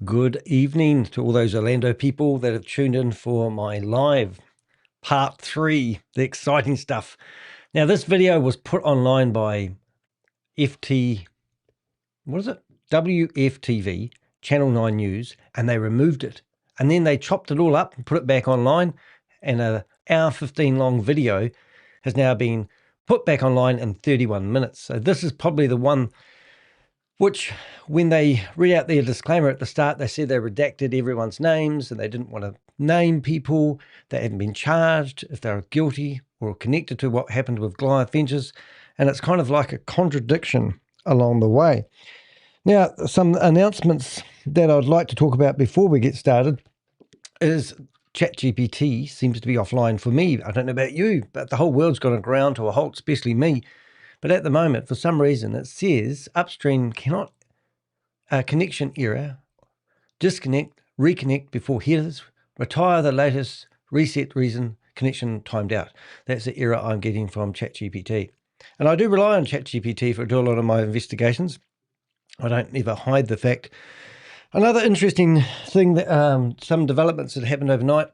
Good evening to all those Orlando people that have tuned in for my live part 3, the exciting stuff. Now, this video was put online by WFTV, Channel 9 News, and they removed it. And then they chopped it all up and put it back online, and an hour 15 long video has now been put back online in 31 minutes. So this is probably the one which, when they read out their disclaimer at the start, they said they redacted everyone's names and they didn't want to name people that hadn't been charged if they were guilty or connected to what happened with Goliath Ventures. And it's kind of like a contradiction along the way. Now, some announcements that I'd like to talk about before we get started is ChatGPT seems to be offline for me. I don't know about you, but the whole world's gone to ground to a halt, especially me. But at the moment, for some reason, it says upstream cannot, connection error, disconnect, reconnect before headers, retire the latest, reset reason, connection timed out. That's the error I'm getting from ChatGPT. And I do rely on ChatGPT for do a lot of my investigations. I don't ever hide the fact. Another interesting thing, that some developments that happened overnight,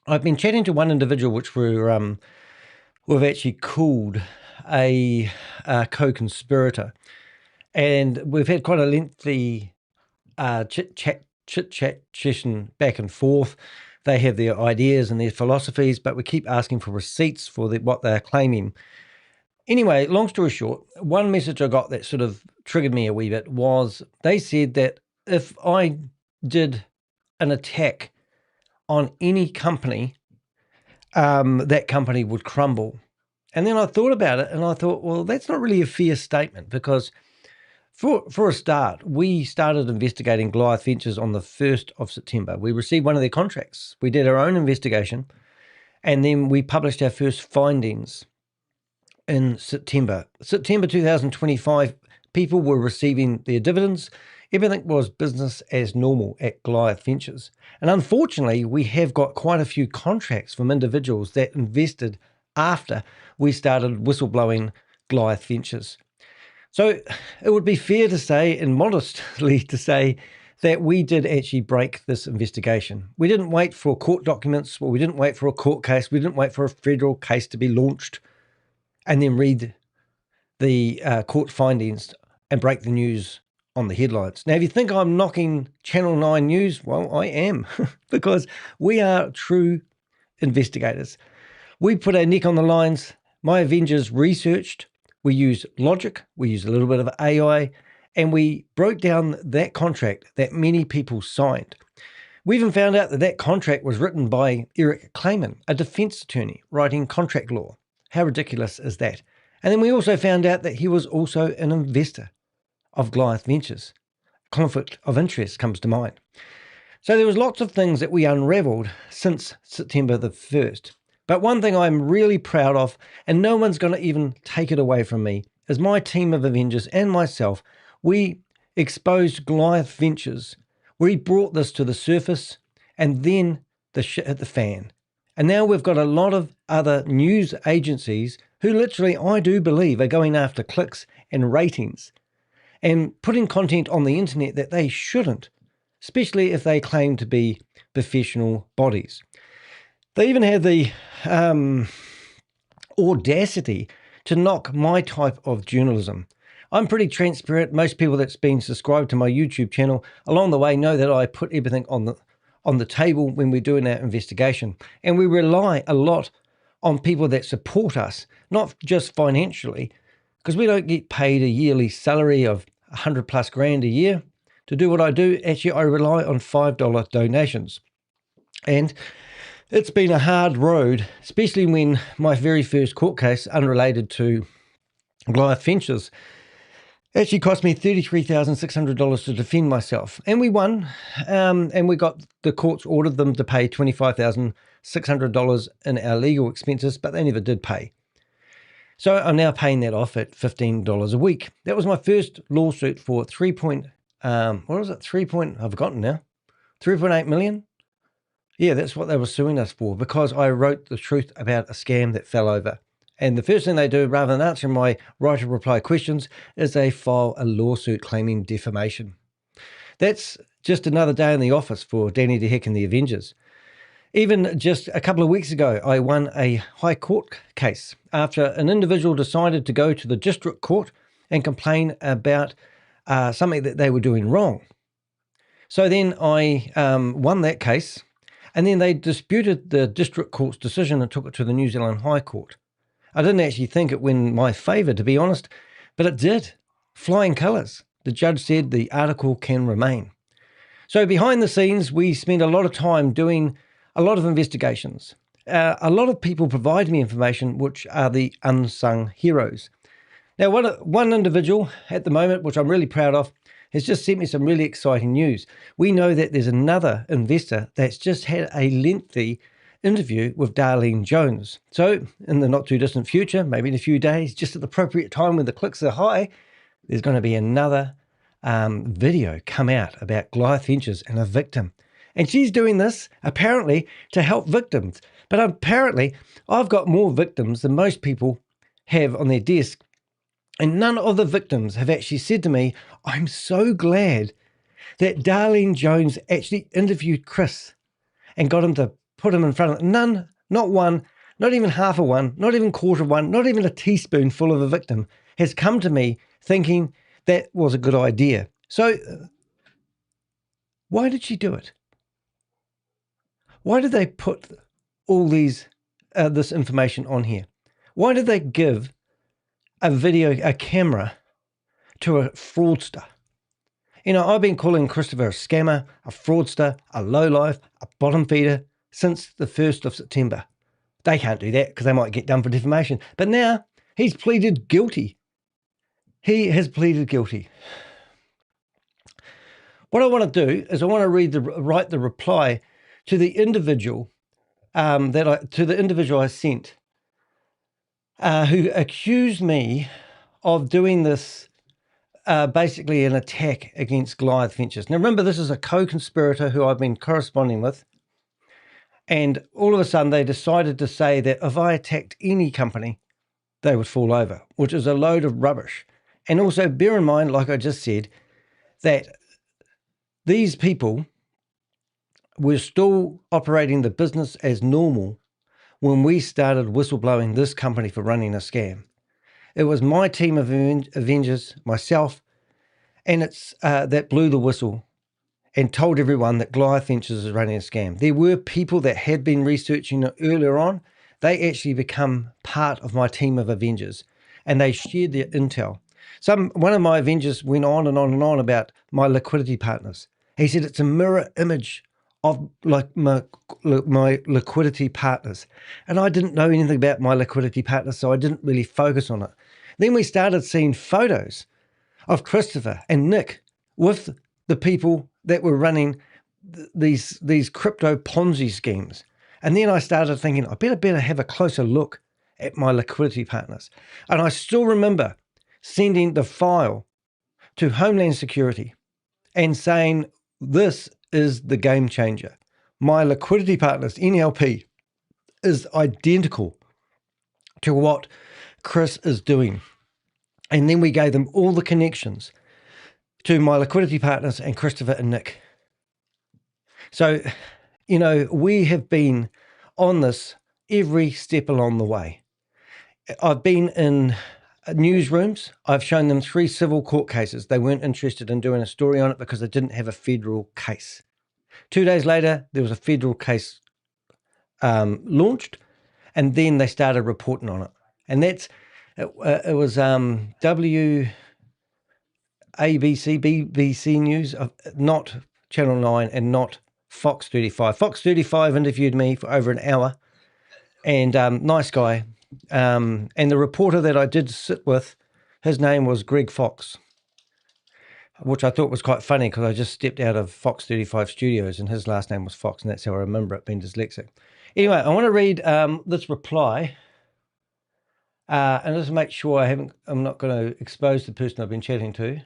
I've been chatting to one individual which we've actually called a co-conspirator, and we've had quite a lengthy chit-chat session back and forth. They have their ideas and their philosophies, but we keep asking for receipts for what they're claiming. Anyway, long story short, one message I got that sort of triggered me a wee bit was they said that if I did an attack on any company, that company would crumble. And then I thought about it and I thought, well, that's not really a fair statement, because for a start, we started investigating Goliath Ventures on the 1st of September. We received one of their contracts. We did our own investigation, and then we published our first findings in September 2025. People were receiving their dividends. Everything was business as normal at Goliath Ventures. And unfortunately, we have got quite a few contracts from individuals that invested after we started whistleblowing Goliath Ventures. So it would be fair to say, and modestly to say, that we did actually break this investigation. We didn't wait for court documents, or we didn't wait for a court case. We didn't wait for a federal case to be launched and then read the court findings and break the news on the headlines. Now, if you think I'm knocking Channel 9 News, well, I am, because we are true investigators. We put our neck on the lines. My Avengers researched. We use logic. We use a little bit of AI, and we broke down that contract that many people signed. We even found out that that contract was written by Eric Clayman, a defense attorney writing contract law. How ridiculous is that? And then we also found out that he was also an investor of Goliath Ventures. Conflict of interest comes to mind. So there was lots of things that we unraveled since September the 1st. But one thing I'm really proud of, and no one's going to even take it away from me, is my team of Avengers and myself. We exposed Goliath Ventures. We brought this to the surface, and then the shit hit the fan. And now we've got a lot of other news agencies who literally, I do believe, are going after clicks and ratings and putting content on the internet that they shouldn't, especially if they claim to be professional bodies. They even had the audacity to knock my type of journalism. I'm pretty transparent. Most people that's been subscribed to my YouTube channel along the way know that I put everything on the table when we're doing our investigation. And we rely a lot on people that support us, not just financially, because we don't get paid a yearly salary of 100 plus grand a year to do what I do. Actually, I rely on $5 donations. And it's been a hard road, especially when my very first court case, unrelated to Goliath Ventures, actually cost me $33,600 to defend myself. And we won, and we got the courts ordered them to pay $25,600 in our legal expenses, but they never did pay. So I'm now paying that off at $15 a week. That was my first lawsuit for I've forgotten now, 3.8 million. Yeah, that's what they were suing us for, because I wrote the truth about a scam that fell over. And the first thing they do, rather than answering my right to reply questions, is they file a lawsuit claiming defamation. That's just another day in the office for Danny DeHeck and the Avengers. Even just a couple of weeks ago, I won a high court case after an individual decided to go to the district court and complain about something that they were doing wrong. So then I won that case, and then they disputed the district court's decision and took it to the New Zealand High Court. I didn't actually think it went in my favour, to be honest, but it did. Flying colours. The judge said the article can remain. So behind the scenes, we spend a lot of time doing a lot of investigations. A lot of people provide me information which are the unsung heroes. Now, one individual at the moment, which I'm really proud of, has just sent me some really exciting news. We know that there's another investor that's just had a lengthy interview with Darlene Jones. So in the not too distant future, maybe in a few days, just at the appropriate time when the clicks are high, there's going to be another video come out about Goliath Ventures and a victim. And she's doing this apparently to help victims. But apparently I've got more victims than most people have on their desk. And none of the victims have actually said to me, I'm so glad that Darlene Jones actually interviewed Chris and got him to put him in front of none, not one, not even half of one, not even quarter of one, not even a teaspoonful of a victim has come to me thinking that was a good idea. So why did she do it? Why did they put all this information on here? Why did they give a camera to a fraudster? You know, I've been calling Christopher a scammer, a fraudster, a lowlife, a bottom feeder since the 1st of September. They can't do that because they might get done for defamation. But now he's pleaded guilty. He has pleaded guilty. What I want to do is I want to write the reply to the individual I sent, who accused me of doing this, basically an attack against Goliath Ventures. Now remember, this is a co-conspirator who I've been corresponding with, and all of a sudden they decided to say that if I attacked any company, they would fall over, which is a load of rubbish. And also bear in mind, like I just said, that these people were still operating the business as normal when we started whistleblowing this company for running a scam. It was my team of Avengers, myself, and it's that blew the whistle and told everyone that Goliath Ventures is running a scam. There were people that had been researching it earlier on. They actually become part of my team of Avengers, and they shared their intel. One of my Avengers went on and on and on about My Liquidity Partners. He said it's a mirror image of like my liquidity partners. And I didn't know anything about My Liquidity Partners, so I didn't really focus on it. Then we started seeing photos of Christopher and Nick with the people that were running these crypto Ponzi schemes. And then I started thinking, I better have a closer look at My Liquidity Partners. And I still remember sending the file to Homeland Security and saying, this is the game changer. My Liquidity Partners, NLP, is identical to what Chris is doing. And then we gave them all the connections to My Liquidity Partners and Christopher and Nick. So, you know, we have been on this every step along the way. I've been in newsrooms. I've shown them 3 civil court cases. They weren't interested in doing a story on it because they didn't have a federal case. 2 days later, there was a federal case launched, and then they started reporting on it. And it was WABC, BBC News, not Channel 9 and not Fox 35. Fox 35 interviewed me for over an hour, and nice guy. And the reporter that I did sit with, his name was Greg Fox, which I thought was quite funny because I just stepped out of Fox 35 studios and his last name was Fox, and that's how I remember it, being dyslexic. Anyway, I want to read this reply and just make sure I'm not going to expose the person I've been chatting to.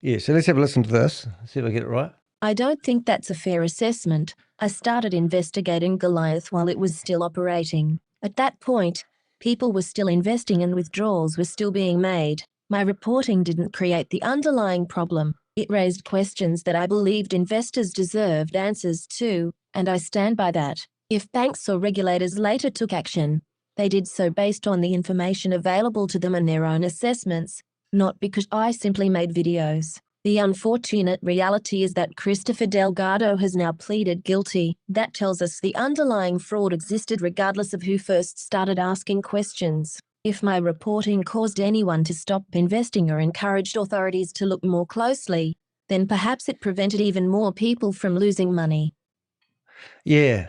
Yeah, so let's have a listen to this, see if I get it right. I don't think that's a fair assessment. I started investigating Goliath while it was still operating. At that point, people were still investing and withdrawals were still being made. My reporting didn't create the underlying problem. It raised questions that I believed investors deserved answers to, and I stand by that. If banks or regulators later took action, they did so based on the information available to them and their own assessments, not because I simply made videos. The unfortunate reality is that Christopher Delgado has now pleaded guilty. That tells us the underlying fraud existed regardless of who first started asking questions. If my reporting caused anyone to stop investing or encouraged authorities to look more closely, then perhaps it prevented even more people from losing money. Yeah.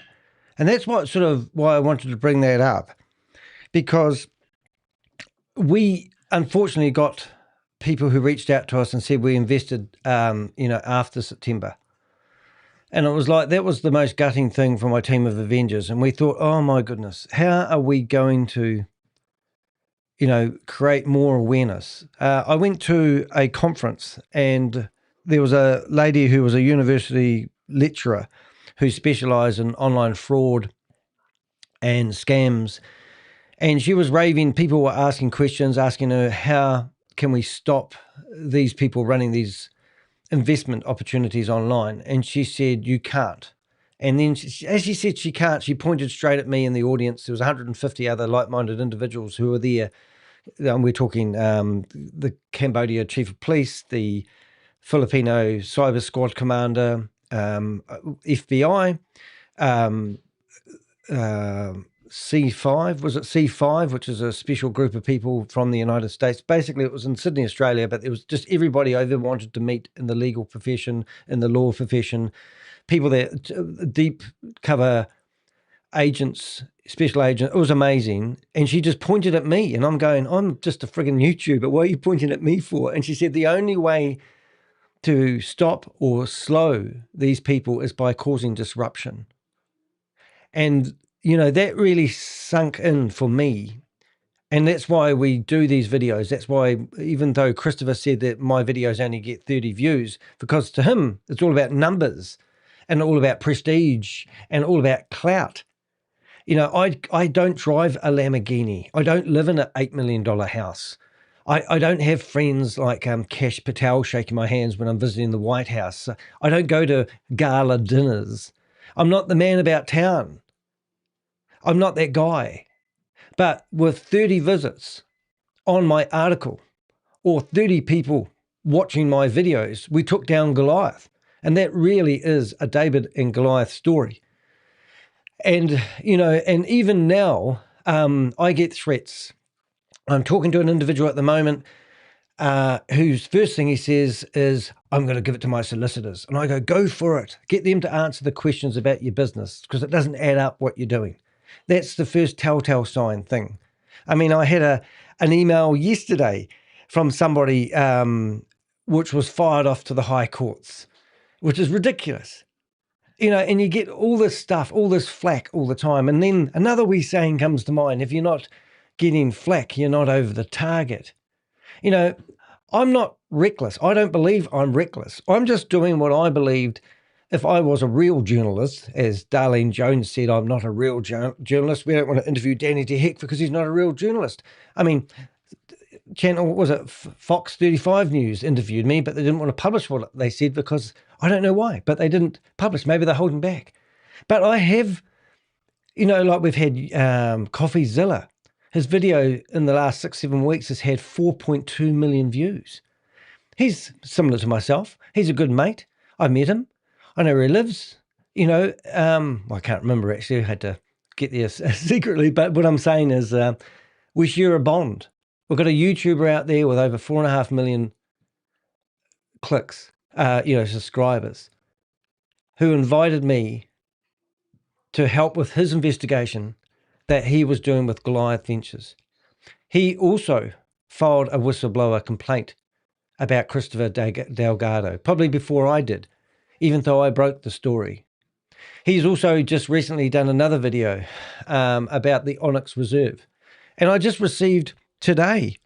And that's what sort of why I wanted to bring that up, because we unfortunately got people who reached out to us and said we invested, after September. And it was like, that was the most gutting thing for my team of Avengers. And we thought, oh my goodness, how are we going to, create more awareness? I went to a conference and there was a lady who was a university lecturer who specialised in online fraud and scams. And she was raving. People were asking questions, asking her, how can we stop these people running these investment opportunities online? And she said, you can't. And then as she said she can't, she pointed straight at me in the audience. There was 150 other like-minded individuals who were there. We're talking the Cambodia chief of police, the Filipino cyber squad commander, FBI, C5, was it C5, which is a special group of people from the United States. Basically, it was in Sydney, Australia, but it was just everybody I ever wanted to meet in the legal profession, in the law profession, people that deep cover agents, special agent. It was amazing. And she just pointed at me and I'm going, I'm just a friggin' YouTuber. What are you pointing at me for? And she said, the only way to stop or slow these people is by causing disruption. And, that really sunk in for me. And that's why we do these videos. That's why, even though Christopher said that my videos only get 30 views, because to him, it's all about numbers and all about prestige and all about clout. I don't drive a Lamborghini. I don't live in an $8 million house. I don't have friends like Kash Patel shaking my hands when I'm visiting the White House. I don't go to gala dinners. I'm not the man about town. I'm not that guy. But with 30 visits on my article or 30 people watching my videos, we took down Goliath. And that really is a David and Goliath story. And, and even now, I get threats. I'm talking to an individual at the moment whose first thing he says is, I'm going to give it to my solicitors. And I go for it. Get them to answer the questions about your business because it doesn't add up what you're doing. That's the first telltale sign thing. I mean, I had an email yesterday from somebody which was fired off to the high courts, which is ridiculous. And you get all this stuff, all this flack all the time. And then another wee saying comes to mind: if you're not getting flack, you're not over the target. I'm not reckless. I don't believe I'm reckless. I'm just doing what I believed. If I was a real journalist, as Darlene Jones said, I'm not a real journalist. We don't want to interview Danny DeHeck because he's not a real journalist. I mean, Fox 35 News interviewed me, but they didn't want to publish what they said because I don't know why, but they didn't publish. Maybe they're holding back. But I have, like we've had CoffeeZilla. His video in the last 6-7 weeks has had 4.2 million views. He's similar to myself. He's a good mate. I met him. I know where he lives. I can't remember actually. I had to get there secretly. But what I'm saying is we share a bond. We've got a YouTuber out there with over 4.5 million clicks, subscribers, who invited me to help with his investigation that he was doing with Goliath Ventures. He also filed a whistleblower complaint about Christopher Delgado, probably before I did, even though I broke the story. He's also just recently done another video about the Onyx Reserve. And I just received today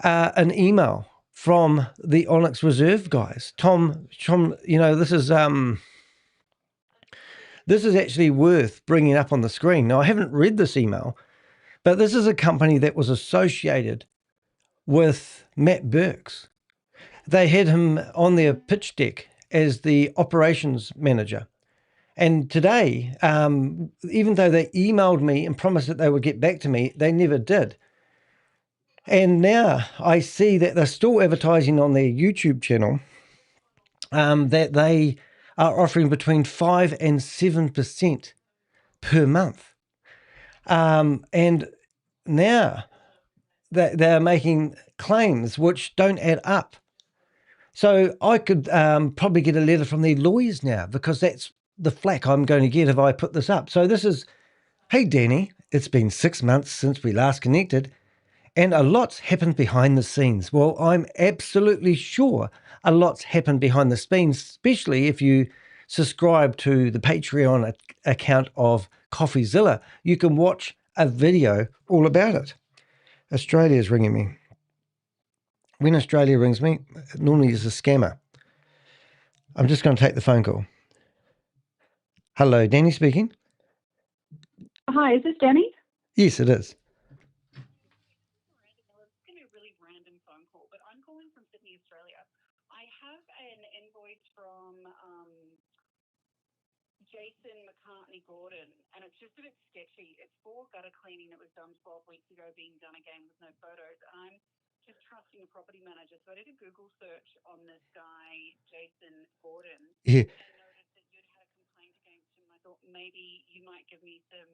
an email from the Onyx Reserve guys. Tom, this is actually worth bringing up on the screen. Now, I haven't read this email, but this is a company that was associated with Matt Birks. They had him on their pitch deck as the operations manager. And today, even though they emailed me and promised that they would get back to me, they never did. And now I see that they're still advertising on their YouTube channel that they are offering between 5 and 7% per month. And now they're making claims which don't add up. So I could probably get a letter from their lawyers now, because that's the flack I'm going to get if I put this up. So this is, hey, Danny, it's been 6 months since we last connected, and a lot's happened behind the scenes. Well, I'm absolutely sure a lot's happened behind the scenes, especially if you subscribe to the Patreon account of CoffeeZilla. You can watch a video all about it. Australia's ringing me. When Australia rings me, it normally is a scammer. I'm just going to take the phone call. Hello, Danny speaking. Hi, is this Danny? Yes, it is. It's going to be a really random phone call, but I'm calling from Sydney, Australia. I have an invoice from Jason McCartney Gordon, and it's just a bit sketchy. It's for gutter cleaning that was done 12 weeks ago, being done again with no photos. And I'm just trusting a property manager. So I did a Google search on this guy, Jason Gordon, Yeah. and noticed that you'd had a complaint against him. I thought maybe you might give me some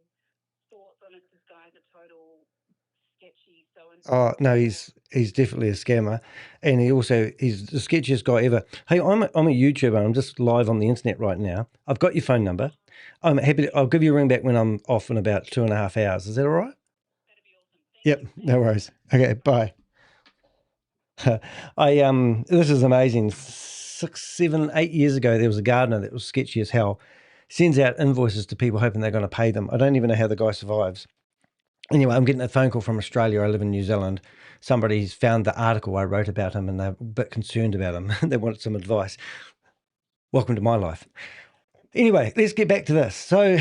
thoughts on if this guy's a total sketchy so-and-so. Oh no, he's definitely a scammer, and he's the sketchiest guy ever. Hey, I'm a YouTuber. I'm just live on the internet right now. I've got your phone number. I'm happy to. I'll give you a ring back when I'm off in about 2.5 hours. Is that all right? That'd be awesome. Yep, no worries. Okay, bye. This is amazing. 6, 7, 8 years ago, there was a gardener that was sketchy as hell. Sends out invoices to people hoping they're going to pay them. I don't even know how the guy survives. Anyway, I'm getting a phone call from Australia. I live in New Zealand. Somebody's found the article I wrote about him, and they're a bit concerned about him. They wanted some advice. Welcome to my life. Anyway, let's get back to this. So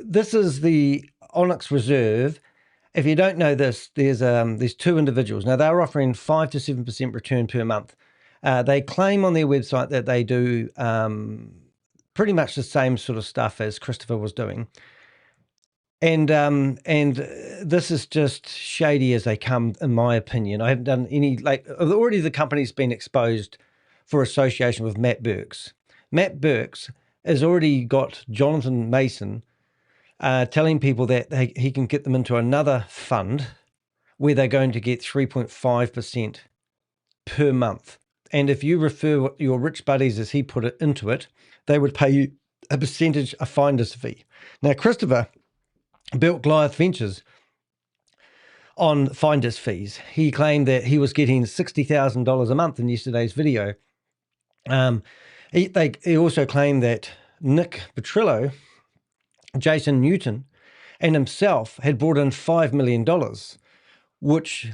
this is the Onyx Reserve. If you don't know this, there's two individuals. Now, they're offering 5 to 7% return per month. They claim on their website that they do pretty much the same sort of stuff as Christopher was doing. And this is just shady as they come, in my opinion. I haven't done any, already the company's been exposed for association with Matt Birks. Matt Birks has already got Jonathan Mason telling people that he can get them into another fund where they're going to get 3.5% per month. And if you refer your rich buddies, as he put it, into it, they would pay you a percentage, a finder's fee. Now, Christopher built Goliath Ventures on finder's fees. He claimed that he was getting $60,000 a month in yesterday's video. He also claimed that Nick Petrillo, Jason Newton, and himself had brought in $5 million, which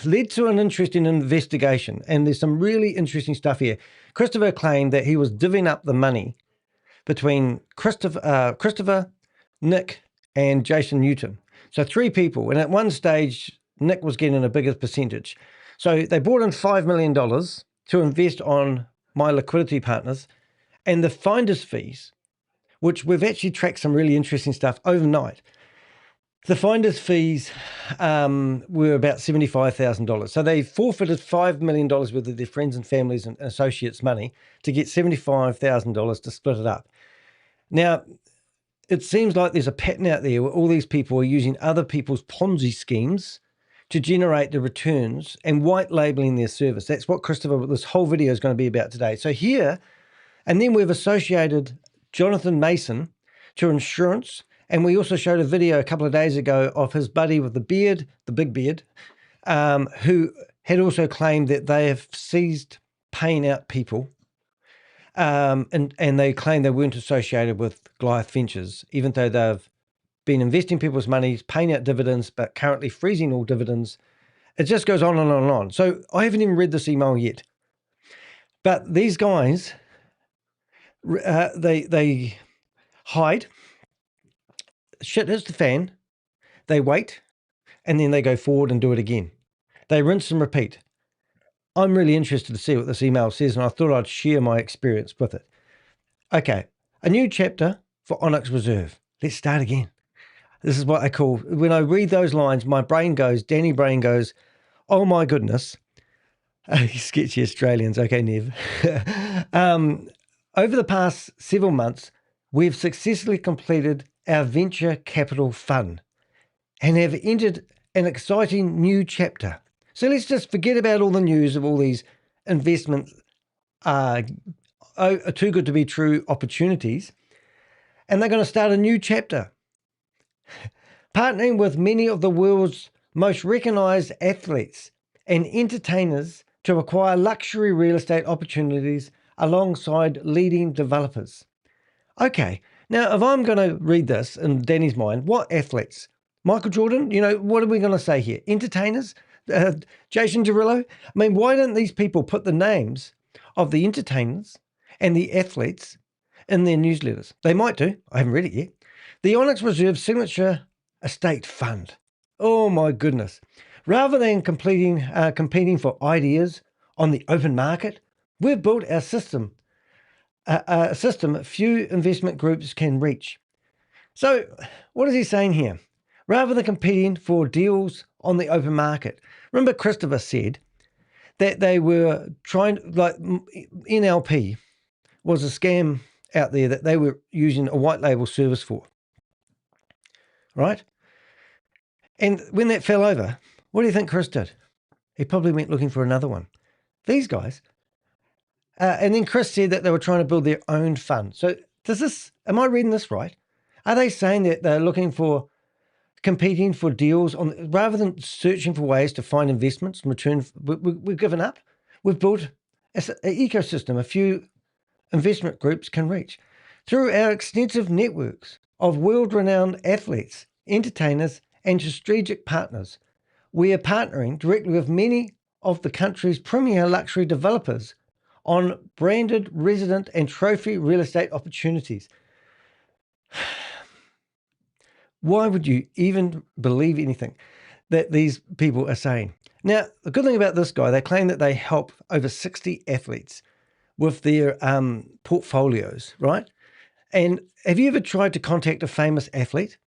led to an interesting investigation. And there's some really interesting stuff here. Christopher claimed that he was divvying up the money between Christopher, Nick, and Jason Newton. So 3 people. And at one stage, Nick was getting a bigger percentage. So they brought in $5 million to invest on My Liquidity Partners, and the finder's fees, which we've actually tracked some really interesting stuff overnight. The finder's fees were about $75,000. So they forfeited $5 million worth of their friends and families and associates' money to get $75,000 to split it up. Now, it seems like there's a pattern out there where all these people are using other people's Ponzi schemes to generate the returns and white labeling their service. That's what this whole video is going to be about today. So here, and then we've associated Jonathan Mason to insurance. And we also showed a video a couple of days ago of his buddy with the beard, the big beard, who had also claimed that they have ceased paying out people. And they claim they weren't associated with Goliath Ventures, even though they've been investing people's money, paying out dividends, but currently freezing all dividends. It just goes on and on and on. So I haven't even read this email yet. But these guys, they hide. Shit hits the fan. They wait, and then they go forward and do it again. They rinse and repeat. I'm really interested to see what this email says, and I thought I'd share my experience with it. Okay, a new chapter for Onyx Reserve. Let's start again. This is what I call, when I read those lines, my brain goes, Danny brain goes, oh my goodness. Sketchy Australians. Okay, Nev. Over the past several months, we've successfully completed our venture capital fund and have entered an exciting new chapter. So let's just forget about all the news of all these investments too good to be true opportunities. And they're going to start a new chapter. Partnering with many of the world's most recognized athletes and entertainers to acquire luxury real estate opportunities alongside leading developers. Okay, now if I'm going to read this in Danny's mind, what athletes? Michael Jordan? What are we going to say here? Entertainers? Jason Derulo? I mean, why don't these people put the names of the entertainers and the athletes in their newsletters? They might do. I haven't read it yet. The Onyx Reserve Signature Estate Fund. Oh my goodness. Rather than competing for ideas on the open market, we've built our system, a system few investment groups can reach. So what is he saying here? Rather than competing for deals on the open market. Remember Christopher said that they were trying, like NLP was a scam out there that they were using a white label service for. Right? And when that fell over, what do you think Chris did? He probably went looking for another one. These guys. And then Chris said that they were trying to build their own fund. So am I reading this right? Are they saying that they're competing for deals rather than searching for ways to find investments in return? We've given up. We've built an ecosystem a few investment groups can reach. Through our extensive networks of world-renowned athletes, entertainers, and strategic partners, we are partnering directly with many of the country's premier luxury developers on branded resident and trophy real estate opportunities. Why would you even believe anything that these people are saying? Now, the good thing about this guy, they claim that they help over 60 athletes with their portfolios, right? And have you ever tried to contact a famous athlete?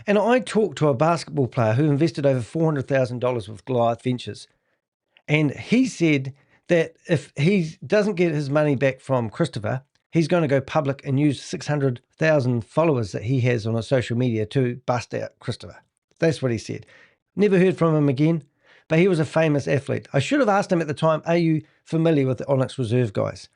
And I talked to a basketball player who invested over $400,000 with Goliath Ventures. And he said that if he doesn't get his money back from Christopher, he's going to go public and use 600,000 followers that he has on his social media to bust out Christopher. That's what he said. Never heard from him again, but he was a famous athlete. I should have asked him at the time, are you familiar with the Onyx Reserve guys?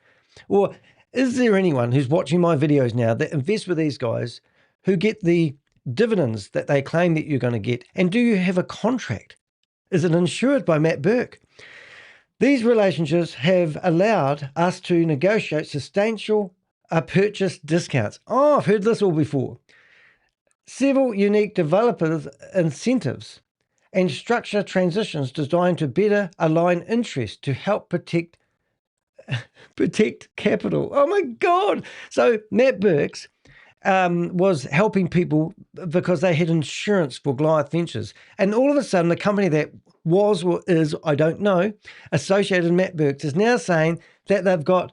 Or is there anyone who's watching my videos now that invests with these guys who get the dividends that they claim that you're going to get? And do you have a contract? Is it insured by Matt Burke? These relationships have allowed us to negotiate substantial purchase discounts. Oh, I've heard this all before. Several unique developers incentives and structure transitions designed to better align interests to help protect capital. Oh my God. So Matt Burks was helping people because they had insurance for Goliath Ventures. And all of a sudden, the company that was or is, I don't know, associated with Matt Burks is now saying that they've got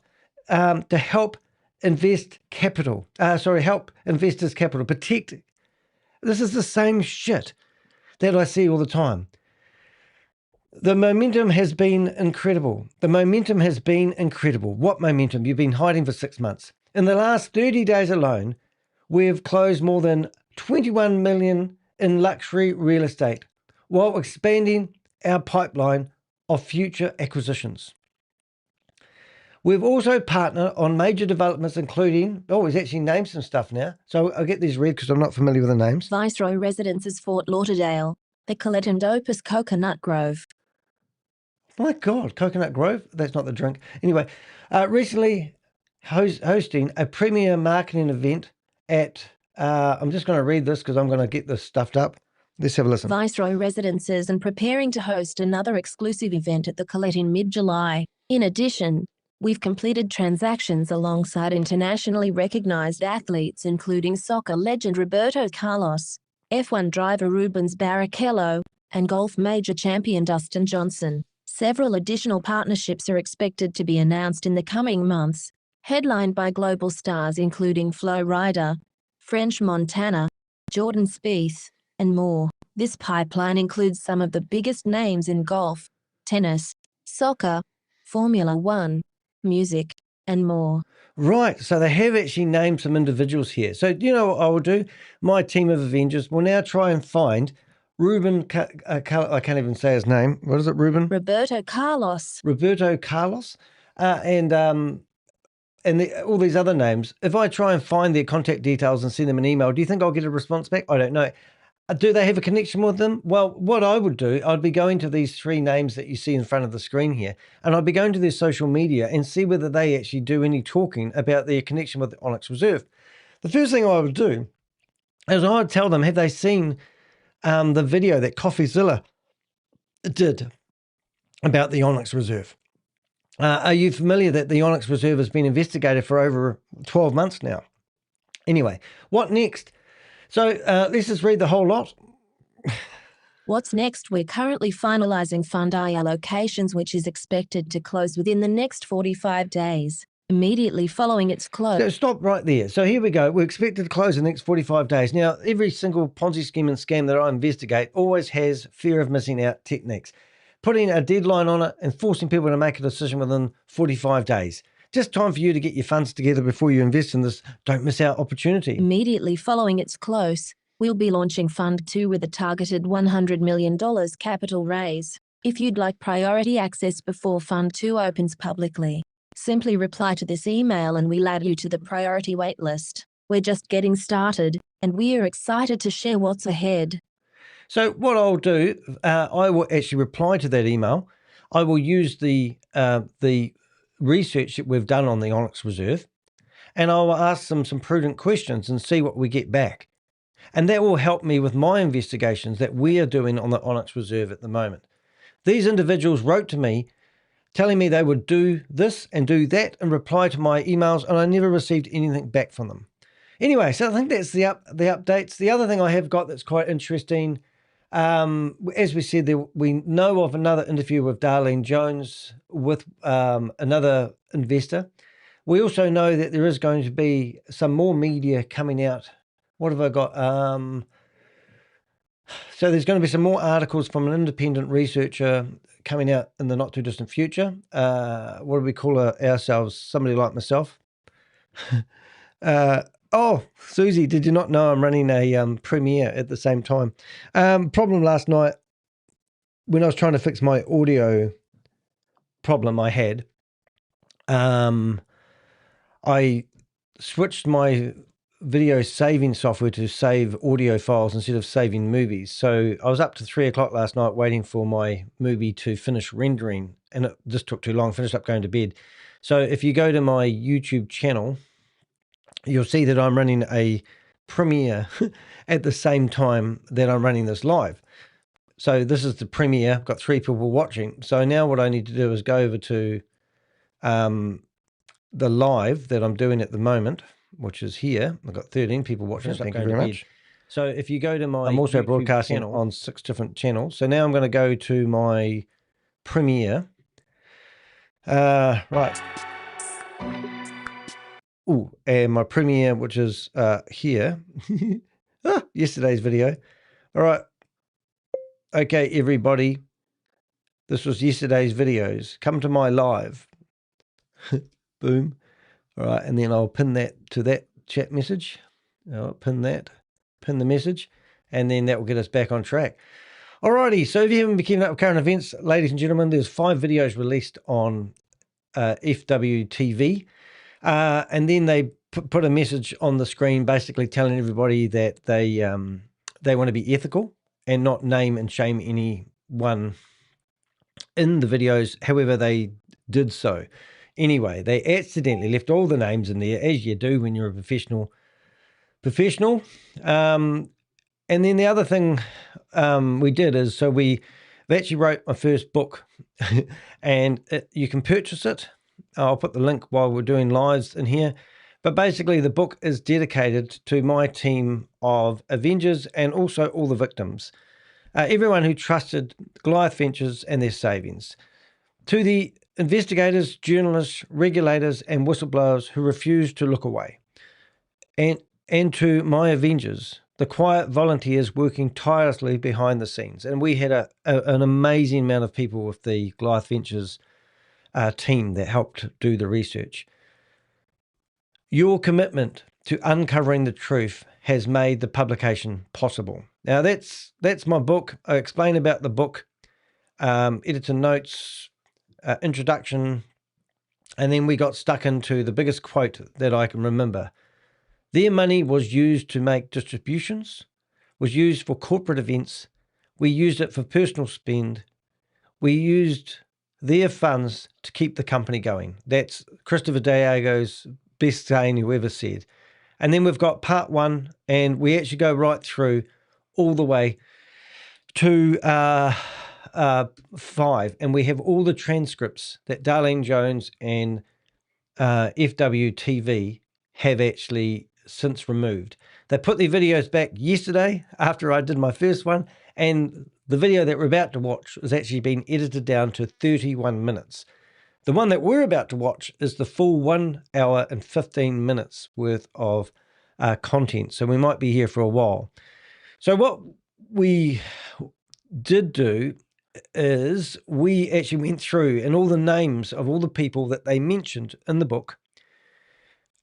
to help investors' capital, protect. This is the same shit that I see all the time. The momentum has been incredible. What momentum? You've been hiding for 6 months. In the last 30 days alone, we've closed more than 21 million in luxury real estate while expanding our pipeline of future acquisitions. We've also partnered on major developments, including, he's actually named some stuff now. So I'll get these read because I'm not familiar with the names. Viceroy Residences Fort Lauderdale, the Colette and Opus Coconut Grove. My God, Coconut Grove? That's not the drink. Anyway, recently hosting a premier marketing event at, I'm just going to read this because I'm going to get this stuffed up. Let's have a listen. Viceroy Residences and preparing to host another exclusive event at the Colette in mid-July. In addition, we've completed transactions alongside internationally recognized athletes including soccer legend Roberto Carlos, F1 driver Rubens Barrichello, and golf major champion Dustin Johnson. Several additional partnerships are expected to be announced in the coming months, headlined by global stars including Flo Rida, French Montana, Jordan Spieth, and more. This pipeline includes some of the biggest names in golf, tennis, soccer, Formula One, music, and more. Right, so they have actually named some individuals here. So do you know what I will do? My team of Avengers will now try and find Ruben, I can't even say his name. What is it, Ruben? Roberto Carlos. Roberto Carlos, and all these other names. If I try and find their contact details and send them an email, do you think I'll get a response back? I don't know. Do they have a connection with them? Well, what I would do, I'd be going to these three names that you see in front of the screen here, and I'd be going to their social media and see whether they actually do any talking about their connection with the Onyx Reserve. The first thing I would do is I would tell them, have they seen the video that CoffeeZilla did about the Onyx Reserve? Are you familiar that the Onyx Reserve has been investigated for over 12 months now? Anyway, what next? So let's just read the whole lot. What's next? We're currently finalizing fund allocations, which is expected to close within the next 45 days. Immediately following its close. So stop right there. So here we go. We're expected to close in the next 45 days. Now, every single Ponzi scheme and scam that I investigate always has fear of missing out techniques. Putting a deadline on it and forcing people to make a decision within 45 days. Just time for you to get your funds together before you invest in this don't miss out opportunity. Immediately following its close, we'll be launching Fund 2 with a targeted $100 million capital raise. If you'd like priority access before Fund 2 opens publicly, simply reply to this email and we'll add you to the priority waitlist. We're just getting started, and we are excited to share what's ahead. So what I'll do, I will actually reply to that email. I will use the research that we've done on the Onyx Reserve, and I will ask them some prudent questions and see what we get back. And that will help me with my investigations that we are doing on the Onyx Reserve at the moment. These individuals wrote to me telling me they would do this and do that and reply to my emails, and I never received anything back from them. Anyway, so I think that's the updates. The other thing I have got that's quite interesting, as we said, we know of another interview with Darlene Jones with another investor. We also know that there is going to be some more media coming out. What have I got? So there's going to be some more articles from an independent researcher coming out in the not too distant future. What do we call ourselves? Somebody like myself. Oh, Susie, did you not know I'm running a premiere at the same time? Problem last night when I was trying to fix my audio problem I had. I switched my video saving software to save audio files instead of saving movies. So I was up to 3 o'clock last night waiting for my movie to finish rendering, and it just took too long. Finished up going to bed. So if you go to my YouTube channel, you'll see that I'm running a premiere at the same time that I'm running this live. So this is the premiere. I've got 3 people watching. So now what I need to do is go over to the live that I'm doing at the moment, which is here. I've got 13 people watching. Thank you very much. So if you go to my I'm also YouTube broadcasting channel, on 6 different channels. So now I'm going to go to my premiere. Right. Oh, and my premiere, which is here. Yesterday's video. All right. Okay, everybody. This was yesterday's videos. Come to my live. Boom. All right, and then I'll pin that to that chat message. I'll pin that, pin the message, and then that will get us back on track. Alrighty, so if you haven't been keeping up with current events, ladies and gentlemen, there's 5 videos released on FWTV, and then they put a message on the screen basically telling everybody that they want to be ethical and not name and shame anyone in the videos, however they did so. Anyway, they accidentally left all the names in there, as you do when you're a professional. And then the other thing we did is, so we actually wrote my first book, and you can purchase it. I'll put the link while we're doing lives in here. But basically, the book is dedicated to my team of Avengers and also all the victims. everyone who trusted Goliath Ventures and their savings. To the investigators, journalists, regulators, and whistleblowers who refused to look away. And to my Avengers, the quiet volunteers working tirelessly behind the scenes. And we had an amazing amount of people with the Goliath Ventures team that helped do the research. Your commitment to uncovering the truth has made the publication possible. Now, that's my book. I explain about the book, editor notes, introduction, and then we got stuck into the biggest quote that I can remember. Their money was used to make distributions, was used for corporate events. We used it for personal spend. We used their funds to keep the company going. That's Christopher Delgado's best saying who ever said. And then we've got part 1, and we actually go right through all the way to 5, and we have all the transcripts that Darlene Jones and FWTV have actually since removed. They put their videos back yesterday after I did my first one, and the video that we're about to watch has actually been edited down to 31 minutes. The one that we're about to watch is the full 1 hour and 15 minutes worth of content, so we might be here for a while. So what we did do is we actually went through, and all the names of all the people that they mentioned in the book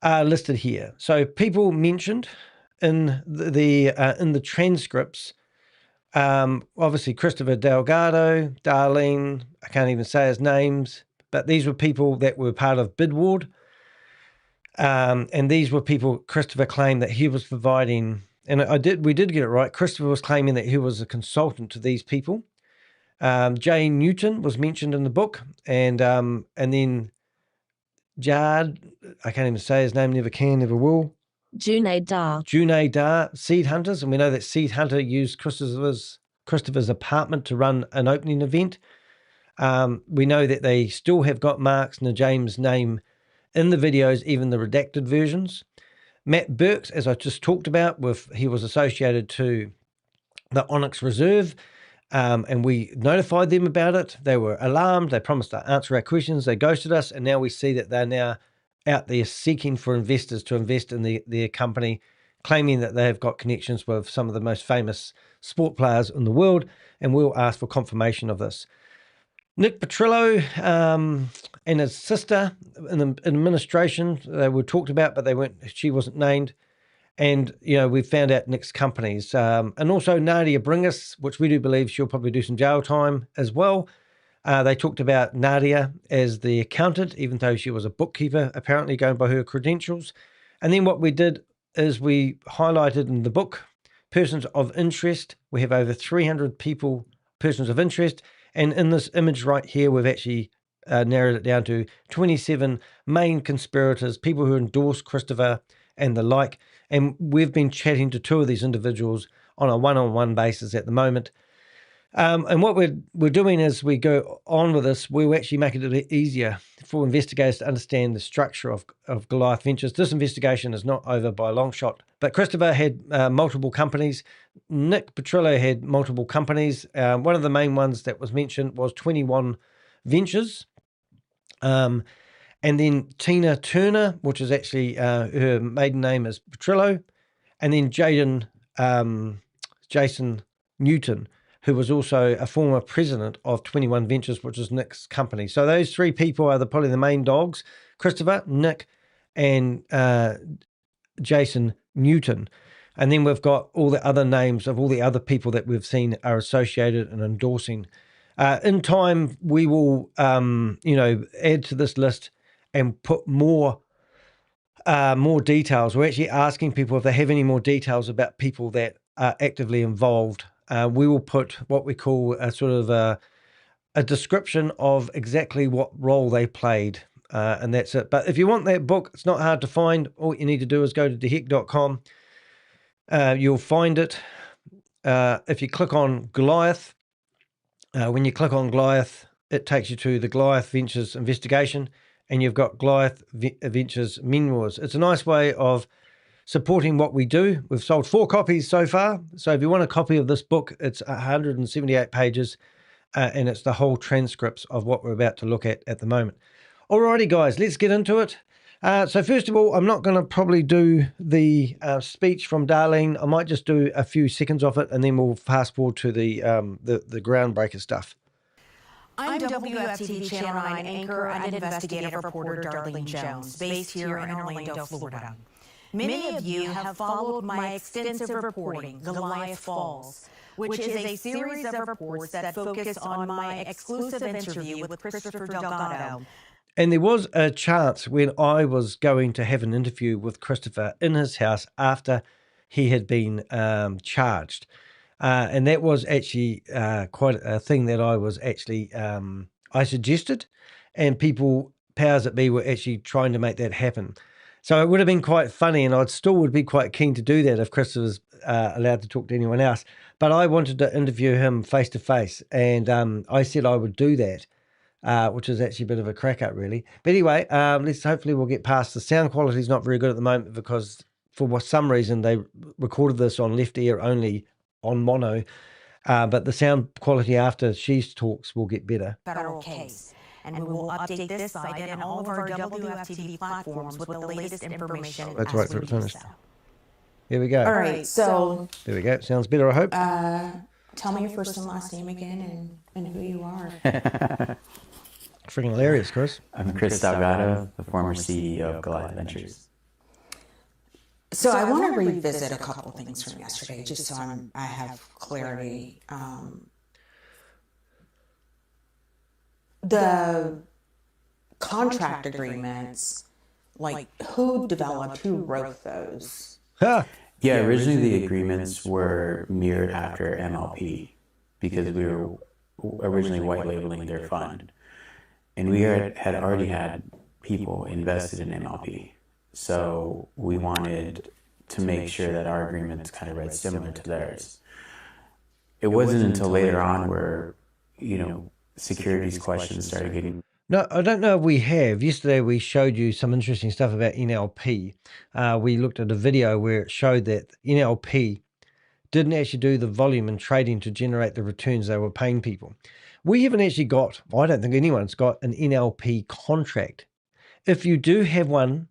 are listed here. So people mentioned in the transcripts, obviously Christopher Delgado, Darlene, I can't even say his names, but these were people that were part of Bidward. And these were people Christopher claimed that he was providing, and we did get it right. Christopher was claiming that he was a consultant to these people. Jay Newton was mentioned in the book, and then Jard, I can't even say his name, never can, never will. Junaid Dar, Seed Hunters, and we know that Seed Hunter used Christopher's apartment to run an opening event. We know that they still have got Mark's and James' name in the videos, even the redacted versions. Matt Burks, as I just talked about, he was associated to the Onyx Reserve, and we notified them about it. They were alarmed. They promised to answer our questions. They ghosted us, and now we see that they're now out there seeking for investors to invest in their company, claiming that they have got connections with some of the most famous sport players in the world, and we'll ask for confirmation of this. Nick Petrillo and his sister in administration, they were talked about, but she wasn't named. And, we found out Nick's companies. And also Nadia Bringus, which we do believe she'll probably do some jail time as well. They talked about Nadia as the accountant, even though she was a bookkeeper, apparently going by her credentials. And then what we did is we highlighted in the book persons of interest. We have over 300 persons of interest. And in this image right here, we've actually narrowed it down to 27 main conspirators, people who endorse Christopher and the like. And we've been chatting to 2 of these individuals on a one-on-one basis at the moment. And what we're doing as we go on with this, we'll actually make it easier for investigators to understand the structure of Goliath Ventures. This investigation is not over by a long shot, but Christopher had multiple companies. Nick Petrillo had multiple companies. One of the main ones that was mentioned was 21 Ventures. And then Tina Turner, which is actually her maiden name is Petrillo. And then Jason Newton, who was also a former president of 21 Ventures, which is Nick's company. So those 3 people are probably the main dogs: Christopher, Nick, and Jason Newton. And then we've got all the other names of all the other people that we've seen are associated and endorsing. In time, we will, add to this list and put more details. We're actually asking people if they have any more details about people that are actively involved. We will put what we call a sort of a description of exactly what role they played, and that's it. But if you want that book, it's not hard to find. All you need to do is go to theheck.com. You'll find it. If you click on Goliath, when you click on Goliath, it takes you to the Goliath Ventures investigation, and you've got Goliath Ventures memoirs. It's a nice way of supporting what we do. We've sold 4 copies so far. So if you want a copy of this book, it's 178 pages, and it's the whole transcripts of what we're about to look at the moment. Alrighty, guys, let's get into it. So first of all, I'm not going to probably do the speech from Darlene. I might just do a few seconds of it, and then we'll fast forward to the groundbreaker stuff. I'm WFTV Channel 9 anchor and investigative reporter Darlene Jones, based here in Orlando, Florida. Many of you have followed my extensive reporting, Goliath Falls, which is a series of reports that focus on my exclusive interview with Christopher Delgado. And there was a chance when I was going to have an interview with Christopher in his house after he had been charged. And that was actually quite a thing that I was actually, I suggested, and powers that be were actually trying to make that happen. So it would have been quite funny, and I still would be quite keen to do that if Chris was allowed to talk to anyone else. But I wanted to interview him face to face, and I said I would do that, which is actually a bit of a crack up, really. But anyway, hopefully we'll get past. The sound quality is not very good at the moment because for some reason they recorded this on left ear only on mono, but the sound quality after she talks will get better. Federal case. And we will update this site and all of our WFTV platforms with the latest information. Let's wait for it to finish. Here we go. All right, so there we go. Sounds better, I hope. tell me your first and last name again and who you are. Freaking hilarious, Chris. I'm Chris Delgado, the former CEO of Goliath Ventures. So I want to revisit a couple things from yesterday, just so I have clarity. The contract agreements, like who developed, who wrote those? Ha! Yeah, originally the agreements were mirrored after MLP because we were originally white labeling their fund. And we had already had people invested in MLP. So we wanted to make sure that our agreements kind of read similar to theirs. It wasn't until later on where, securities questions started getting... No, I don't know if we have. Yesterday we showed you some interesting stuff about NLP. We looked at a video where it showed that NLP didn't actually do the volume and trading to generate the returns they were paying people. We haven't actually got, I don't think anyone's got an NLP contract. If you do have one,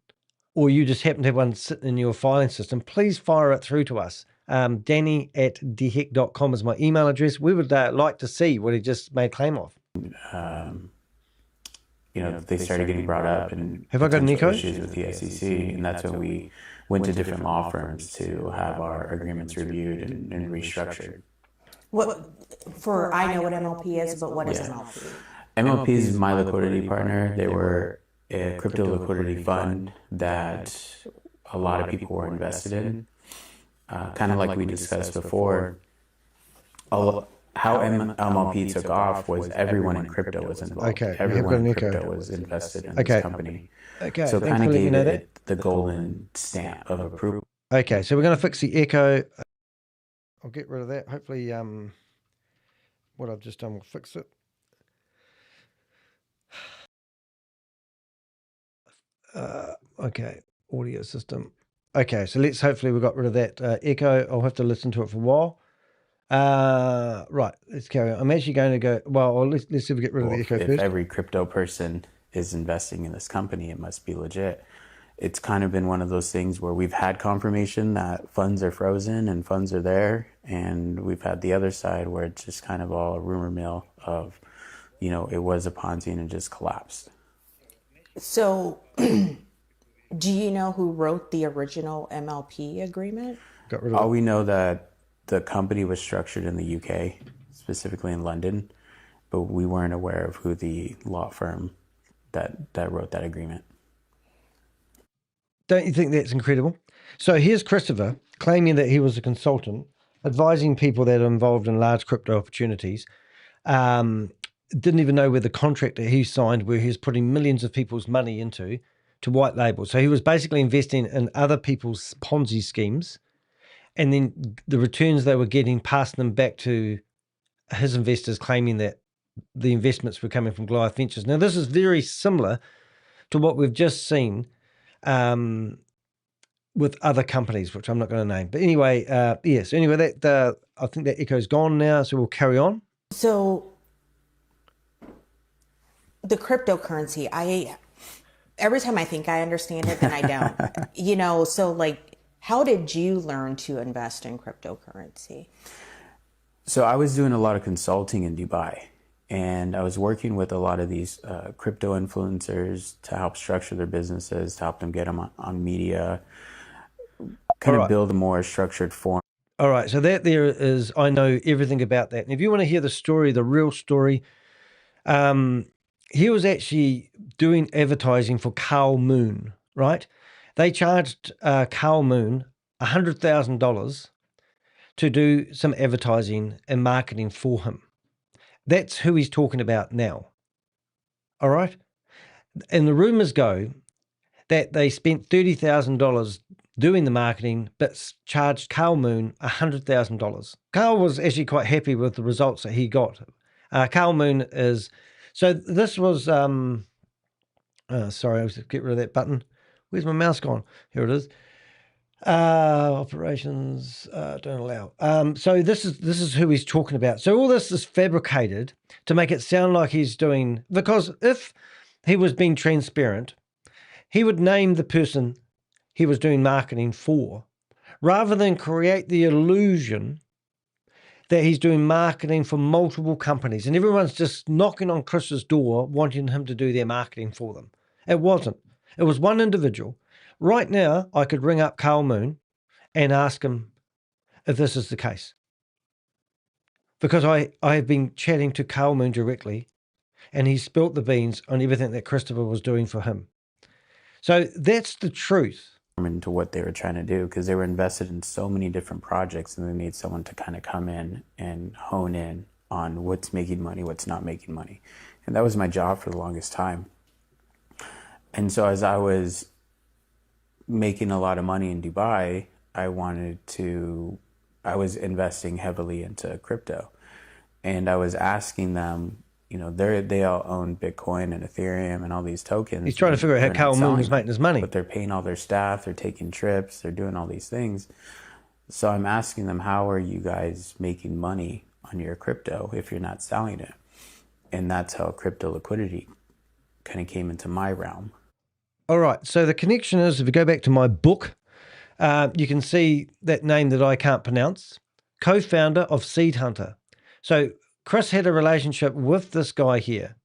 or you just happen to have one sitting in your filing system, please fire it through to us. Danny@dheck.com is my email address. We would like to see what he just made claim of. They started getting brought up and have I got an echo? Issues with the SEC, and that's when we went to different law firms to have our agreements reviewed and restructured. I know what MLP is, but what is MLP? MLP is My Liquidity Partner. They were a crypto liquidity fund that a lot of people were invested in. Kind of like we discussed before, how MLP took off was everyone in crypto was involved. Okay, everyone in crypto was invested in this company. Okay, so it kind of gave it the golden stamp of approval. Okay, so we're going to fix the echo. I'll get rid of that. Hopefully, what I've just done will fix it. Okay, audio system. Okay, so hopefully we got rid of that echo. I'll have to listen to it for a while. Right, let's carry on. I'm actually going to go, let's see if we get rid of the echo if first. Every crypto person is investing in this company, it must be legit. It's kind of been one of those things where we've had confirmation that funds are frozen and funds are there, and we've had the other side where it's just kind of all a rumor mill of, it was a Ponzi and it just collapsed. So, do you know who wrote the original MLP agreement? Got rid of we know that the company was structured in the UK, specifically in London, but we weren't aware of who the law firm that wrote that agreement. Don't you think that's incredible? So here's Christopher claiming that he was a consultant, advising people that are involved in large crypto opportunities. Didn't even know where the contract that he signed, where he was putting millions of people's money into, to white label. So he was basically investing in other people's Ponzi schemes, and then the returns they were getting passed them back to his investors, claiming that the investments were coming from Goliath Ventures. Now, this is very similar to what we've just seen with other companies, which I'm not going to name. But anyway, yes. Anyway, that I think that echo's gone now, so we'll carry on. So the cryptocurrency, every time I think I understand it, then I don't. So like, how did you learn to invest in cryptocurrency? So I was doing a lot of consulting in Dubai, and I was working with a lot of these crypto influencers to help structure their businesses, to help them get them on media, kind of build a more structured form. All right, so that there is, I know everything about that. And if you want to hear the story, the real story, he was actually doing advertising for Carl Moon, right? They charged Carl Moon $100,000 to do some advertising and marketing for him. That's who he's talking about now. All right? And the rumors go that they spent $30,000 doing the marketing, but charged Carl Moon $100,000. Carl was actually quite happy with the results that he got. Carl Moon is, so this was, sorry, I was to get rid of that button. Where's my mouse gone? Here it is. Operations don't allow. So this is who he's talking about. So all this is fabricated to make it sound like he's doing, because if he was being transparent, he would name the person he was doing marketing for, rather than create the illusion that he's doing marketing for multiple companies and everyone's just knocking on Chris's door wanting him to do their marketing for them. It wasn't. It was one individual. Right now, I could ring up Carl Moon and ask him if this is the case, because I have been chatting to Carl Moon directly, and he spilt the beans on everything that Christopher was doing for him. So that's the truth. Into what they were trying to do, because they were invested in so many different projects, and they need someone to kind of come in and hone in on what's making money, what's not making money. And that was my job for the longest time. And so as I was making a lot of money in Dubai, I was investing heavily into crypto, and I was asking them, they all own Bitcoin and Ethereum and all these tokens. He's trying to figure out how Carl Moon was making his money. But they're paying all their staff, they're taking trips, they're doing all these things. So I'm asking them, how are you guys making money on your crypto if you're not selling it? And that's how crypto liquidity kind of came into my realm. All right. So the connection is, if you go back to my book, you can see that name that I can't pronounce, co-founder of Seed Hunter. So Chris had a relationship with this guy here.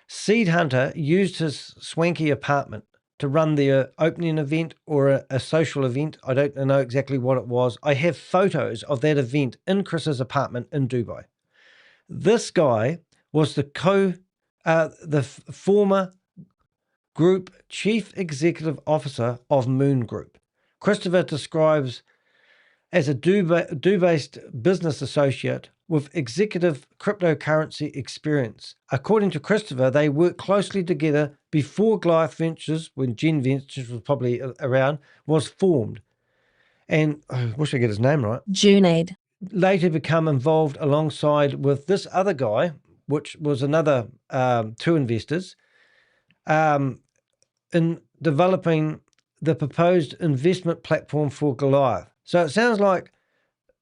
Seed Hunter used his swanky apartment to run their opening event or a social event. I don't know exactly what it was. I have photos of that event in Chris's apartment in Dubai. This guy was the former group chief executive officer of Moon Group. Christopher describes as a Dubai-based business associate with executive cryptocurrency experience. According to Christopher, they worked closely together before Goliath Ventures, when Gen Ventures was probably around, was formed. And I wish I get his name right. Junaid. Later become involved alongside with this other guy, which was another two investors, in developing the proposed investment platform for Goliath. So it sounds like,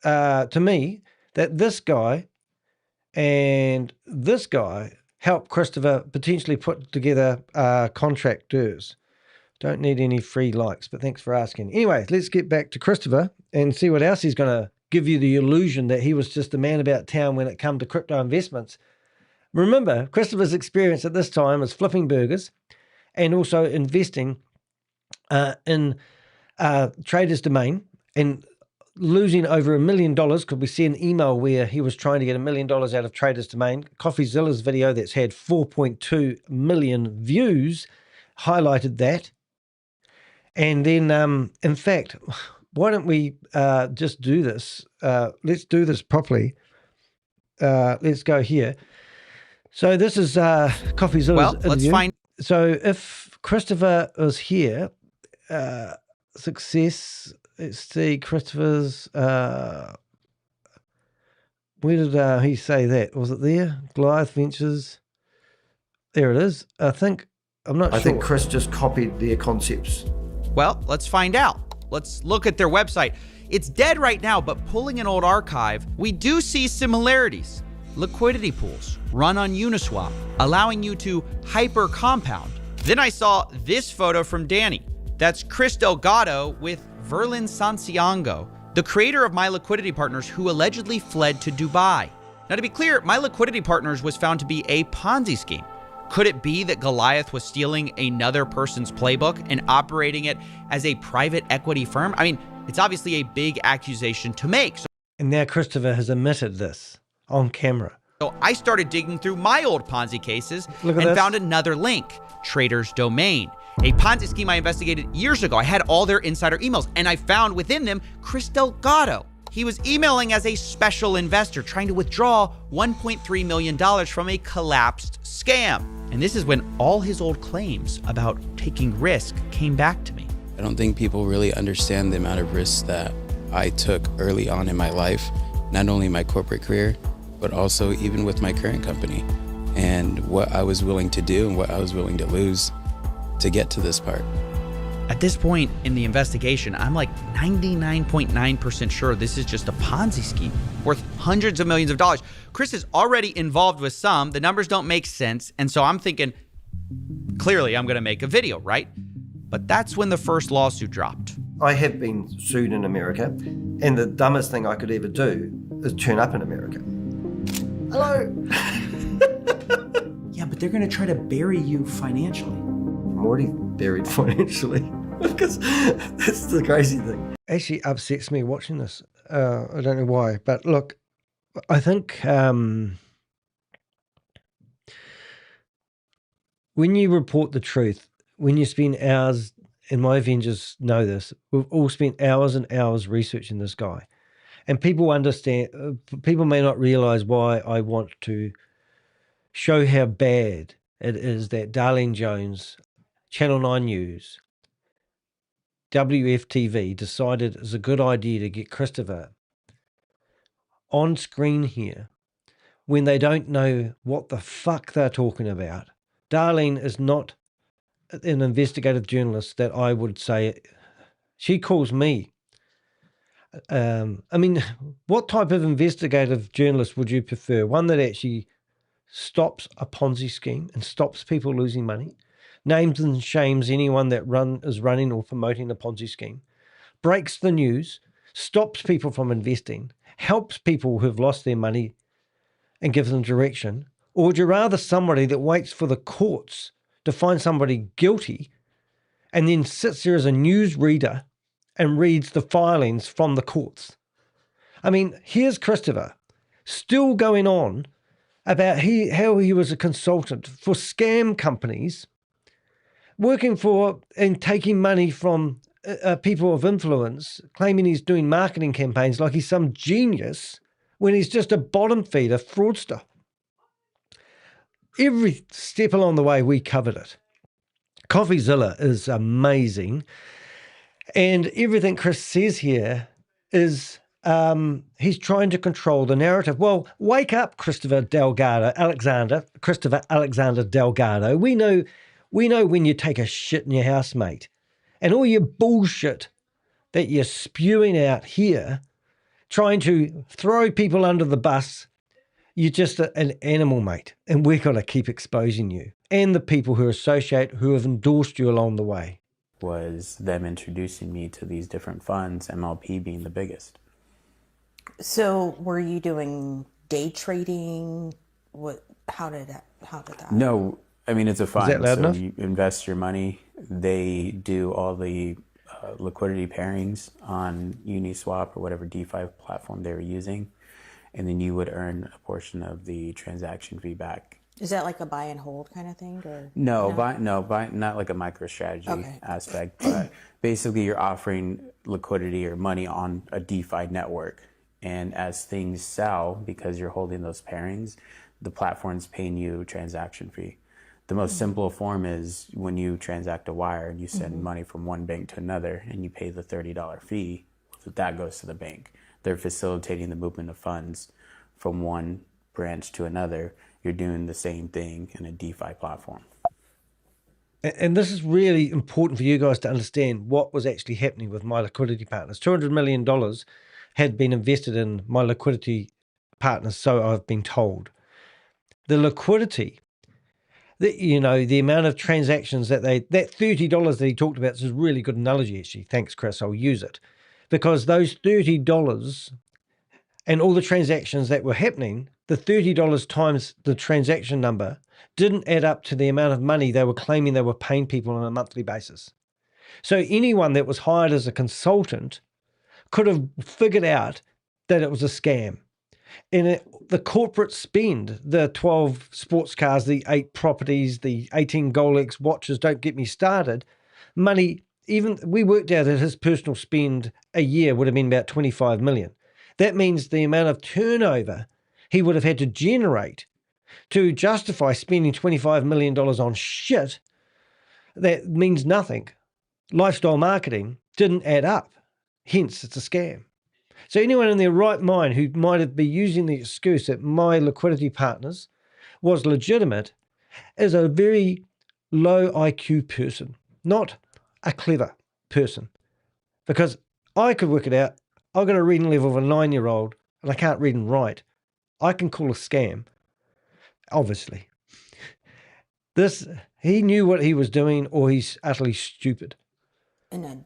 to me, that this guy and this guy helped Christopher potentially put together contractors. Don't need any free likes, but thanks for asking. Anyway, let's get back to Christopher and see what else he's going to give you the illusion that he was just a man about town when it come to crypto investments. Remember, Christopher's experience at this time is flipping burgers and also investing in Trader's Domain and losing over $1 million. Could we see an email where he was trying to get $1 million out of Trader's Domain? CoffeeZilla's video that's had 4.2 million views highlighted that. And then, in fact, why don't we just do this? Let's do this properly. Let's go here. So this is CoffeeZilla's interview. Let's find. So if Christopher is here, success. Let's see, Christopher's, where did he say that? Was it there? Goliath Ventures. There it is. I'm not sure. I think Chris just copied their concepts. Well, let's find out. Let's look at their website. It's dead right now, but pulling an old archive, we do see similarities. Liquidity pools run on Uniswap, allowing you to hyper compound. Then I saw this photo from Danny. That's Chris Delgado with Verlin Santiago, the creator of My Liquidity Partners, who allegedly fled to Dubai. Now, to be clear, My Liquidity Partners was found to be a Ponzi scheme. Could it be that Goliath was stealing another person's playbook and operating it as a private equity firm? I mean, it's obviously a big accusation to make. And now Christopher has admitted this on camera. So I started digging through my old Ponzi cases and this. found another link, Trader's Domain, a Ponzi scheme I investigated years ago. I had all their insider emails, and I found within them Chris Delgado. He was emailing as a special investor trying to withdraw $1.3 million from a collapsed scam. And this is when all his old claims about taking risk came back to me. I don't think people really understand the amount of risks that I took early on in my life, not only my corporate career, but also even with my current company, and what I was willing to do and what I was willing to lose to get to this part. At this point in the investigation, I'm like 99.9% sure this is just a Ponzi scheme worth hundreds of millions of dollars. Chris is already involved with some. The numbers don't make sense. And so I'm thinking, clearly I'm going to make a video, right? But that's when the first lawsuit dropped. I have been sued in America, and the dumbest thing I could ever do is turn up in America. Hello. Yeah, but they're going to try to bury you financially. I'm already buried financially because that's the crazy thing. Actually upsets me watching this. I don't know why, but look, I think when you report the truth, when you spend hours, and my Avengers know this, we've all spent hours and hours researching this guy. And people understand, people may not realize why I want to show how bad it is that Darlene Jones, Channel 9 News, WFTV decided it's a good idea to get Christopher on screen here when they don't know what the fuck they're talking about. Darlene is not an investigative journalist that I would say. She calls me. I mean, what type of investigative journalist would you prefer? One that actually stops a Ponzi scheme and stops people losing money, names and shames anyone that is running or promoting a Ponzi scheme, breaks the news, stops people from investing, helps people who've lost their money and gives them direction? Or would you rather somebody that waits for the courts to find somebody guilty and then sits there as a news reader and reads the filings from the courts? I mean, here's Christopher still going on about how he was a consultant for scam companies, working for and taking money from people of influence, claiming he's doing marketing campaigns like he's some genius when he's just a bottom feeder fraudster. Every step along the way, we covered it. CoffeeZilla is amazing. And everything Chris says here is he's trying to control the narrative. Well, wake up, Christopher Alexander Delgado. We know when you take a shit in your house, mate. And all your bullshit that you're spewing out here, trying to throw people under the bus, you're just an animal, mate. And we're going to keep exposing you and the people who have endorsed you along the way. Was them introducing me to these different funds, MLP being the biggest. So were you doing day trading? How did that? No, I mean, it's a fund. Is that loud so enough? You invest your money. They do all the liquidity pairings on Uniswap or whatever DeFi platform they were using. And then you would earn a portion of the transaction fee back. Is that like a buy and hold kind of thing? Or No, not like a MicroStrategy aspect, but basically you're offering liquidity or money on a DeFi network. And as things sell, because you're holding those pairings, the platform's paying you a transaction fee. The most simple form is when you transact a wire and you send money from one bank to another and you pay the $30 fee, that goes to the bank. They're facilitating the movement of funds from one branch to another. You're doing the same thing in a DeFi platform. And this is really important for you guys to understand what was actually happening with My Liquidity Partners. $200 million had been invested in My Liquidity Partners, so I've been told. The liquidity, the amount of transactions that $30 that he talked about, this is a really good analogy, actually. Thanks, Chris. I'll use it. Because those $30 and all the transactions that were happening, the $30 times the transaction number didn't add up to the amount of money they were claiming they were paying people on a monthly basis. So anyone that was hired as a consultant could have figured out that it was a scam. And the corporate spend, the 12 sports cars, the 8 properties, the 18 Rolex watches, don't get me started, money, even we worked out that his personal spend a year would have been about 25 million. That means the amount of turnover he would have had to generate to justify spending $25 million on shit that means nothing. Lifestyle marketing didn't add up. Hence, it's a scam. So anyone in their right mind who might have been using the excuse that My Liquidity Partners was legitimate is a very low IQ person, not a clever person. Because I could work it out. I've got a reading level of a 9-year-old and I can't read and write. I can call a scam, obviously. He knew what he was doing, or he's utterly stupid. In a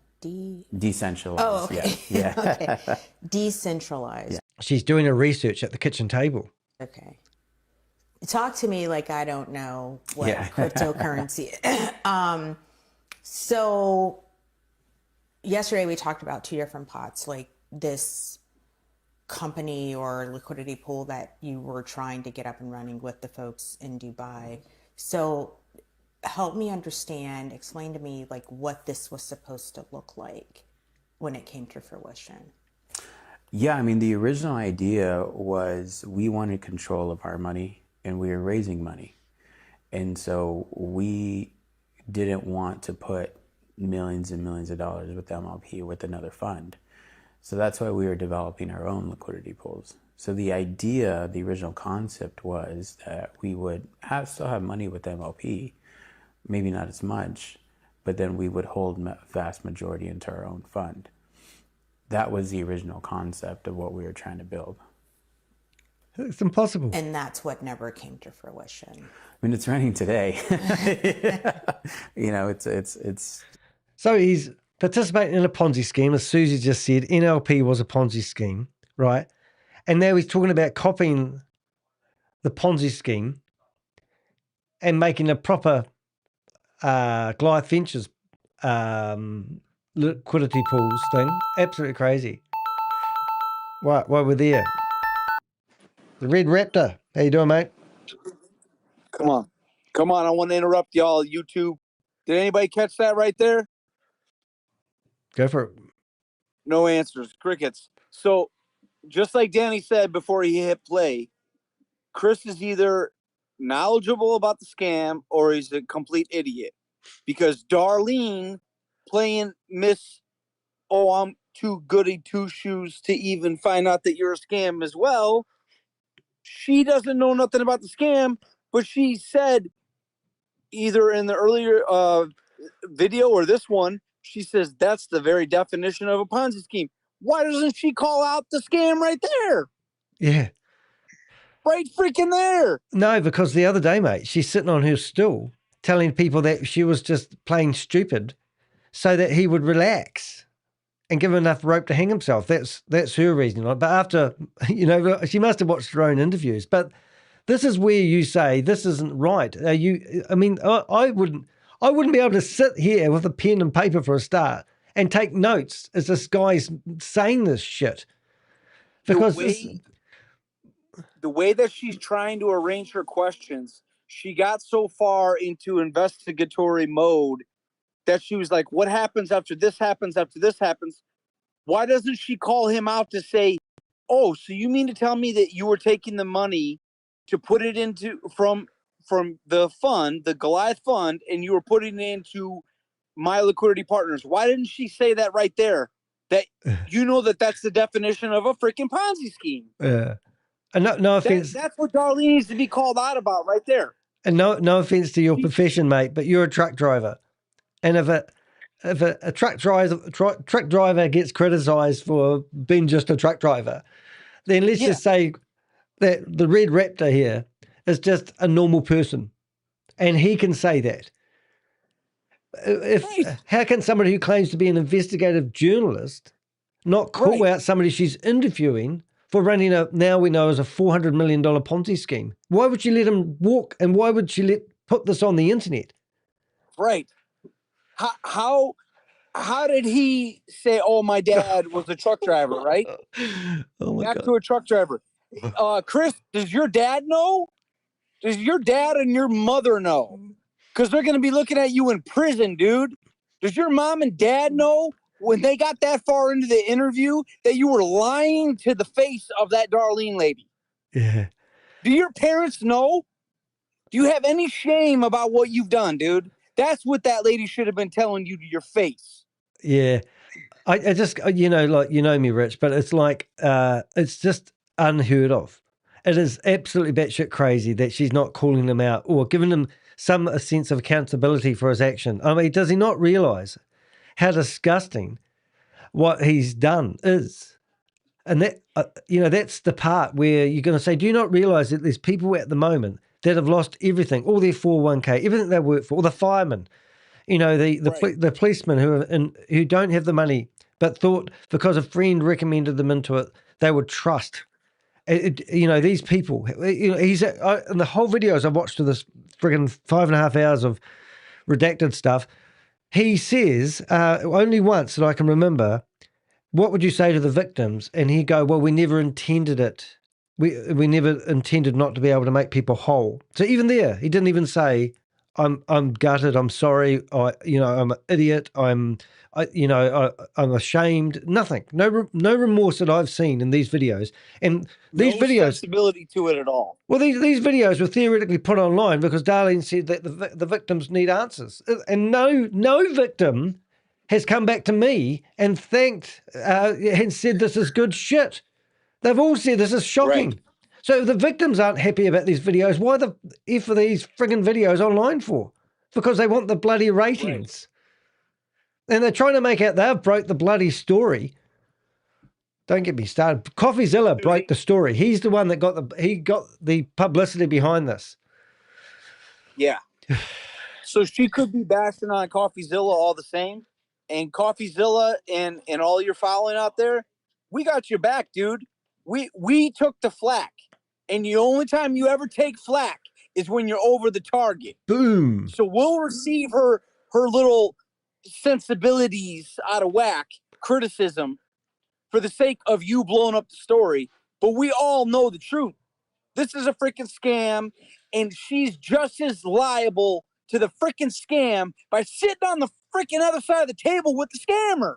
decentralized. Oh, okay. Yeah. Okay. Decentralized. Yeah. She's doing her research at the kitchen table. Okay. Talk to me like I don't know what Yeah. cryptocurrency is. So yesterday we talked about 2 different pots, like this company or liquidity pool that you were trying to get up and running with the folks in Dubai. So help me understand, explain to me like what this was supposed to look like when it came to fruition. Yeah, I mean, the original idea was we wanted control of our money and we were raising money. And so we didn't want to put millions and millions of dollars with MLP with another fund. So that's why we were developing our own liquidity pools. So the idea, the original concept was that we would still have money with MLP, maybe not as much, but then we would hold vast majority into our own fund. That was the original concept of what we were trying to build. It's impossible. And that's what never came to fruition. I mean, it's running today. It's. So he's participating in a Ponzi scheme, as Susie just said. NLP was a Ponzi scheme, right? And now he's talking about copying the Ponzi scheme and making a proper Goliath Ventures liquidity pools thing. Absolutely crazy. While we're there. The Red Raptor. How you doing, mate? Come on. I want to interrupt y'all, YouTube. Did anybody catch that right there? Go for it. No answers. Crickets. So, just like Danny said before he hit play, Chris is either knowledgeable about the scam or he's a complete idiot. Because Darlene playing Miss, I'm too goody two-shoes to even find out that you're a scam as well. She doesn't know nothing about the scam, but she said either in the earlier video or this one, she says that's the very definition of a Ponzi scheme. Why doesn't she call out the scam right there? Yeah. Right freaking there. No, because the other day, mate, she's sitting on her stool telling people that she was just playing stupid so that he would relax and give him enough rope to hang himself. That's her reasoning. But after, she must have watched her own interviews. But this is where you say this isn't right. I wouldn't be able to sit here with a pen and paper for a start and take notes as this guy's saying this shit. Because the way that she's trying to arrange her questions, she got so far into investigatory mode that she was like, what happens after this happens, after this happens? Why doesn't she call him out to say, oh, so you mean to tell me that you were taking the money to put it into from the fund, the Goliath fund, and you were putting it into My Liquidity Partners? Why didn't she say that right there? That that's the definition of a freaking Ponzi scheme. no offense. That's what Darlene needs to be called out about right there. And no offense to your profession, mate, but you're a truck driver. And if a truck driver gets criticized for being just a truck driver, then let's just say that the Red Raptor here is just a normal person, and he can say that. How can somebody who claims to be an investigative journalist not call out somebody she's interviewing for running now we know is a $400 million Ponzi scheme? Why would she let him walk, and why would she put this on the internet? Right. How did he say, oh, my dad was a truck driver, right? Oh my Back God. to a truck driver. Chris, does your dad know? Does your dad and your mother know? Because they're going to be looking at you in prison, dude. Does your mom and dad know when they got that far into the interview that you were lying to the face of that Darlene lady? Yeah. Do your parents know? Do you have any shame about what you've done, dude? That's what that lady should have been telling you to your face. Yeah. I just, like, me, Rich, but it's like, it's just unheard of. It is absolutely batshit crazy that she's not calling him out or giving him a sense of accountability for his action. I mean, does he not realize how disgusting what he's done is? And that, that's the part where you're going to say, do you not realize that there's people at the moment that have lost everything, all their 401k, everything they work for, all the firemen, the policemen who don't have the money, but thought because a friend recommended them into it, they would trust. These people, he's in the whole videos I've watched of this friggin' 5.5 hours of redacted stuff. He says only once that I can remember, what would you say to the victims? And he go, well, we never intended it. We never intended not to be able to make people whole. So even there, he didn't even say, I'm gutted. I'm sorry. I'm an idiot. I'm ashamed. Nothing. No remorse that I've seen in these videos. And these no videos, sensibility to it at all. well, these videos were theoretically put online because Darlene said that the victims need answers, and no victim has come back to me and thanked and said this is good shit. They've all said this is shocking. Right. So if the victims aren't happy about these videos, why the F are these friggin' videos online for? Because they want the bloody ratings. Right. And they're trying to make out they've broke the bloody story. Don't get me started. CoffeeZilla broke the story. He's the one that got the publicity behind this. Yeah. So she could be bashing on CoffeeZilla all the same. And CoffeeZilla and all your following out there, we got your back, dude. We took the flack. And the only time you ever take flack is when you're over the target. Boom. So we'll receive her little sensibilities out of whack, criticism, for the sake of you blowing up the story. But we all know the truth. This is a freaking scam, and she's just as liable to the freaking scam by sitting on the freaking other side of the table with the scammer.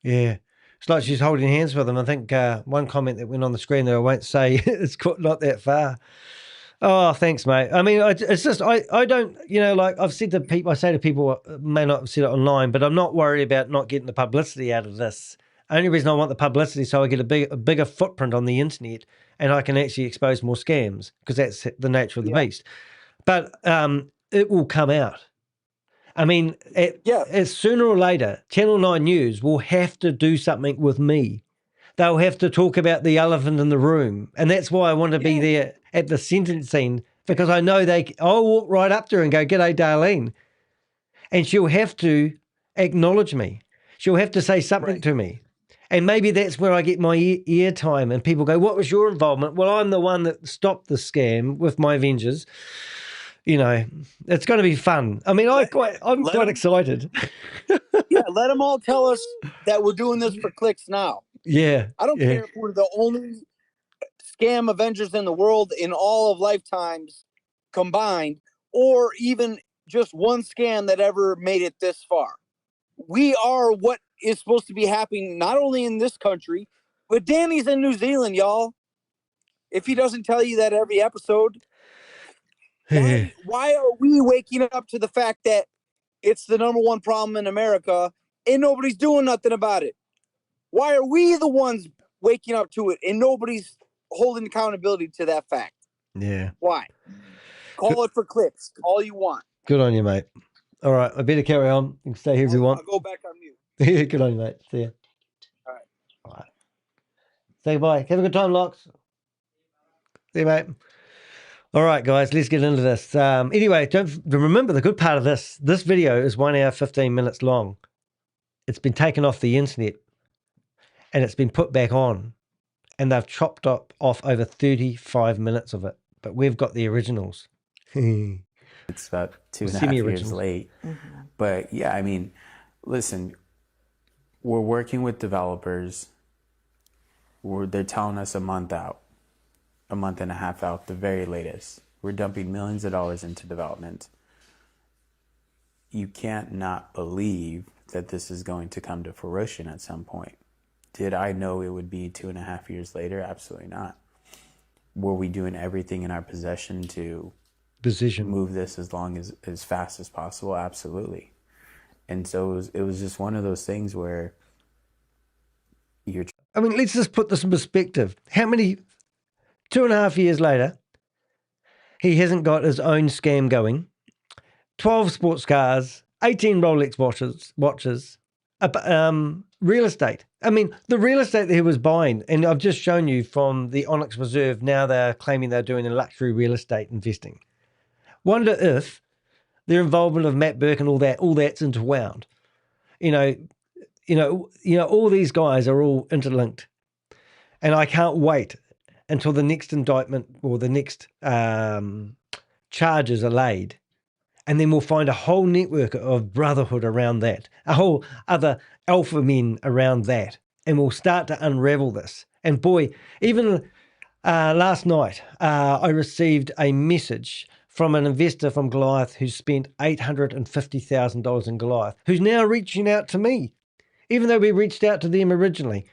Yeah. It's like she's holding hands with him. I think one comment that went on the screen that I won't say, it's not that far. Oh, thanks, mate. I mean, it's just, I don't, like I've said to people, I say to people, may not have said it online, but I'm not worried about not getting the publicity out of this. Only reason I want the publicity so I get a bigger footprint on the internet and I can actually expose more scams because that's the nature of the beast. But it will come out. I mean, sooner or later, Channel 9 News will have to do something with me. They'll have to talk about the elephant in the room. And that's why I want to be there at the sentencing, because I know I'll walk right up to her and go, "G'day, Darlene." And she'll have to acknowledge me. She'll have to say something to me. And maybe that's where I get my ear time and people go, "What was your involvement?" Well, I'm the one that stopped the scam with my Avengers. It's going to be fun. I mean, I'm quite excited. Let them all tell us that we're doing this for clicks now. Yeah. I don't care if we're the only scam Avengers in the world in all of lifetimes combined, or even just one scam that ever made it this far. We are what is supposed to be happening not only in this country, but Danny's in New Zealand, y'all. If he doesn't tell you that every episode, why are we waking up to the fact that it's the number one problem in America and nobody's doing nothing about it? Why are we the ones waking up to it and nobody's holding accountability to that fact? Yeah. Why? Call it for clips. All you want. Good on you, mate. All right, I better carry on. You can stay here if you want. I'll go back on mute. Good on you, mate. See ya. All right. All right. Say bye. Have a good time, Locks. See you, mate. All right, guys, let's get into this. Anyway, don't remember the good part of this. This video is 1 hour, 15 minutes long. It's been taken off the internet and it's been put back on. And they've chopped off over 35 minutes of it. But we've got the originals. It's about 2.5 years late. Mm-hmm. But yeah, I mean, listen, we're working with developers. They're telling us a month out, a month and a half out, the very latest. We're dumping millions of dollars into development. You can't not believe that this is going to come to fruition at some point. Did I know it would be 2.5 years later? Absolutely not. Were we doing everything in our possession to move this as fast as possible? Absolutely. And so it was just one of those things where I mean, let's just put this in perspective. How many, 2.5 years later, he hasn't got his own scam going, 12 sports cars, 18 Rolex watches, real estate. I mean, the real estate that he was buying, and I've just shown you from the Onyx Reserve, now they're claiming they're doing a luxury real estate investing. Wonder if their involvement of Matt Burke and all that's interwound. You know, all these guys are all interlinked. And I can't wait until the next indictment or the next charges are laid. And then we'll find a whole network of brotherhood around that, a whole other alpha men around that. And we'll start to unravel this. And boy, even last night, I received a message from an investor from Goliath who spent $850,000 in Goliath, who's now reaching out to me, even though we reached out to them originally,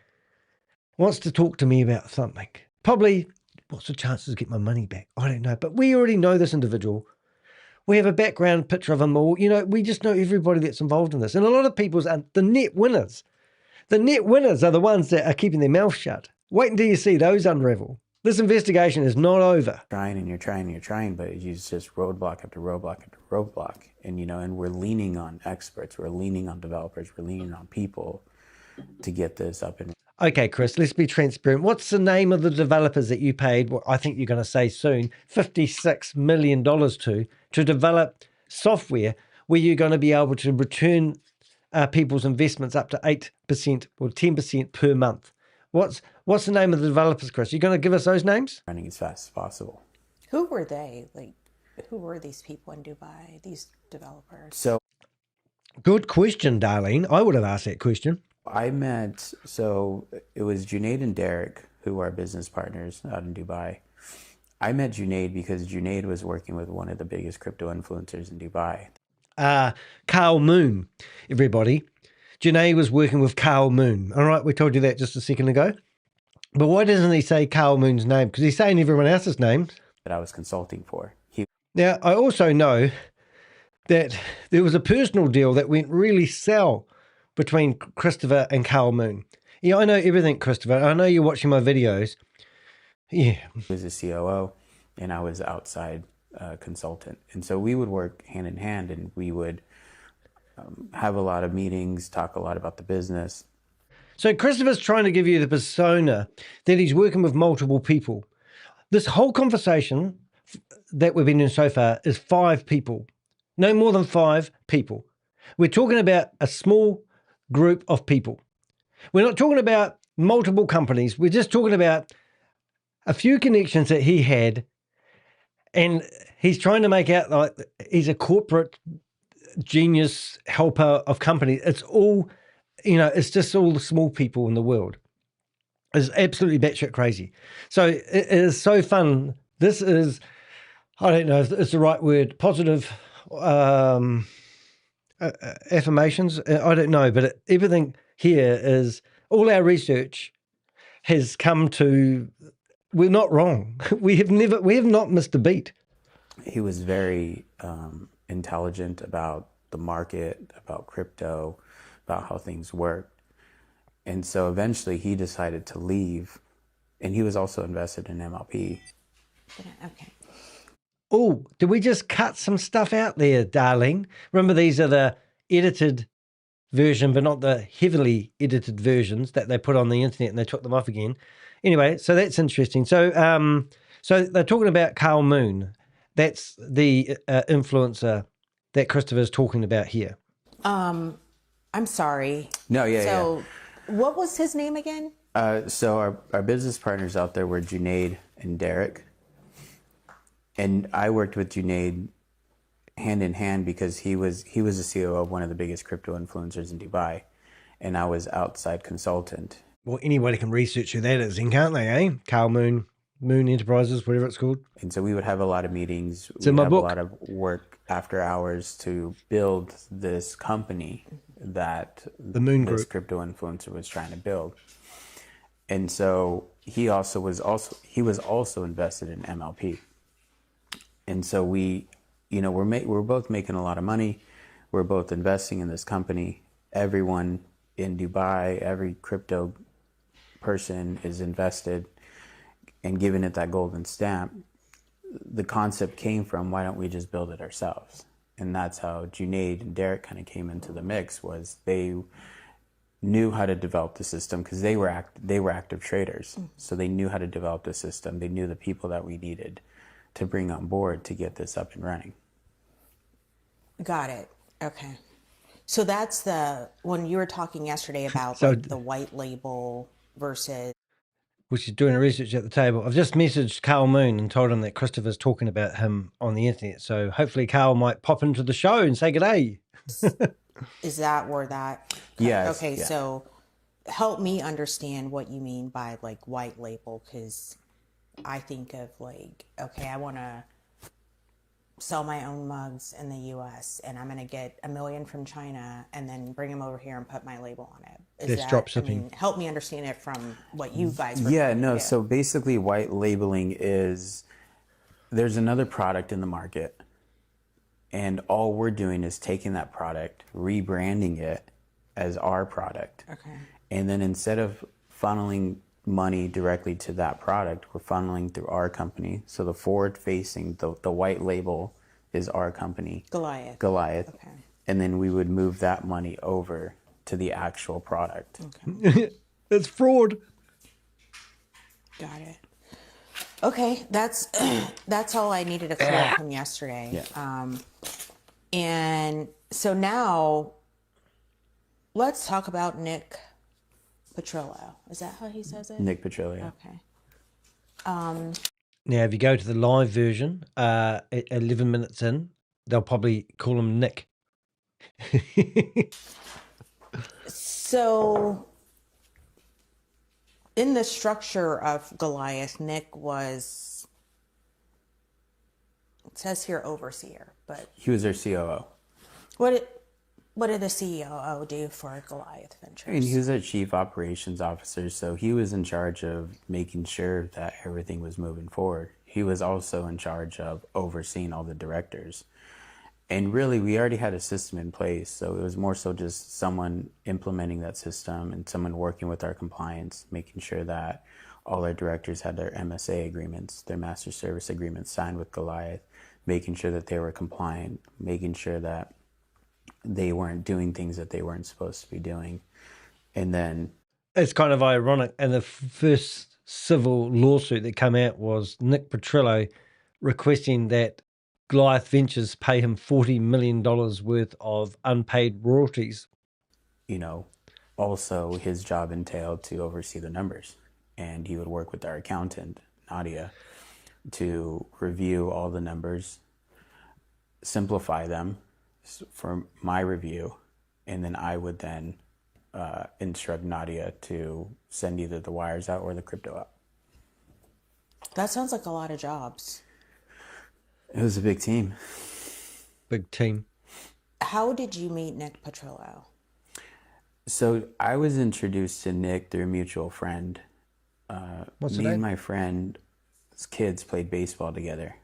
wants to talk to me about something. Probably, what's the chances to get my money back? I don't know. But we already know this individual. We have a background picture of them all. You know, we just know everybody that's involved in this. And a lot of people's are the net winners. The net winners are the ones that are keeping their mouth shut. Wait until you see those unravel. This investigation is not over. You're trying, but you just roadblock after roadblock after roadblock. And, and we're leaning on experts. We're leaning on developers. We're leaning on people to get this up and Okay, Chris, let's be transparent. What's the name of the developers that you paid, what I think you're going to say soon, $56 million to develop software where you're going to be able to return people's investments up to 8% or 10% per month? What's the name of the developers, Chris? You're going to give us those names? running as fast as possible. Who were they? Who were these people in Dubai, these developers? So Good question, Darlene. I would have asked that question. It was Junaid and Derek, who are business partners out in Dubai. I met Junaid because Junaid was working with one of the biggest crypto influencers in Dubai. Carl Moon, everybody. Junaid was working with Carl Moon. All right, we told you that just a second ago. But why doesn't he say Carl Moon's name? Because he's saying everyone else's names. That I was consulting for. Now, I also know that there was a personal deal that went really south between Christopher and Carl Moon. Yeah, I know everything, Christopher. I know you're watching my videos. Yeah. He was a COO, and I was outside consultant. And so we would work hand in hand, and we would have a lot of meetings, talk a lot about the business. So Christopher's trying to give you the persona that he's working with multiple people. This whole conversation that we've been in so far is 5 people. No more than 5 people. We're talking about a small group of people. We're not talking about multiple companies. We're just talking about a few connections that he had, and he's trying to make out like he's a corporate genius helper of companies. It's all, it's just all the small people in the world. It's absolutely batshit crazy. So it is so fun. This is, I don't know if it's the right word, positive affirmations. I don't know, but everything here is, all our research has come to, we're not wrong. We have not missed a beat. He was very intelligent about the market, about crypto, about how things worked. And so eventually he decided to leave, and he was also invested in MLP. Okay. Oh, did we just cut some stuff out there, darling? Remember, these are the edited version, but not the heavily edited versions that they put on the internet and they took them off again. Anyway, so that's interesting. So, so they're talking about Carl Moon. That's the influencer that Christopher's talking about here. I'm sorry. No, yeah, So, what was his name again? So our business partners out there were Junaid and Derek. And I worked with Junaid hand in hand because he was the CEO of one of the biggest crypto influencers in Dubai, and I was outside consultant. Well, anybody can research who that is, can't they, eh? Carl Moon, Moon Enterprises, whatever it's called. And so we would have a lot of meetings. It's in my book. A lot of work after hours to build this company that the Moon this Group crypto influencer was trying to build. And so he was also invested in MLP. And so we're both making a lot of money. We're both investing in this company. Everyone in Dubai, every crypto person is invested and giving it that golden stamp. The concept came from, why don't we just build it ourselves? And that's how Junaid and Derek kind of came into the mix. Was they knew how to develop the system because they were active traders. So they knew how to develop the system. They knew the people that we needed to bring on board to get this up and running. Got it. Okay. So that's when you were talking yesterday about the white label versus. Which is doing research at the table. I've just messaged Carl Moon and told him that Christopher's talking about him on the internet. So hopefully Carl might pop into the show and say g'day. Is that where that? Yes. Okay. Yeah. So help me understand what you mean by like white label, because I think of like, okay, I want to sell my own mugs in the U.S. and I'm going to get 1 million from China and then bring them over here and put my label on it. That's drop shipping. Help me understand it from what you guys were no. So basically white labeling is, there's another product in the market and all we're doing is taking that product, rebranding it as our product. Okay. And then instead of funneling money directly to that product, we're funneling through our company. So the forward facing, the white label is our company. Goliath. Okay. And then we would move that money over to the actual product. Okay. It's fraud. Got it. Okay, that's all I needed to clear up from yesterday. Yeah. And so now let's talk about Nick Petrillo. Is that how he says it? Nick Petrillo. Okay. Now, if you go to the live version, 11 minutes in, they'll probably call him Nick. So in the structure of Goliath, Nick was, it says here overseer, but He was their COO. what did the COO do for Goliath Ventures? And he was their chief operations officer, so he was in charge of making sure that everything was moving forward. He was also in charge of overseeing all the directors. And really, we already had a system in place, so it was more so just someone implementing that system and someone working with our compliance, making sure that all our directors had their MSA agreements, their master service agreements signed with Goliath, making sure that they were compliant, making sure that they weren't doing things that they weren't supposed to be doing. And then It's kind of ironic. And the first civil lawsuit that came out was Nick Petrillo requesting that Goliath Ventures pay him $40 million worth of unpaid royalties. Also his job entailed to oversee the numbers. And he would work with our accountant, Nadia, to review all the numbers, simplify them for my review, and then I would then instruct Nadia to send either the wires out or the crypto out. That sounds like a lot of jobs. It was a big team. Big team. How did you meet Nick Petrillo? So I was introduced to Nick through a mutual friend. What's Me the name? and my friend's kids played baseball together.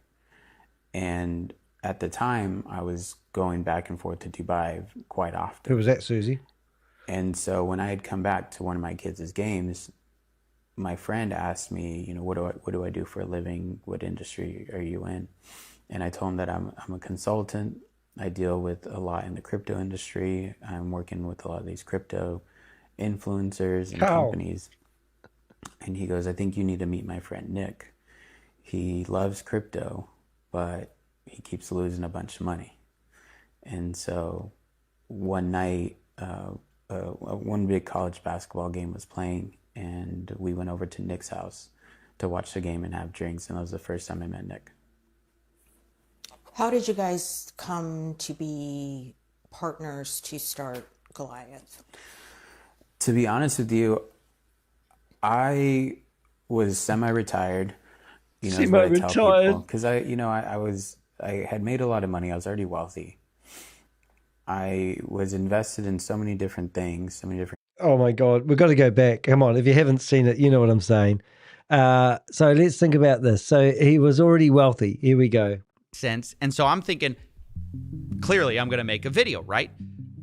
And at the time, I was going back and forth to Dubai quite often. Who was that, Susie? And so when I had come back to one of my kids' games, my friend asked me, what do I do for a living? What industry are you in? And I told him that I'm a consultant. I deal with a lot in the crypto industry. I'm working with a lot of these crypto influencers and companies. And he goes, I think you need to meet my friend Nick. He loves crypto, but he keeps losing a bunch of money. And so one night, one big college basketball game was playing, and we went over to Nick's house to watch the game and have drinks. And that was the first time I met Nick. How did you guys come to be partners to start Goliath? To be honest with you, I was semi-retired. You know, is what I tell people, because I had made a lot of money. I was already wealthy. I was invested in so many different things, so many different. Oh my God, we've got to go back. Come on, if you haven't seen it, you know what I'm saying. So let's think about this. So he was already wealthy. Here we go. Sense. And so I'm thinking, clearly I'm going to make a video, right?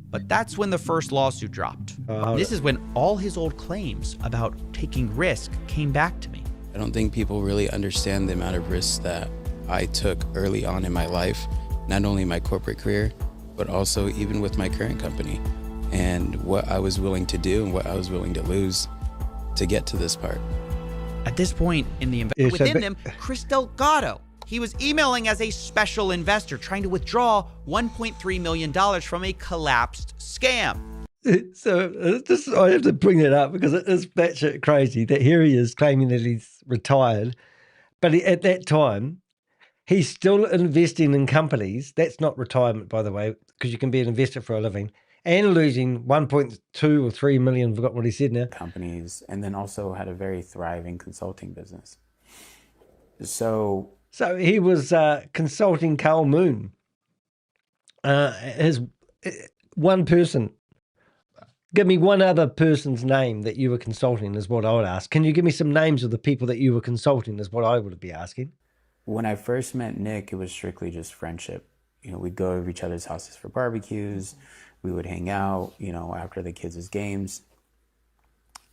But that's when the first lawsuit dropped. This is when all his old claims about taking risk came back to me. I don't think people really understand the amount of risks that I took early on in my life, not only my corporate career, but also even with my current company, and what I was willing to do and what I was willing to lose to get to this part. At this point in the within them, Chris Delgado, he was emailing as a special investor trying to withdraw $1.3 million from a collapsed scam. So I have to bring that up because it is batshit crazy that here he is claiming that he's retired, but at that time, he's still investing in companies. That's not retirement, by the way, because you can be an investor for a living, and losing 1.2 or 3 million, forgot what he said now. Companies, and then also had a very thriving consulting business. So he was consulting Carl Moon. His one person. Give me one other person's name that you were consulting is what I would ask. Can you give me some names of the people that you were consulting is what I would be asking. When I first met Nick, it was strictly just friendship. You know, we'd go over each other's houses for barbecues. We would hang out, you know, after the kids' games.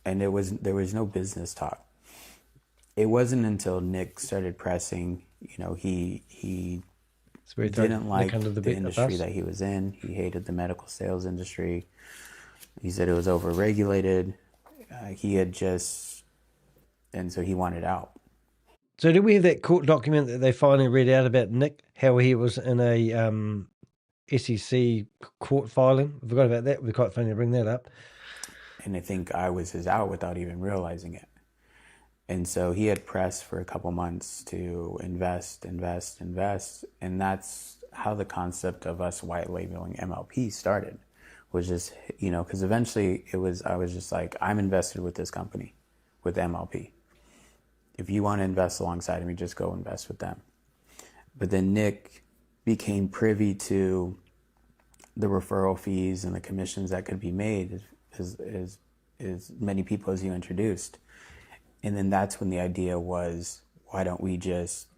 And there was no business talk. It wasn't until Nick started pressing, you know, he didn't like the industry that he was in. He hated the medical sales industry. He said it was overregulated. And so he wanted out. So did we have that court document that they finally read out about Nick, how he was in a SEC court filing? I forgot about that. It would be quite funny to bring that up. And I think I was his out without even realizing it. And so he had pressed for a couple months to invest. And that's how the concept of us white labeling MLP started, was just, you know, because eventually I was just like, I'm invested with this company, with MLP. If you want to invest alongside me, just go invest with them. But then Nick became privy to the referral fees and the commissions that could be made as many people as you introduced. And then that's when the idea was, why don't we just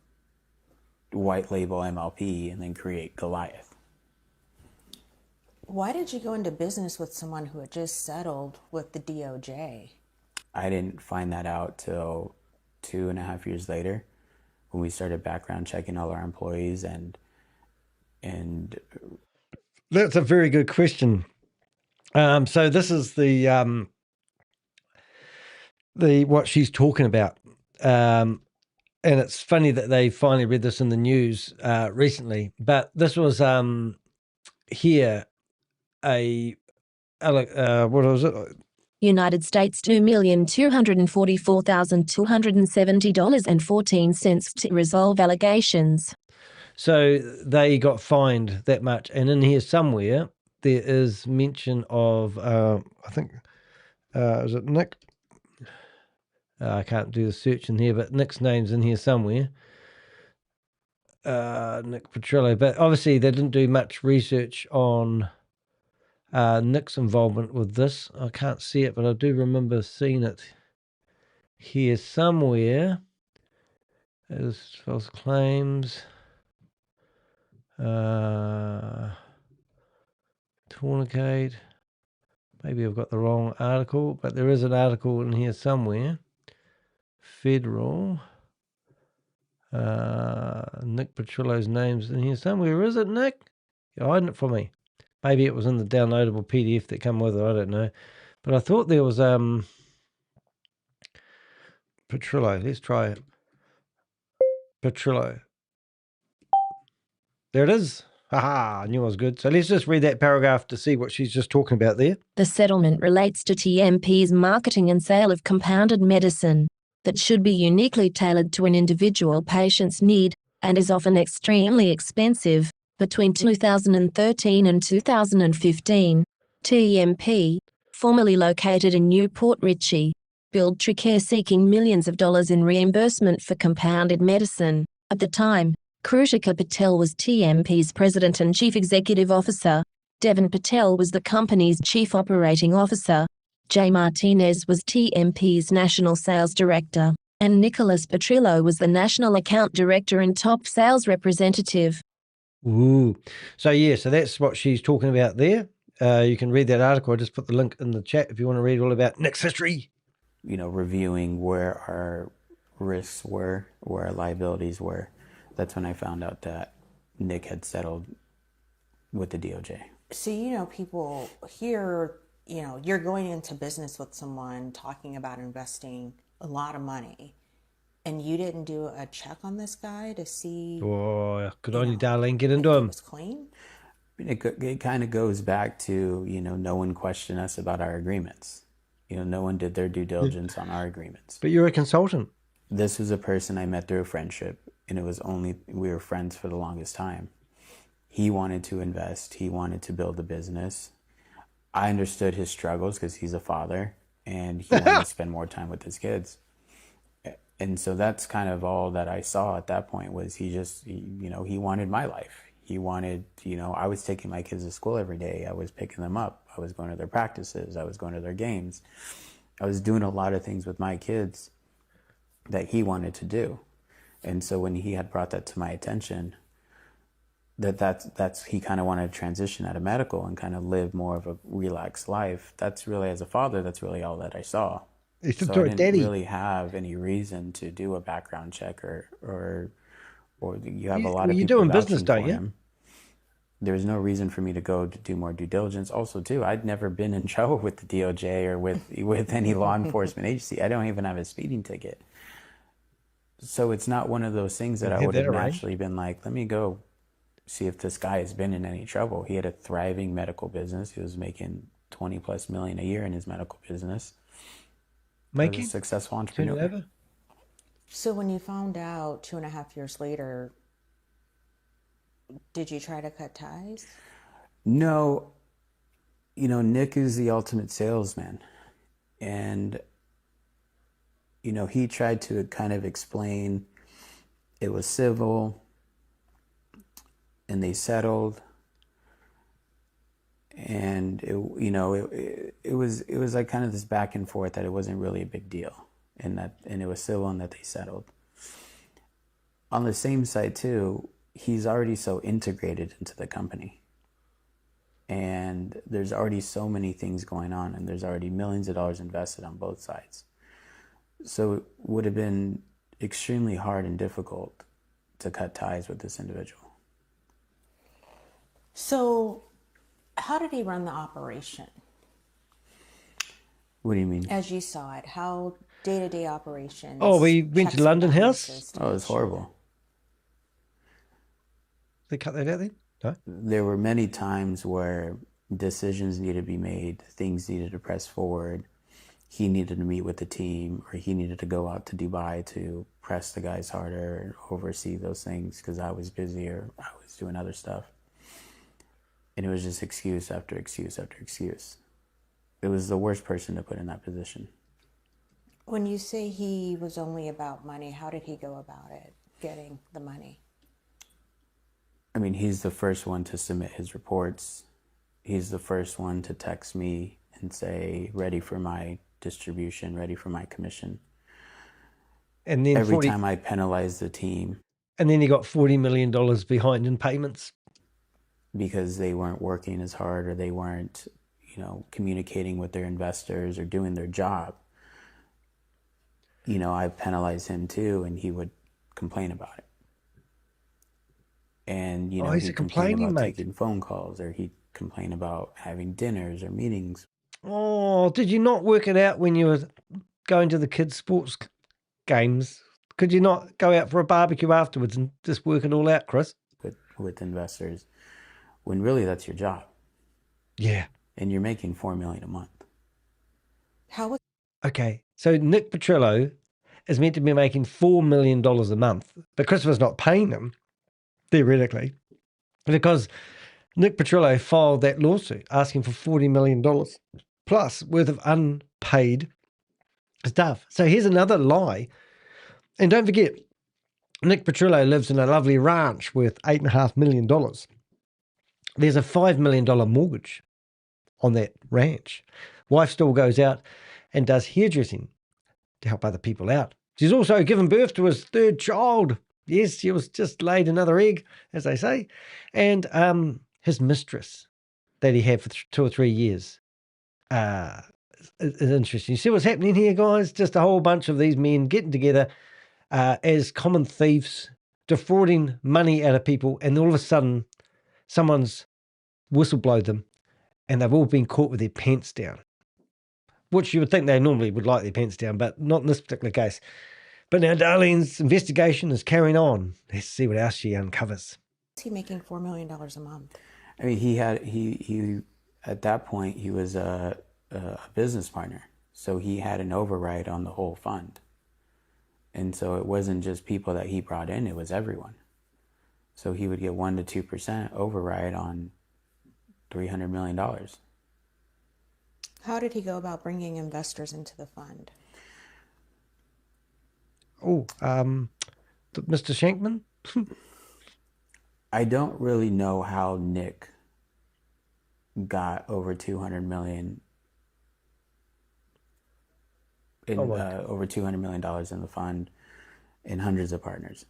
white label MLP and then create Goliath? Why did you go into business with someone who had just settled with the DOJ? I didn't find that out till 2.5 years later, when we started background checking all our employees and that's a very good question. So this is the what she's talking about. And it's funny that they finally read this in the news recently, but this was here what was it? United States $2,244,270.14 to resolve allegations. So they got fined that much. And in here somewhere, there is mention of, I think, is it Nick? I can't do the search in here, but Nick's name's in here somewhere. Nick Petrillo. But obviously they didn't do much research on Nick's involvement with this. I can't see it, but I do remember seeing it here somewhere. As false claims. Tourniquet. Maybe I've got the wrong article, but there is an article in here somewhere. Federal. Nick Petrillo's name's in here somewhere. Is it, Nick? You're hiding it from me. Maybe it was in the downloadable PDF that come with it. I don't know. But I thought there was Petrillo. Let's try it. Petrillo. There it is. Haha, I knew I was good. So let's just read that paragraph to see what she's just talking about there. The settlement relates to TMP's marketing and sale of compounded medicine that should be uniquely tailored to an individual patient's need and is often extremely expensive. Between 2013 and 2015, TMP, formerly located in Newport Richey, billed Tricare seeking millions of dollars in reimbursement for compounded medicine. At the time, Krutika Patel was TMP's president and chief executive officer. Devon Patel was the company's chief operating officer. Jay Martinez was TMP's national sales director. And Nicholas Petrillo was the national account director and top sales representative. Ooh. So that's what she's talking about there. You can read that article. I just put the link in the chat if you want to read all about Nick's history. Reviewing where our risks were, where our liabilities were. That's when I found out that Nick had settled with the DOJ. So, people here, you're going into business with someone talking about investing a lot of money, and you didn't do a check on this guy to see. Oh, good on you, darling. Get into him. It was clean. It kind of goes back to, no one questioned us about our agreements. No one did their due diligence on our agreements. But you're a consultant. This was a person I met through a friendship, and we were friends for the longest time. He wanted to invest. He wanted to build a business. I understood his struggles because he's a father, and he wanted to spend more time with his kids. And so that's kind of all that I saw at that point was he wanted my life. He wanted, I was taking my kids to school every day. I was picking them up. I was going to their practices. I was going to their games. I was doing a lot of things with my kids that he wanted to do. And so when he had brought that to my attention, that's he kind of wanted to transition out of medical and kind of live more of a relaxed life. That's really, as a father, that's really all that I saw. So I didn't really have any reason to do a background check or you have a lot of people. You're doing business, don't you? Him. There's no reason for me to go to do more due diligence. Also, too, I'd never been in trouble with the DOJ or with any law enforcement agency. I don't even have a speeding ticket. So it's not one of those things that I would have naturally been like, let me go see if this guy has been in any trouble. He had a thriving medical business. He was making $20+ million a year in his medical business. Making a successful entrepreneur. So when you found out 2.5 years later, did you try to cut ties? No. Nick is the ultimate salesman. And, he tried to kind of explain it was civil and they settled. And, it was like kind of this back and forth that it wasn't really a big deal. And it was civil and that they settled. On the same side, too, he's already so integrated into the company. And there's already so many things going on, and there's already millions of dollars invested on both sides. So it would have been extremely hard and difficult to cut ties with this individual. So how did he run the operation? What do you mean? As you saw it, how day-to-day operations? Oh, we went to London House? Oh, it was horrible. They cut that out then? No? There were many times where decisions needed to be made, things needed to press forward. He needed to meet with the team, or he needed to go out to Dubai to press the guys harder and oversee those things because I was busy or I was doing other stuff. And it was just excuse after excuse after excuse. It was the worst person to put in that position. When you say he was only about money, how did he go about it, getting the money? I mean, he's the first one to submit his reports. He's the first one to text me and say, ready for my distribution, ready for my commission. And then every time I penalized the team. And then he got $40 million behind in payments. Because they weren't working as hard or they weren't, communicating with their investors or doing their job. I penalized him too, and he would complain about it. And, you know, he's a he'd complain complaining about mate. taking phone calls, or he'd complain about having dinners or meetings. Oh, did you not work it out when you were going to the kids' sports games? Could you not go out for a barbecue afterwards and just work it all out, Chris? With investors, when really that's your job. Yeah. And you're making $4 million a month. Okay, so Nick Petrillo is meant to be making $4 million a month, but Christopher's not paying him, theoretically, because Nick Petrillo filed that lawsuit asking for $40 million plus worth of unpaid stuff. So here's another lie. And don't forget, Nick Petrillo lives in a lovely ranch worth $8.5 million. There's a $5 million mortgage on that ranch. Wife still goes out and does hairdressing to help other people out. She's also given birth to his third child. Yes, she was just laid another egg, as they say. And his mistress that he had for 2 or 3 years is interesting. You see what's happening here, guys? Just a whole bunch of these men getting together as common thieves, defrauding money out of people, and all of a sudden, someone's whistleblowed them, and they've all been caught with their pants down. Which you would think they normally would like their pants down, but not in this particular case. But now Darlene's investigation is carrying on. Let's see what else she uncovers. Is he making $4 million a month? I mean, he at that point, he was a business partner. So he had an override on the whole fund. And so it wasn't just people that he brought in, it was everyone. So he would get 1% to 2% override on $300 million. How did he go about bringing investors into the fund? Oh, Mr. Shankman? I don't really know how Nick got over $200 million in over $200 million in the fund and hundreds of partners.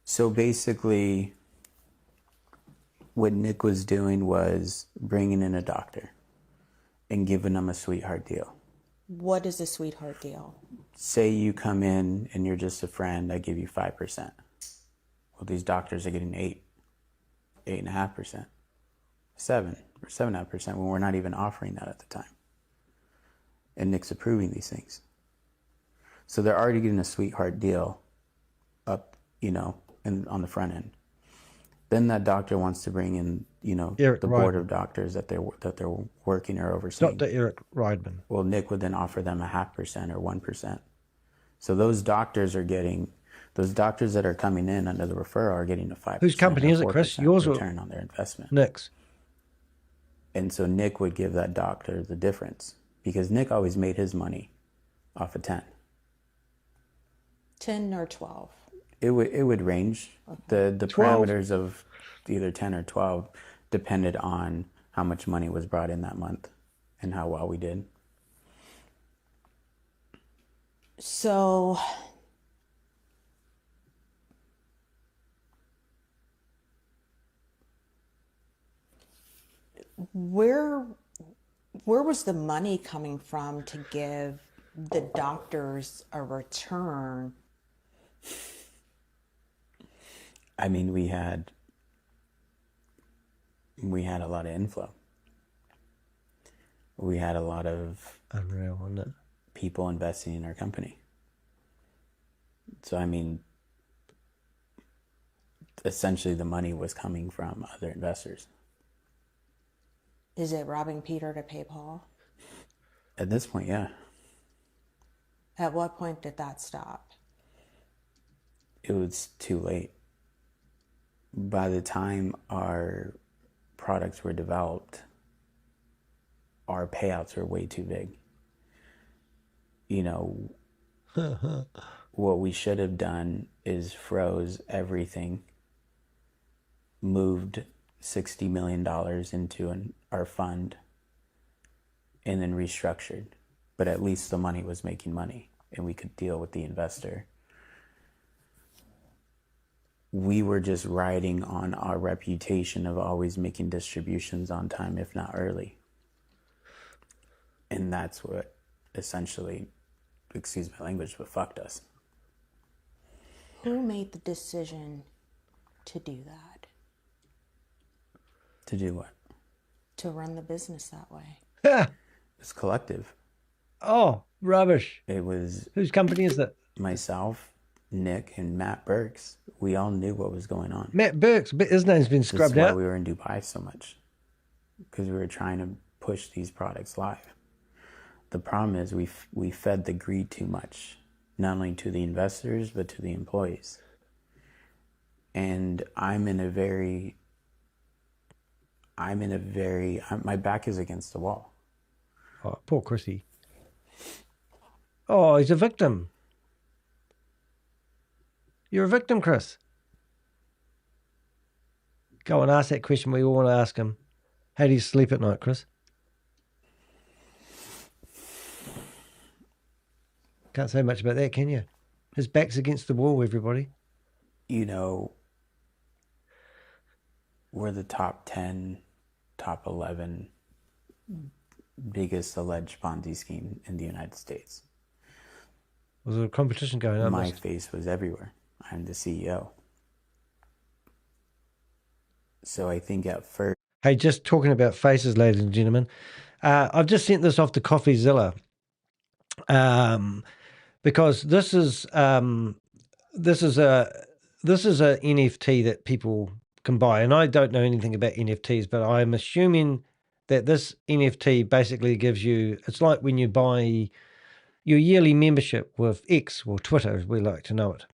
So basically, what Nick was doing was bringing in a doctor and giving them a sweetheart deal. What is a sweetheart deal? Say you come in and you're just a friend, I give you 5%. Well, these doctors are getting 8.5%, 7 or 7.5% when we're not even offering that at the time. And Nick's approving these things. So they're already getting a sweetheart deal up, you know, on the front end. Then that doctor wants to bring in, you know, the board of doctors that they're working or overseeing. Dr. Eric Reidman. Well, Nick would then offer them 0.5% or 1%. So those doctors that are coming in under the referral are getting a 5%. Whose company is it, Chris? Yours or return on their investment. Nick's? And so Nick would give that doctor the difference because Nick always made his money off of 10. 10 or 12? It would range. Okay. The parameters of either 10 or 12 depended on how much money was brought in that month and how well we did. So where was the money coming from to give the doctors a return? I mean, we had a lot of inflow. We had a lot of unreal, wasn't it? People investing in our company. So, I mean, essentially the money was coming from other investors. Is it robbing Peter to pay Paul? At this point, yeah. At what point did that stop? It was too late. By the time our products were developed, our payouts were way too big. You know, what we should have done is froze everything, moved $60 million into our fund, and then restructured. But at least the money was making money, and we could deal with the investor. We were just riding on our reputation of always making distributions on time, if not early. And that's what essentially, excuse my language, but fucked us. Who made the decision to do that? To do what? To run the business that way? It's collective. Oh, rubbish. It was Whose company is that? myself, Nick, and Matt Burks. We all knew what was going on. Matt Burks, but his name's been This is scrubbed why out. we were in Dubai so much, because we were trying to push these products live. The problem is we fed the greed too much, not only to the investors, but to the employees. And my back is against the wall. Oh, poor Chrissy. Oh, he's a victim. You're a victim, Chris. Go and ask that question we all want to ask him. How do you sleep at night, Chris? Can't say much about that, can you? His back's against the wall, everybody. You know, we're the top 10, top 11 biggest alleged Ponzi scheme in the United States. Was there a competition going on? My face was everywhere. I'm the CEO. So I think at first... Hey, just talking about faces, ladies and gentlemen. I've just sent this off to CoffeeZilla. Because this is a NFT that people can buy, and I don't know anything about NFTs, but I'm assuming that this NFT basically gives you, it's like when you buy your yearly membership with X or Twitter, as we like to know it,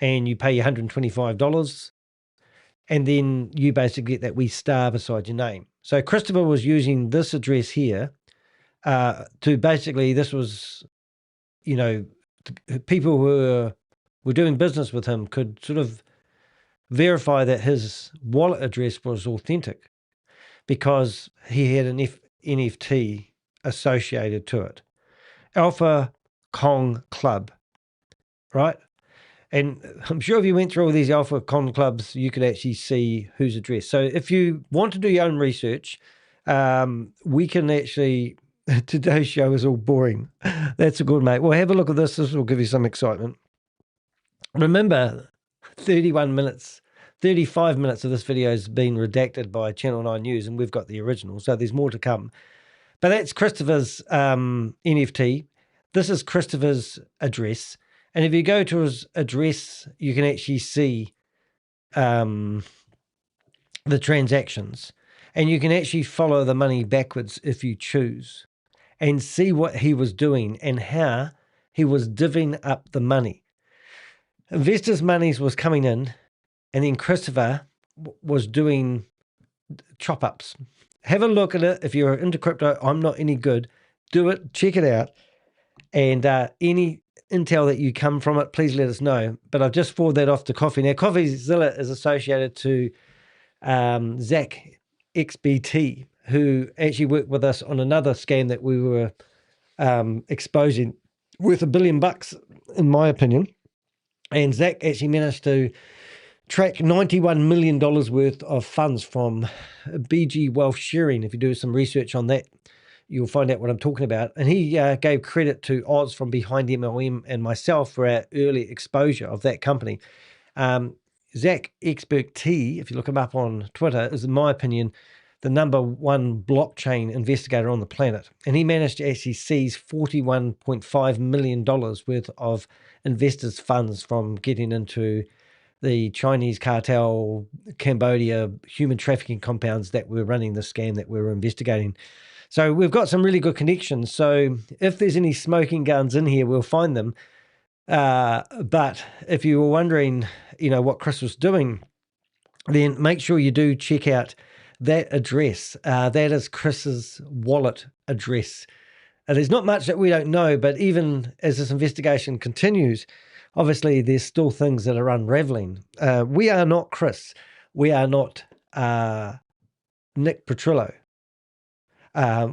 and you pay $125, and then you basically get that wee star beside your name. So Christopher was using this address here to basically, this was, you know, people who were doing business with him could sort of verify that his wallet address was authentic because he had an NFT associated to it. Alpha Kong Club, right? And I'm sure if you went through all these Alpha Kong clubs, you could actually see whose address. So if you want to do your own research, we can actually... Today's show is all boring. That's a good, mate. Well, have a look at this. This will give you some excitement. Remember, 35 minutes of this video has been redacted by Channel 9 News, and we've got the original, so there's more to come. But that's Christopher's NFT. This is Christopher's address. And if you go to his address, you can actually see the transactions. And you can actually follow the money backwards if you choose, and see what he was doing and how he was divvying up the money. Investors' monies was coming in, and then Christopher was doing chop-ups. Have a look at it. If you're into crypto, I'm not any good. Do it. Check it out. And any intel that you come from it, please let us know. But I've just forwarded that off to Coffee. Now, CoffeeZilla is associated to Zach XBT, who actually worked with us on another scam that we were exposing worth $1 billion, in my opinion. And Zach actually managed to track $91 million worth of funds from BG Wealth Sharing. If you do some research on that, you'll find out what I'm talking about. And he gave credit to Oz from Behind MLM and myself for our early exposure of that company. Zach XBT, if you look him up on Twitter, is, in my opinion, the #1 blockchain investigator on the planet. And he managed to actually seize $41.5 million worth of investors' funds from getting into the Chinese cartel, Cambodia, human trafficking compounds that were running the scam that we were investigating. So we've got some really good connections. So if there's any smoking guns in here, we'll find them. But if you were wondering, you know, what Chris was doing, then make sure you do check out that address. That is Chris's wallet address. There's not much that we don't know, but even as this investigation continues, obviously there's still things that are unraveling. We are not Chris. We are not Nick Petrillo.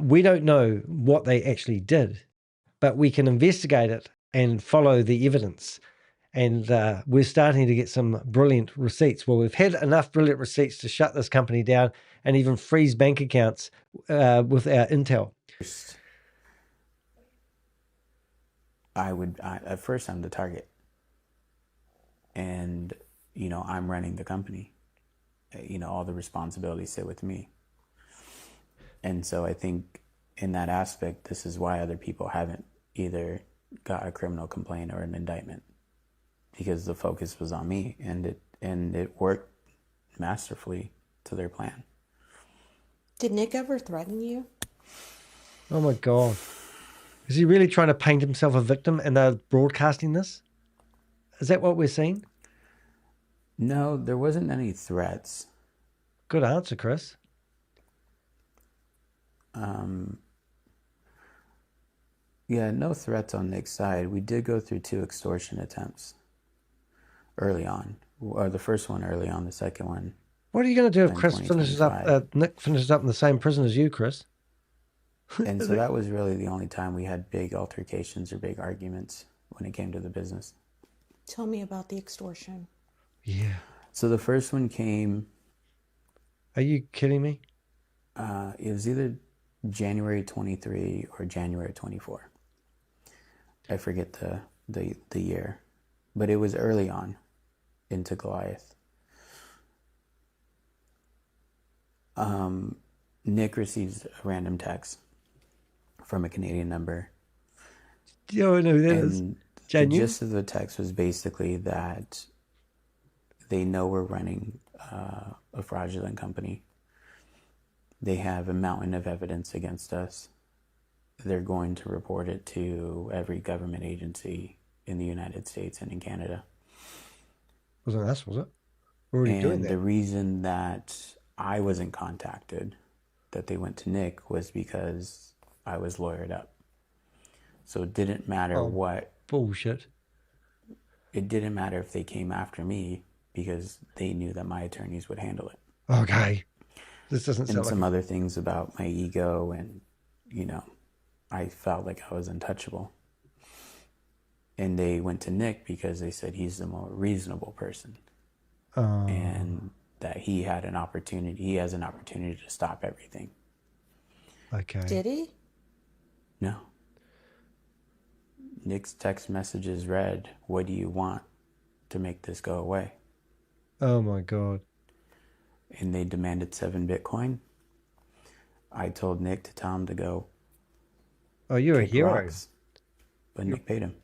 We don't know what they actually did, but we can investigate it and follow the evidence. And we're starting to get some brilliant receipts. Well, we've had enough brilliant receipts to shut this company down and even freeze bank accounts with our intel. At first I'm the target. and, you know, I'm running the company. You know, all the responsibilities sit with me. And so I think in that aspect, this is why other people haven't either got a criminal complaint or an indictment, because the focus was on me, and it worked masterfully to their plan. Did Nick ever threaten you? Oh my God. Is he really trying to paint himself a victim and they're broadcasting this? Is that what we're seeing? No, there wasn't any threats. Good answer, Chris. Yeah, no threats on Nick's side. We did go through 2 extortion attempts early on, or the first one early on, the second one. What are you going to do if in Chris finishes up, Nick finishes up in the same prison as you, Chris? And so that was really the only time we had big altercations or big arguments when it came to the business. Tell me about the extortion. Yeah. So the first one came, Are you kidding me? it was either January 23 or January 24. I forget the year, but it was early on into Goliath. Nick receives a random text from a Canadian number. Oh, no, that is And the genuine. gist of the text was basically that they know we're running a fraudulent company. They have a mountain of evidence against us. They're going to report it to every government agency in the United States and in Canada. Wasn't us, was it? We're already doing And that. the reason that I wasn't contacted, that they went to Nick, was because I was lawyered up. So it didn't matter what. Bullshit. It didn't matter if they came after me, because they knew that my attorneys would handle it. Okay. This doesn't And sound some like... other things about my ego, and, you know, I felt like I was untouchable. And they went to Nick because they said he's the more reasonable person. And that he has an opportunity to stop everything. Okay. Did he? No. Nick's text messages read, "What do you want to make this go away?" Oh my God. And they demanded 7 Bitcoin. I told Nick to tell him to go Oh, you're a kick hero. rocks, but Nick paid him.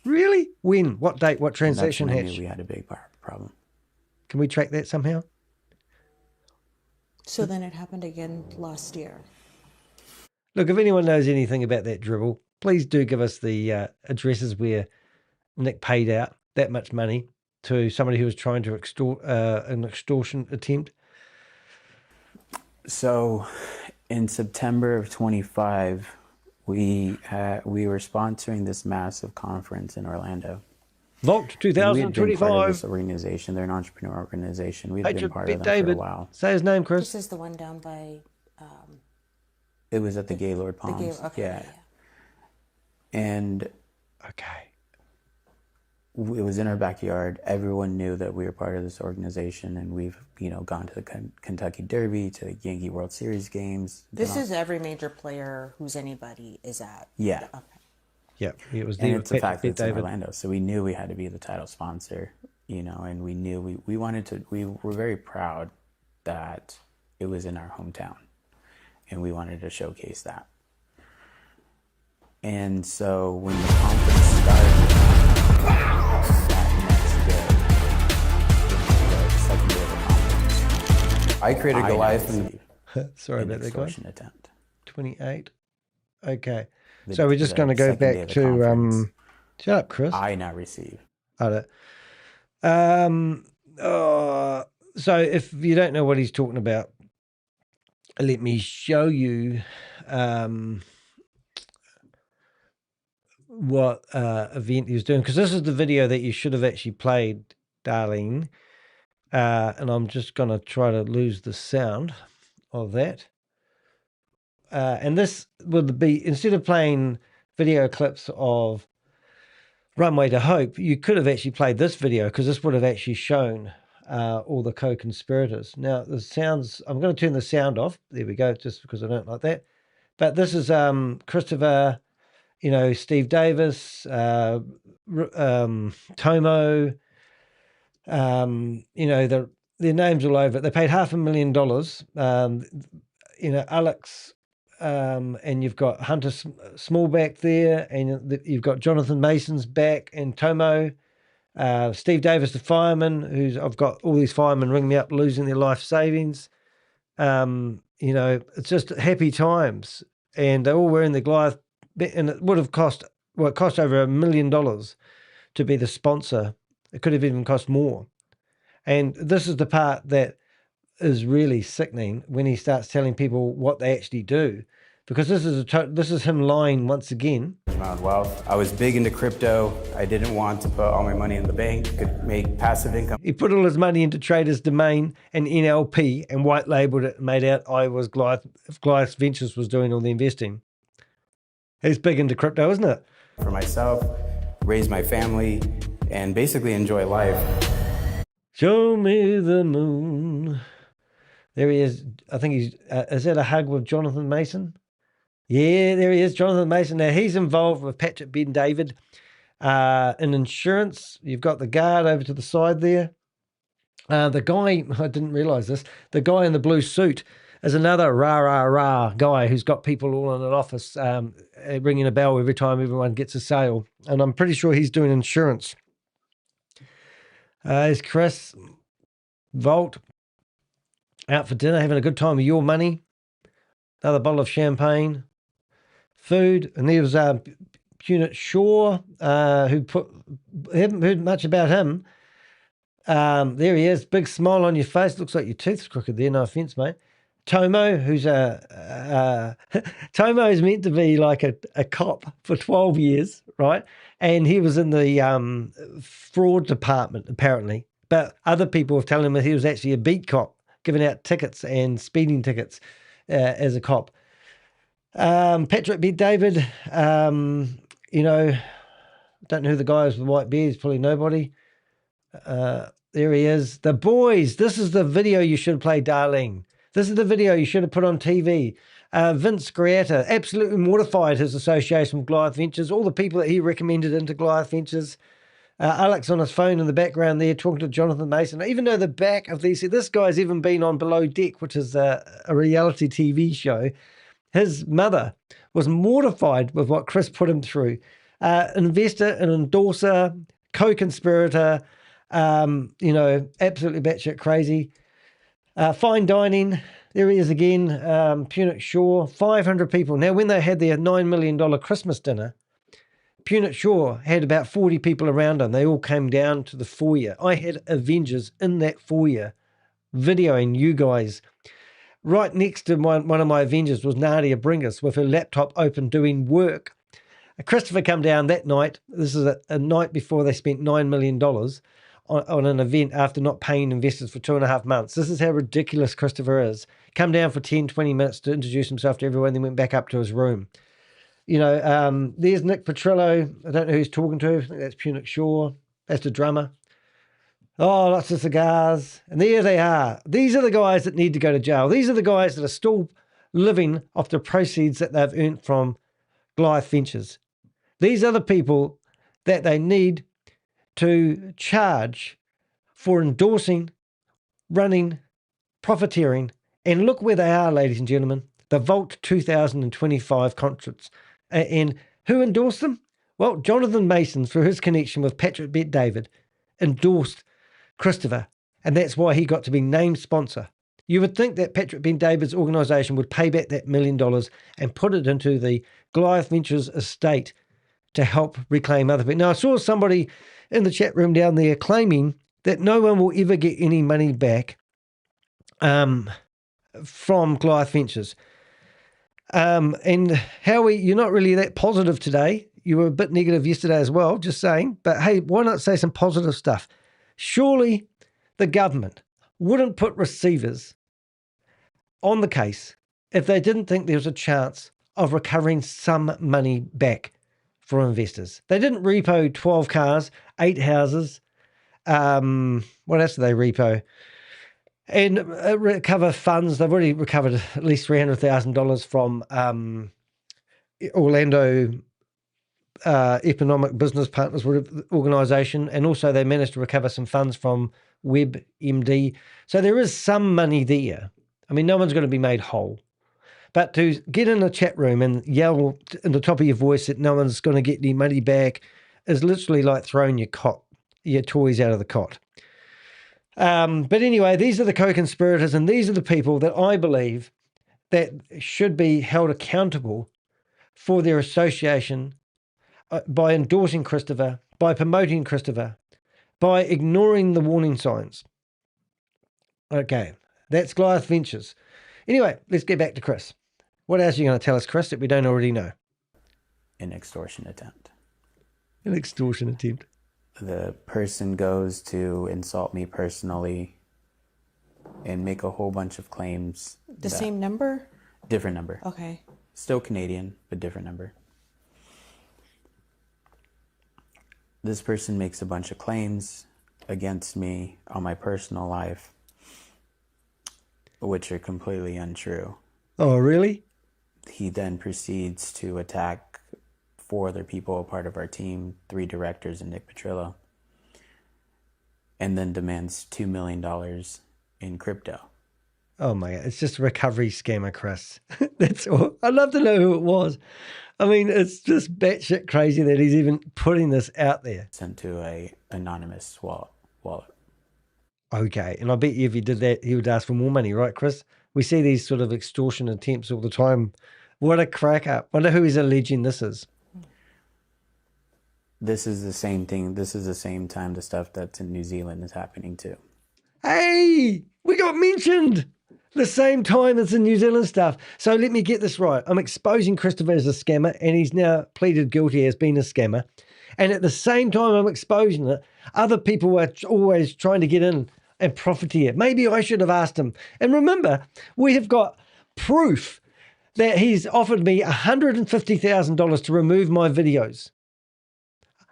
Really? When? What date? What And that's transaction when I hatch? knew we had a big problem. Can we track that somehow? So then it happened again last year. Look, if anyone knows anything about that dribble, please do give us the addresses where Nick paid out that much money to somebody who was trying to extort an extortion attempt. So in September of 25, we were sponsoring this massive conference in Orlando. Vault And we had been part of 2025. this organization. They're an entrepreneur organization. We'd been Agent part Bit of them David. for a while. Say his name, Chris. This is the one down by It was at the Gaylord the Palms. Gale. Okay. Yeah. And Okay. it was in our backyard. Everyone knew that we were part of this organization, and we've, you know, gone to the Kentucky Derby, to the Yankee World Series games. This is every major player who's anybody is at. Yeah. Okay. Yeah, it was And there. it's the fact that Bit it's in David. Orlando. So we knew we had to be the title sponsor, you know, and we knew we wanted to, we were very proud that it was in our hometown, and we wanted to showcase that. And so when the conference started, that next day, the second day of the conference, I created I Goliath. received Sorry an about that, guys. extortion attempt. 28. Okay. The- So we're just the going to go second day back of the to conference, shut up, Chris. I now receive. So if you don't know what he's talking about, let me show you what event he was doing, because this is the video that you should have actually played, Darlene. And I'm just going to try to lose the sound of that. And this would be, instead of playing video clips of Runway to Hope, you could have actually played this video, because this would have actually shown all the co-conspirators. Now, the sounds, I'm going to turn the sound off. There we go, just because I don't like that. But this is Christopher Steve Davis, Tomo, their names all over it. They paid $500,000. Alex, and you've got Hunter Smallback there, and you've got Jonathan Mason's back, and Tomo, Steve Davis, the fireman, I've got all these firemen ringing me up, losing their life savings. It's just happy times, and they're all wearing the Goliath, and it would have cost over $1 million to be the sponsor. It could have even cost more. And this is the part that is really sickening when he starts telling people what they actually do, because this is him lying once again. Amount of wealth. I was big into crypto. I didn't want to put all my money in the bank. Could make passive income. He put all his money into Traders Domain and NLP and white labeled it and made out I was Goliath Ventures was doing all the investing. He's big into crypto, isn't it? For myself, raise my family, and basically enjoy life. Show me the moon. There he is. I think is that a hug with Jonathan Mason? Yeah, there he is, Jonathan Mason. Now, he's involved with Patrick Ben David in insurance. You've got the guard over to the side there. The guy, I didn't realise this, the guy in the blue suit is another rah guy who's got people all in an office ringing a bell every time everyone gets a sale. And I'm pretty sure he's doing insurance. There's Chris, Volt, out for dinner, having a good time with your money. Another bottle of champagne, food, and there was Punit Shaw, haven't heard much about him. There he is, big smile on your face. Looks like your tooth's crooked there. No offense, mate. Tomo, who's Tomo is meant to be like a cop for 12 years, right? And he was in the fraud department, apparently. But other people were telling him that he was actually a beat cop, giving out tickets and speeding tickets as a cop. Patrick Ben David, don't know who the guy is with the white beard. He's probably nobody. There he is. The boys. This is the video you should play, darling. This is the video you should have put on TV. Vince Grietta, absolutely mortified his association with Goliath Ventures, all the people that he recommended into Goliath Ventures. Alex on his phone in the background there talking to Jonathan Mason. Even though the back of this guy's even been on Below Deck, which is a reality TV show. His mother was mortified with what Chris put him through. Investor, an endorser, co-conspirator, absolutely batshit crazy. Fine dining, there he is again, Punit Shaw, 500 people. Now, when they had their $9 million Christmas dinner, Punit Shaw had about 40 people around him. They all came down to the foyer. I had Avengers in that foyer videoing you guys. Right next to one of my Avengers was Nadia Bringus with her laptop open doing work. Christopher come down that night. This is a night before they spent $9 million on an event after not paying investors for 2.5 months. This is how ridiculous Christopher is. Come down for 10, 20 minutes to introduce himself to everyone, then went back up to his room. There's Nick Petrillo. I don't know who he's talking to. I think that's Punit Shaw. That's the drummer. Oh, lots of cigars. And there they are. These are the guys that need to go to jail. These are the guys that are still living off the proceeds that they've earned from Goliath Ventures. These are the people that they need to charge for endorsing, running, profiteering. And look where they are, ladies and gentlemen. The Vault 2025 contracts. And who endorsed them? Well, Jonathan Mason, through his connection with Patrick Bet David, endorsed Christopher, and that's why he got to be named sponsor. You would think that Patrick Ben David's organisation would pay back that $1 million and put it into the Goliath Ventures estate to help reclaim other people. Now, I saw somebody in the chat room down there claiming that no one will ever get any money back from Goliath Ventures. And Howie, you're not really that positive today. You were a bit negative yesterday as well, just saying. But hey, why not say some positive stuff? Surely the government wouldn't put receivers on the case if they didn't think there was a chance of recovering some money back for investors. They didn't repo 12 cars, 8 houses. What else did they repo? And recover funds. They've already recovered at least $300,000 from Orlando Economic Business Partners organisation, and also they managed to recover some funds from WebMD. So there is some money there. I mean, no one's going to be made whole. But to get in a chat room and yell in the top of your voice that no one's going to get any money back is literally like throwing your toys out of the cot. But anyway, these are the co-conspirators, and these are the people that I believe that should be held accountable for their association by endorsing Christopher, by promoting Christopher, by ignoring the warning signs. Okay, that's Goliath Ventures. Anyway, let's get back to Chris. What else are you going to tell us, Chris, that we don't already know? An extortion attempt. An extortion attempt. The person goes to insult me personally and make a whole bunch of claims. The same number? Different number. Okay. Still Canadian, but different number. This person makes a bunch of claims against me on my personal life, which are completely untrue. Oh, really? He then proceeds to attack 4 other people, a part of our team, 3 directors and Nick Petrillo, and then demands $2 million in crypto. Oh my God, it's just a recovery scammer, Chris. That's all. I'd love to know who it was. I mean, it's just batshit crazy that he's even putting this out there. Sent to a anonymous wallet. Okay, and I bet you if he did that, he would ask for more money, right, Chris? We see these sort of extortion attempts all the time. What a crack up. Wonder who he's alleging this is. This is the same thing. This is the same time the stuff that's in New Zealand is happening too. Hey, we got mentioned the same time as the New Zealand stuff. So let me get this right. I'm exposing Christopher as a scammer, and he's now pleaded guilty as being a scammer. And at the same time I'm exposing it, other people are always trying to get in and profiteer. Maybe I should have asked him. And remember, we have got proof that he's offered me $150,000 to remove my videos.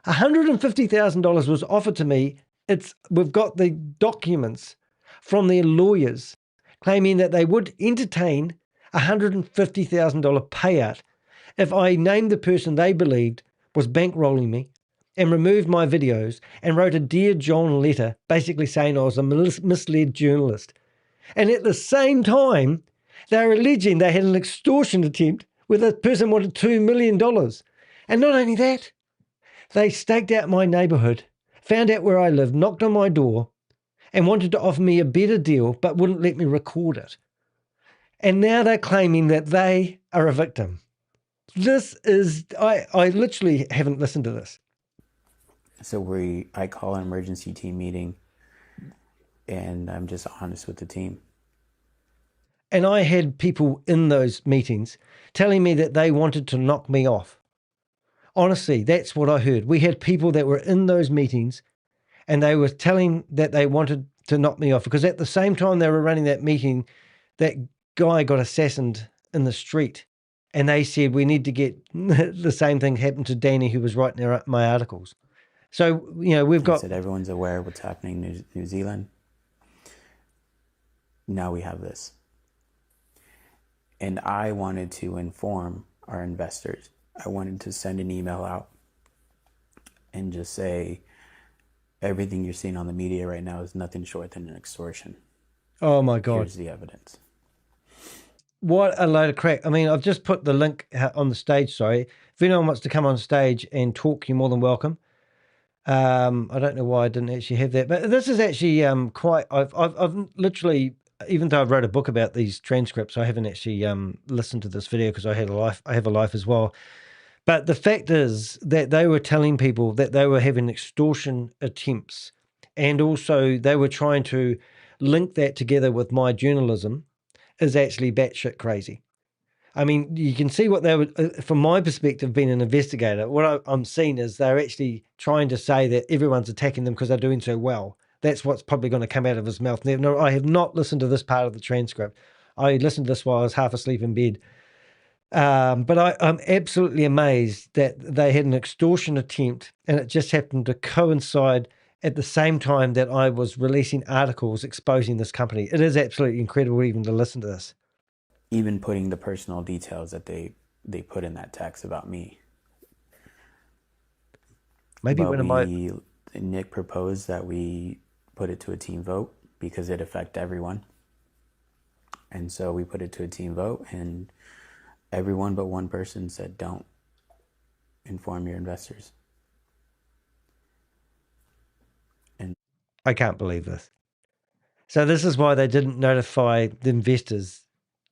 $150,000 was offered to me. We've got the documents from their lawyers claiming that they would entertain $150,000 payout if I named the person they believed was bankrolling me and removed my videos and wrote a Dear John letter basically saying I was a misled journalist. And at the same time, they're alleging they had an extortion attempt where the person wanted $2 million. And not only that, they staked out my neighbourhood, found out where I lived, knocked on my door, and wanted to offer me a better deal, but wouldn't let me record it. And now they're claiming that they are a victim. This is, I literally haven't listened to this. So I call an emergency team meeting, and I'm just honest with the team. And I had people in those meetings telling me that they wanted to knock me off. Honestly, that's what I heard. We had people that were in those meetings and they were telling that they wanted to knock me off because at the same time they were running that meeting, that guy got assassinated in the street. And they said, we need to get the same thing happened to Danny, who was writing my articles. So, we've got... I said everyone's aware of what's happening in New Zealand. Now we have this. And I wanted to inform our investors. I wanted to send an email out and just say, everything you're seeing on the media right now is nothing short than an extortion. Oh my God. Here's the evidence. What a load of crap. I mean, I've just put the link on the stage, sorry. If anyone wants to come on stage and talk, you're more than welcome. I don't know why I didn't actually have that, but this is actually quite, I've literally, even though I've wrote a book about these transcripts, I haven't actually listened to this video because I have a life as well. But the fact is that they were telling people that they were having extortion attempts, and also they were trying to link that together with my journalism is actually batshit crazy. I mean, you can see what they were, from my perspective, being an investigator, what I'm seeing is they're actually trying to say that everyone's attacking them because they're doing so well. That's what's probably going to come out of his mouth. No, I have not listened to this part of the transcript. I listened to this while I was half asleep in bed. But I'm absolutely amazed that they had an extortion attempt and it just happened to coincide at the same time that I was releasing articles exposing this company. It is absolutely incredible even to listen to this. Even putting the personal details that they put in that text about me. Maybe But one of my... Nick proposed that we put it to a team vote because it affected everyone. And so we put it to a team vote, and everyone but one person said, don't inform your investors. And I can't believe this. So this is why they didn't notify the investors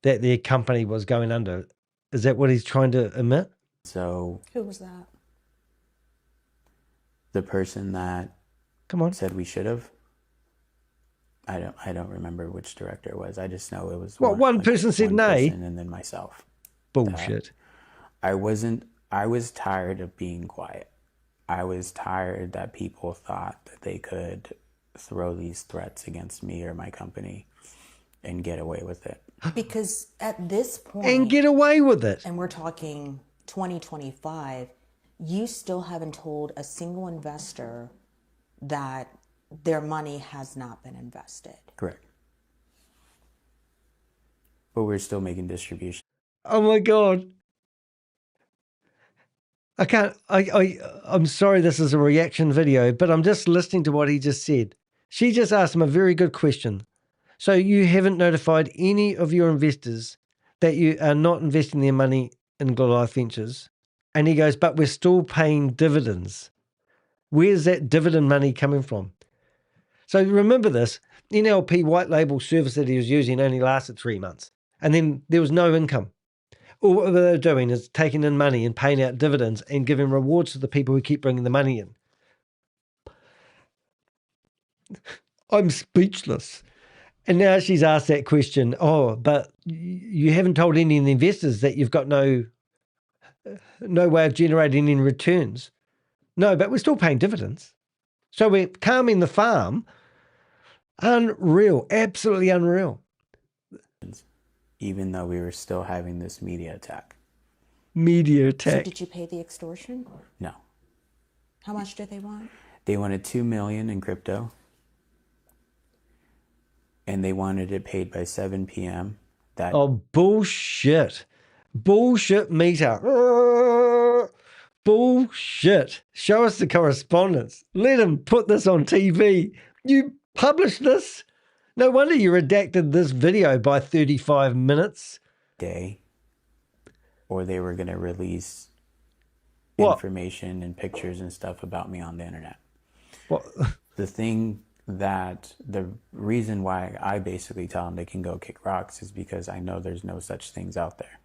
that their company was going under. Is that what he's trying to admit? so Who was that? the person that Come on. said we should have, I don't remember which director it was. I just know it was One person said nay? person, and then myself. Bullshit. I was tired of being quiet. I was tired that people thought that they could throw these threats against me or my company and get away with it. Because at this point, And get away with it. and we're talking 2025, you still haven't told a single investor that their money has not been invested. Correct. But we're still making distributions. Oh my God. I can't, I'm sorry this is a reaction video, but I'm just listening to what he just said. She just asked him a very good question. So you haven't notified any of your investors that you are not investing their money in Goliath Ventures? And he goes, but we're still paying dividends. Where's that dividend money coming from? So remember this, NLP white label service that he was using only lasted 3 months. And then there was no income. All what they're doing is taking in money and paying out dividends and giving rewards to the people who keep bringing the money in. I'm speechless. And now she's asked that question, oh, but you haven't told any of the investors that you've got no way of generating any returns. No, but we're still paying dividends. So we're calming the farm. Unreal, absolutely unreal. Even though we were still having this media attack. Media So attack. did you pay the extortion? No. How much did they want? They wanted $2 million in crypto. And they wanted it paid by 7 p.m. Oh, bullshit. Bullshit meter. Bullshit. Show us the correspondence. Let him put this on TV. You published this? No wonder you redacted this video by 35 minutes. day, or they were going to release What? information and pictures and stuff about me on the internet. What? The reason why I basically tell them they can go kick rocks is because I know there's no such things out there.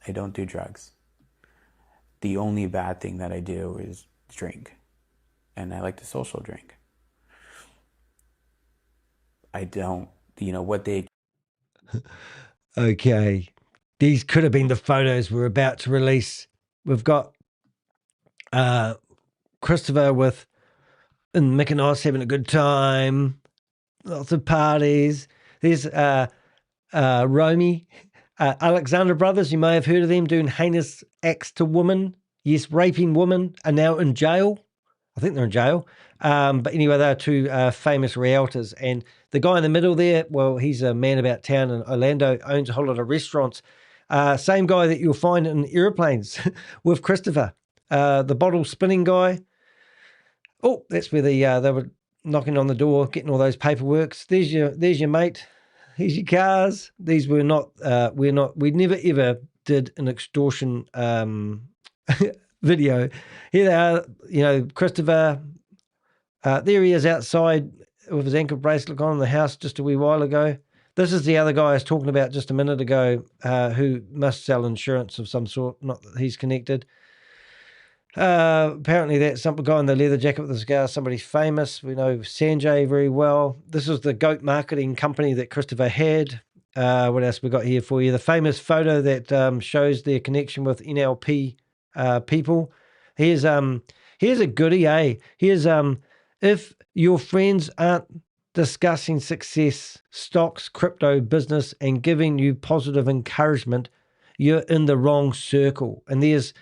I don't do drugs. The only bad thing that I do is drink, and I like to social drink. I don't, what they... Okay. These could have been the photos we're about to release. We've got Christopher and Mick and Oz having a good time. Lots of parties. There's Romy, Alexander Brothers. You may have heard of them doing heinous acts to women. Yes, raping women are now in jail. I think they're in jail. But anyway, they're two famous realtors. And the guy in the middle there, well, he's a man about town in Orlando, owns a whole lot of restaurants. Same guy that you'll find in airplanes with Christopher, the bottle spinning guy. Oh, that's where they were knocking on the door, getting all those paperworks. There's your mate. Here's your cars. These were not, we never ever did an extortion video. Here they are, Christopher. There he is outside with his ankle bracelet on in the house just a wee while ago. This is the other guy I was talking about just a minute ago who must sell insurance of some sort, not that he's connected. Apparently that's some guy in the leather jacket with the cigar, somebody famous. We know Sanjay very well. This is the goat marketing company that Christopher had. What else we got here for you? The famous photo that shows their connection with NLP people. Here's a goodie, eh? Here's if your friends aren't discussing success, stocks, crypto, business, and giving you positive encouragement, you're in the wrong circle. And this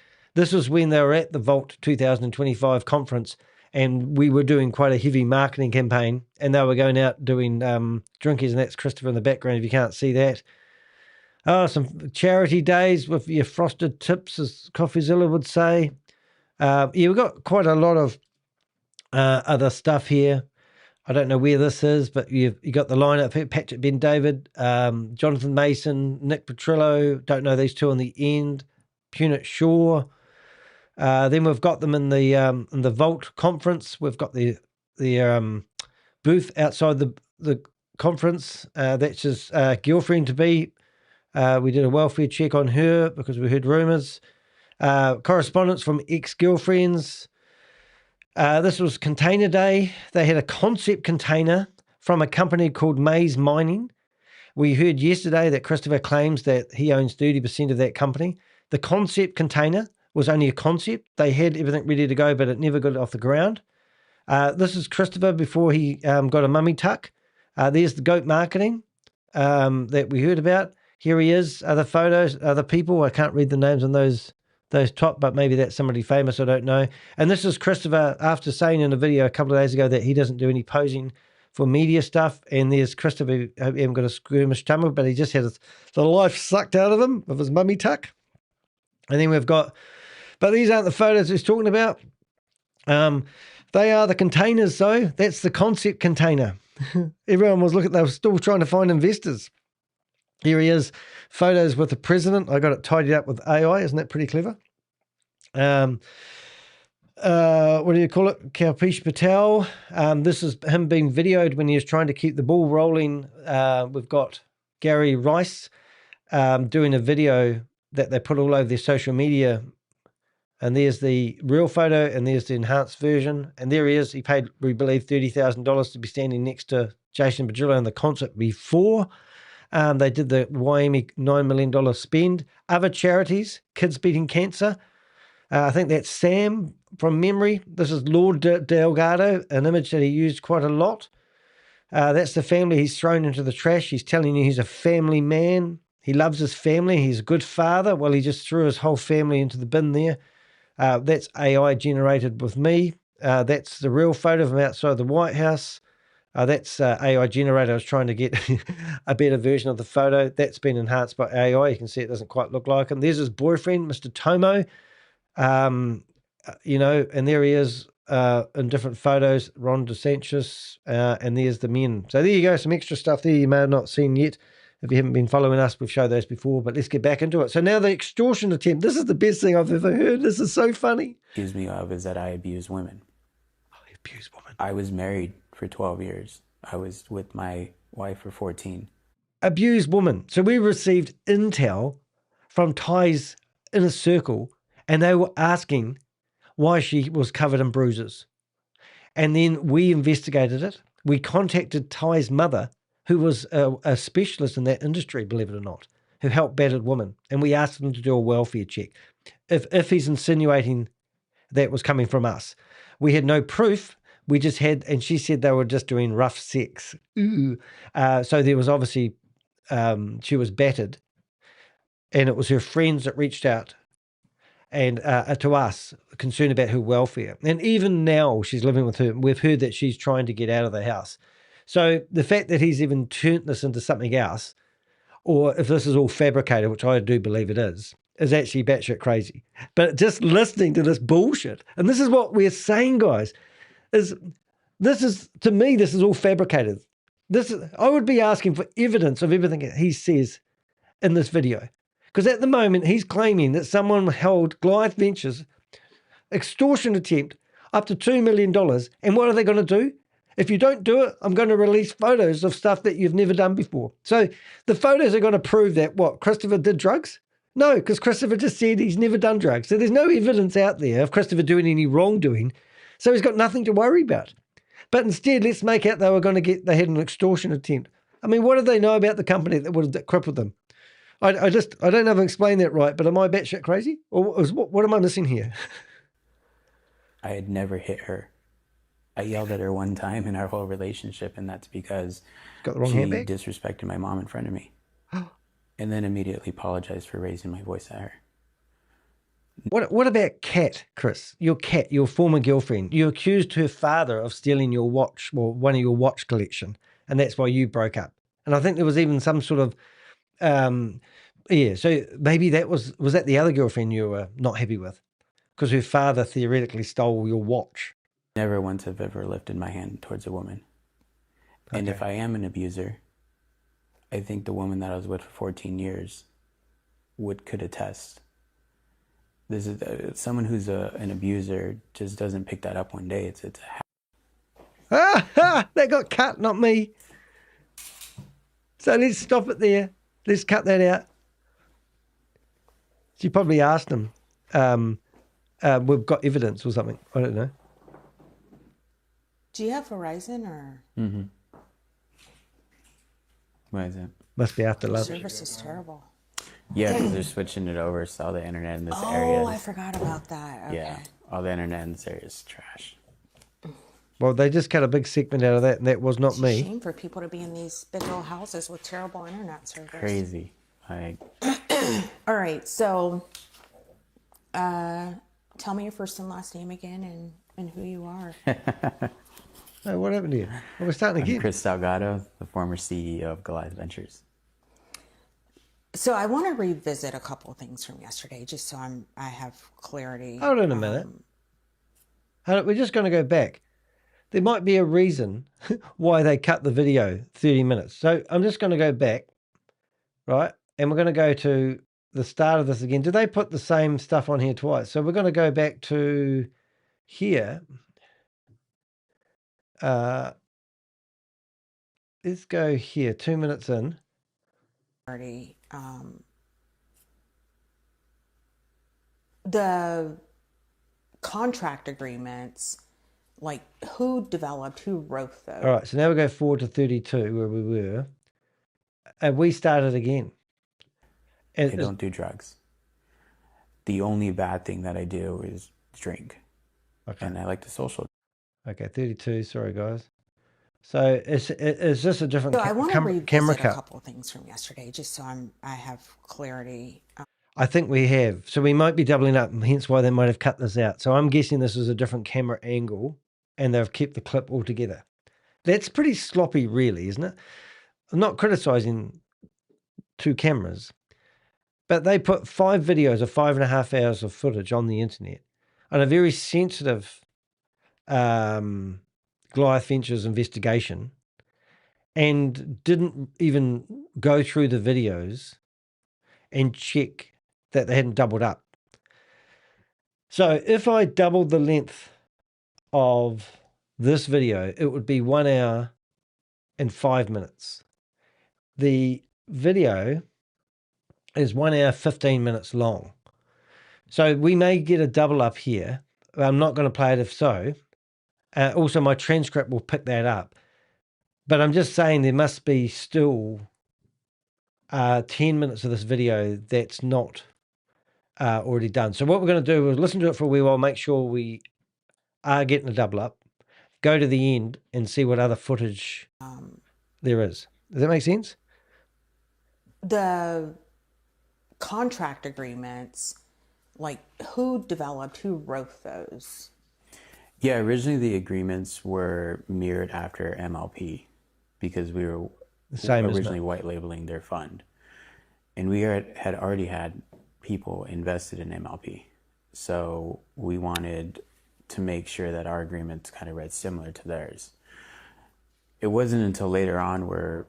was when they were at the Vault 2025 conference, and we were doing quite a heavy marketing campaign, and they were going out doing drinkies, and that's Christopher in the background if you can't see that. Oh, some charity days with your frosted tips, as Coffeezilla would say. Yeah, we've got quite a lot of Other stuff here. I don't know where this is, but you got the lineup: Patrick Ben David, Jonathan Mason, Nick Petrillo. Don't know these two on the end. Punit Shaw. Then we've got them in the Vault conference. We've got the booth outside the conference. That's his girlfriend to be. We did a welfare check on her because we heard rumors. Correspondence from ex-girlfriends. This was container day. They had a concept container from a company called Maze Mining. We heard yesterday that Christopher claims that he owns 30% of that company. The concept container was only a concept. They had everything ready to go, but it never got off the ground. This is Christopher before he got a mummy tuck. There's the goat marketing that we heard about. Here he is, other photos, other people. I can't read the names on those top, but maybe that's somebody famous, I don't know. And this is Christopher after saying in a video a couple of days ago that he doesn't do any posing for media stuff. And there's Christopher, I hope he hasn't got a squirmish tummy, but he just had the life sucked out of him with his mummy tuck. And then we've got, but these aren't the photos he's talking about. They are the containers, though. That's the concept container. Everyone was looking, they were still trying to find investors. Here he is, photos with the president. I got it tidied up with AI. Isn't that pretty clever? What do you call it? Kalpesh Patel. This is him being videoed when he was trying to keep the ball rolling. We've got Gary Rice doing a video that they put all over their social media. And there's the real photo and there's the enhanced version. And there he is. He paid, we believe, $30,000 to be standing next to Jason Padrillo in the concert before. They did the Wyoming $9 million spend. Other charities, Kids Beating Cancer. I think that's Sam from memory. This is Lord Delgado, an image that he used quite a lot. That's the family he's thrown into the trash. He's telling you he's a family man. He loves his family. He's a good father. Well, he just threw his whole family into the bin there. That's AI generated with me. That's the real photo of him outside the White House. That's AI generated. I was trying to get a better version of the photo. That's been enhanced by AI. You can see it doesn't quite look like him. There's his boyfriend, Mr. Tomo. And there he is in different photos, Ron DeSantis, and there's the men. So there you go, some extra stuff there you may have not seen yet. If you haven't been following us, we've showed those before, but let's get back into it. So now the extortion attempt. This is the best thing I've ever heard. This is so funny. Accuse me of is that I abuse women. Abuse women. I was married for 12 years. I was with my wife for 14. Abused woman. So we received intel from Ty's inner circle, and they were asking why she was covered in bruises. And then we investigated it. We contacted Ty's mother, who was a specialist in that industry, believe it or not, who helped battered women. And we asked them to do a welfare check. If he's insinuating that was coming from us. We had no proof. We just had, and she said they were just doing rough sex. Ooh. So there was obviously, she was battered. And it was her friends that reached out and to us, concerned about her welfare. And even now she's living with her. We've heard that she's trying to get out of the house. So the fact that he's even turned this into something else, or if this is all fabricated, which I do believe it is actually batshit crazy. But just listening to this bullshit, and this is what we're saying, guys, this is to me, this is all fabricated. I would be asking for evidence of everything he says in this video. Because at the moment, he's claiming that someone held Goliath Ventures extortion attempt up to $2 million. And what are they going to do? If you don't do it, I'm going to release photos of stuff that you've never done before. So the photos are going to prove that, what, Christopher did drugs? No, because Christopher just said he's never done drugs. So there's no evidence out there of Christopher doing any wrongdoing. So he's got nothing to worry about. But instead, let's make out they had an extortion attempt. I mean, what do they know about the company that would have crippled them? I don't know if I explained that right, but am I batshit crazy? Or what am I missing here? I had never hit her. I yelled at her one time in our whole relationship, and that's because got the wrong she handbag? disrespected my mom in front of me. And then immediately apologized for raising my voice at her. What about Kat, Chris? Your former girlfriend. You accused her father of stealing your watch, or one of your watch collection, and that's why you broke up. And I think there was even some sort of, so maybe that was that the other girlfriend you were not happy with? Because her father theoretically stole your watch. Never once have ever lifted my hand towards a woman. And if I am an abuser, I think the woman that I was with for 14 years could attest. This is someone who's an abuser just doesn't pick that up one day. It's a That got cut, not me. So let's stop it there. Let's cut that out. She probably asked him, we've got evidence or something. I don't know. Do you have Verizon or? Mm-hmm. Why is it? Must be after lunch. Service is terrible. Yeah, because they're switching it over, so all the internet in this area. Oh, I forgot about that. Okay. Yeah, all the internet in this area is trash. Well, they just cut a big segment out of that, and that was not It's a me. shame for people to be in these big old houses with terrible internet service. Crazy. All right, so tell me your first and last name again and who you are. Oh, what happened here? Oh, we're starting again. I'm Chris Delgado, the former CEO of GOLIATH Ventures. So I want to revisit a couple of things from yesterday, just so I have clarity. Hold on a minute. We're just going to go back. There might be a reason why they cut the video 30 minutes. So I'm just going to go back, right? And we're going to go to the start of this again. Did they put the same stuff on here twice? So we're going to go back to here. Let's go here, 2 minutes in. The contract agreements, like who developed, who wrote those? All right, so now we go forward to 32 where we were. And we started again. I don't do drugs. The only bad thing that I do is drink. Okay. And I like to social. Okay, 32. Sorry, guys. So is this a different So I want to revisit camera a cut? couple of things from yesterday, just so I have clarity. I think we have. So we might be doubling up, hence why they might have cut this out. So I'm guessing this is a different camera angle, and they've kept the clip all together. That's pretty sloppy, really, isn't it? I'm not criticizing two cameras, but they put 5 videos of 5.5 hours of footage on the internet on a very sensitive Goliath Ventures investigation, and didn't even go through the videos and check that they hadn't doubled up. So if I doubled the length of this video, it would be 1 hour and 5 minutes. The video is 1 hour, 15 minutes long. So we may get a double up here. I'm not going to play it if so. Also, my transcript will pick that up. But I'm just saying there must be still 10 minutes of this video that's not already done. So what we're going to do is listen to it for a wee while, make sure we are getting a double up, go to the end and see what other footage there is. Does that make sense? The contract agreements, like who developed, who wrote those? Yeah, originally the agreements were mirrored after MLP because we were originally white labeling their fund. And we had already had people invested in MLP. So we wanted to make sure that our agreements kind of read similar to theirs. It wasn't until later on where,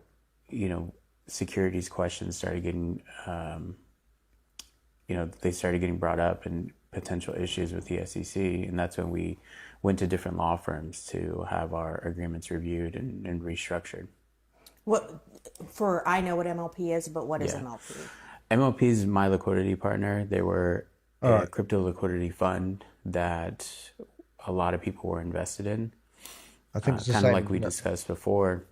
securities questions started getting, they started getting brought up and potential issues with the SEC. And that's when we went to different law firms to have our agreements reviewed and restructured. I know what MLP is, but what is MLP? MLP is My Liquidity Partner. They were a crypto liquidity fund that a lot of people were invested in. I think it's kind of like we discussed before.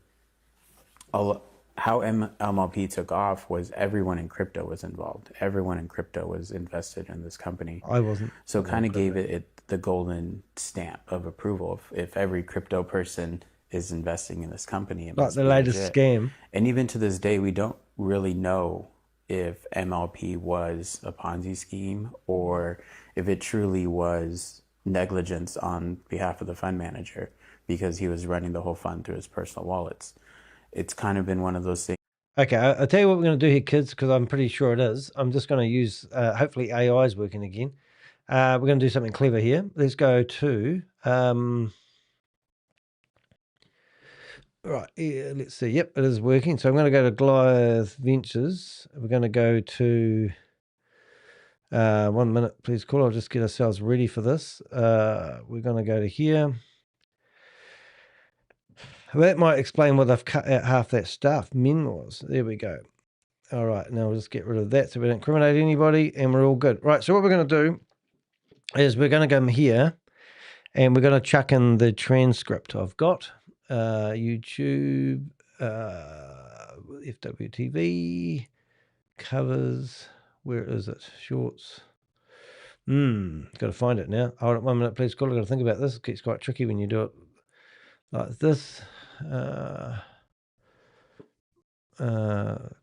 How MLP took off was everyone in crypto was involved. Everyone in crypto was invested in this company. I wasn't. So kind of gave it the golden stamp of approval. If every crypto person is investing in this company, it like the latest scam. And even to this day, we don't really know if MLP was a Ponzi scheme or if it truly was negligence on behalf of the fund manager because he was running the whole fund through his personal wallets. It's kind of been one of those things. Okay, I'll tell you what we're going to do here, kids, because I'm pretty sure it is. I'm just going to use, hopefully AI is working again. We're going to do something clever here. Let's go to Right, yeah, let's see. Yep, it is working. So I'm going to go to Goliath Ventures. We're going to go to 1 minute, please, call. I'll just get ourselves ready for this. We're going to go to here. That might explain why they've cut out half that stuff. Min was. There we go. All right, now we'll just get rid of that so we don't incriminate anybody, and we're all good. Right, so what we're going to do is we're going to come here, and we're going to chuck in the transcript I've got. YouTube, FWTV, covers, where is it? Shorts. Got to find it now. Hold on 1 minute, please, call. I've got to think about this. It gets quite tricky when you do it like this.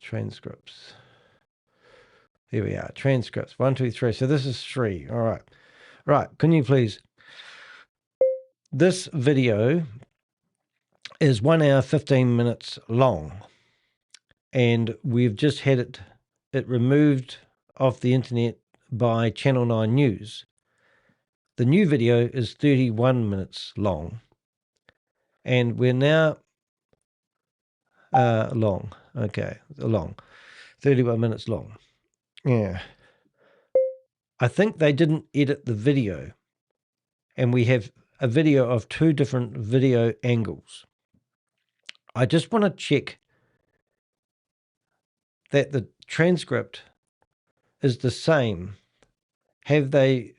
Transcripts. Here we are, transcripts. 1, 2, 3. So this is 3. All right. Right, can you please? This video is 1 hour, 15 minutes long. And we've just had it removed off the internet by Channel 9 News. The new video is 31 minutes long. And we're now long. Okay, long. 31 minutes long. Yeah. I think they didn't edit the video. And we have a video of 2 different video angles. I just want to check that the transcript is the same. Have they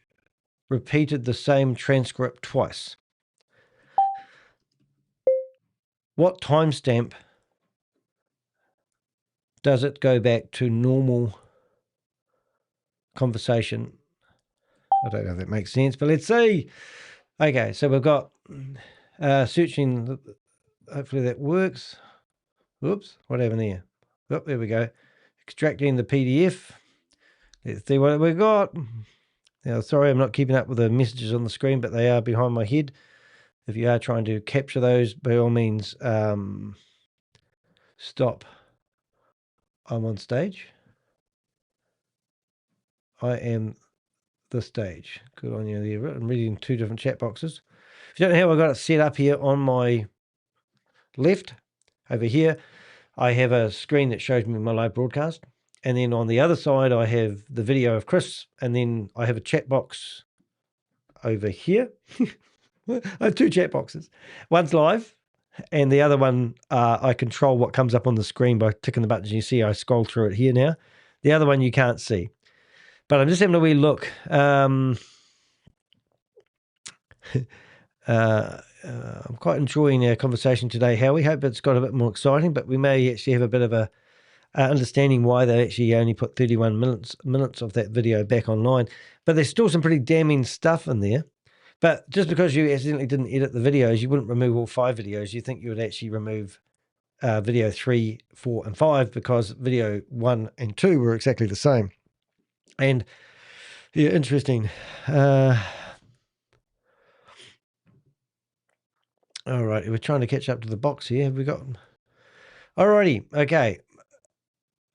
repeated the same transcript twice? What timestamp does it go back to normal conversation? I don't know if that makes sense, but let's see. Okay, so we've got searching. Hopefully that works. Whoops, what happened there? Oh, there we go. Extracting the PDF. Let's see what we got. Now, sorry, I'm not keeping up with the messages on the screen, but they are behind my head. If you are trying to capture those, by all means, stop. I'm on stage. I am the stage. Good on you there. I'm reading 2 different chat boxes. If you don't know how I got it set up here on my left, over here, I have a screen that shows me my live broadcast. And then on the other side, I have the video of Chris. And then I have a chat box over here. I have 2 chat boxes. One's live, and the other one, I control what comes up on the screen by ticking the buttons. You see I scroll through it here now. The other one you can't see. But I'm just having a wee look. I'm quite enjoying our conversation today, Howie. Hope it's got a bit more exciting, but we may actually have a bit of a understanding why they actually only put 31 minutes of that video back online. But there's still some pretty damning stuff in there. But just because you accidentally didn't edit the videos, you wouldn't remove all 5 videos. You think you would actually remove video 3, 4, and 5 because video 1 and 2 were exactly the same. And yeah, interesting. All right, we're trying to catch up to the box here. Have we got? Alrighty, okay.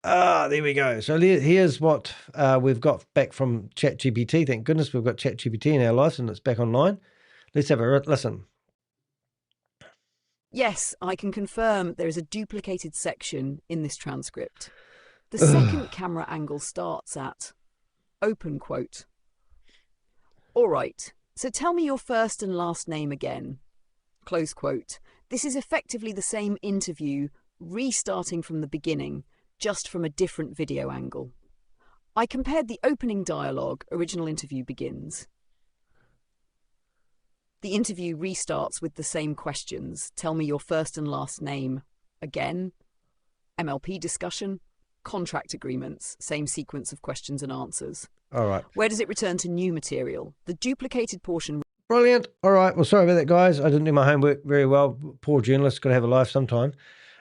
There we go. So here's what we've got back from ChatGPT. Thank goodness we've got ChatGPT in our lives and it's back online. Let's have a listen. Yes, I can confirm there is a duplicated section in this transcript. The second camera angle starts at open quote. All right, so tell me your first and last name again. Close quote. This is effectively the same interview, restarting from the beginning, just from a different video angle. I compared the opening dialogue, original interview begins. The interview restarts with the same questions. Tell me your first and last name again. MLP discussion. Contract agreements. Same sequence of questions and answers. All right. Where does it return to new material? The duplicated portion. Brilliant. All right. Well, sorry about that, guys. I didn't do my homework very well. Poor journalist. Got to have a life sometime.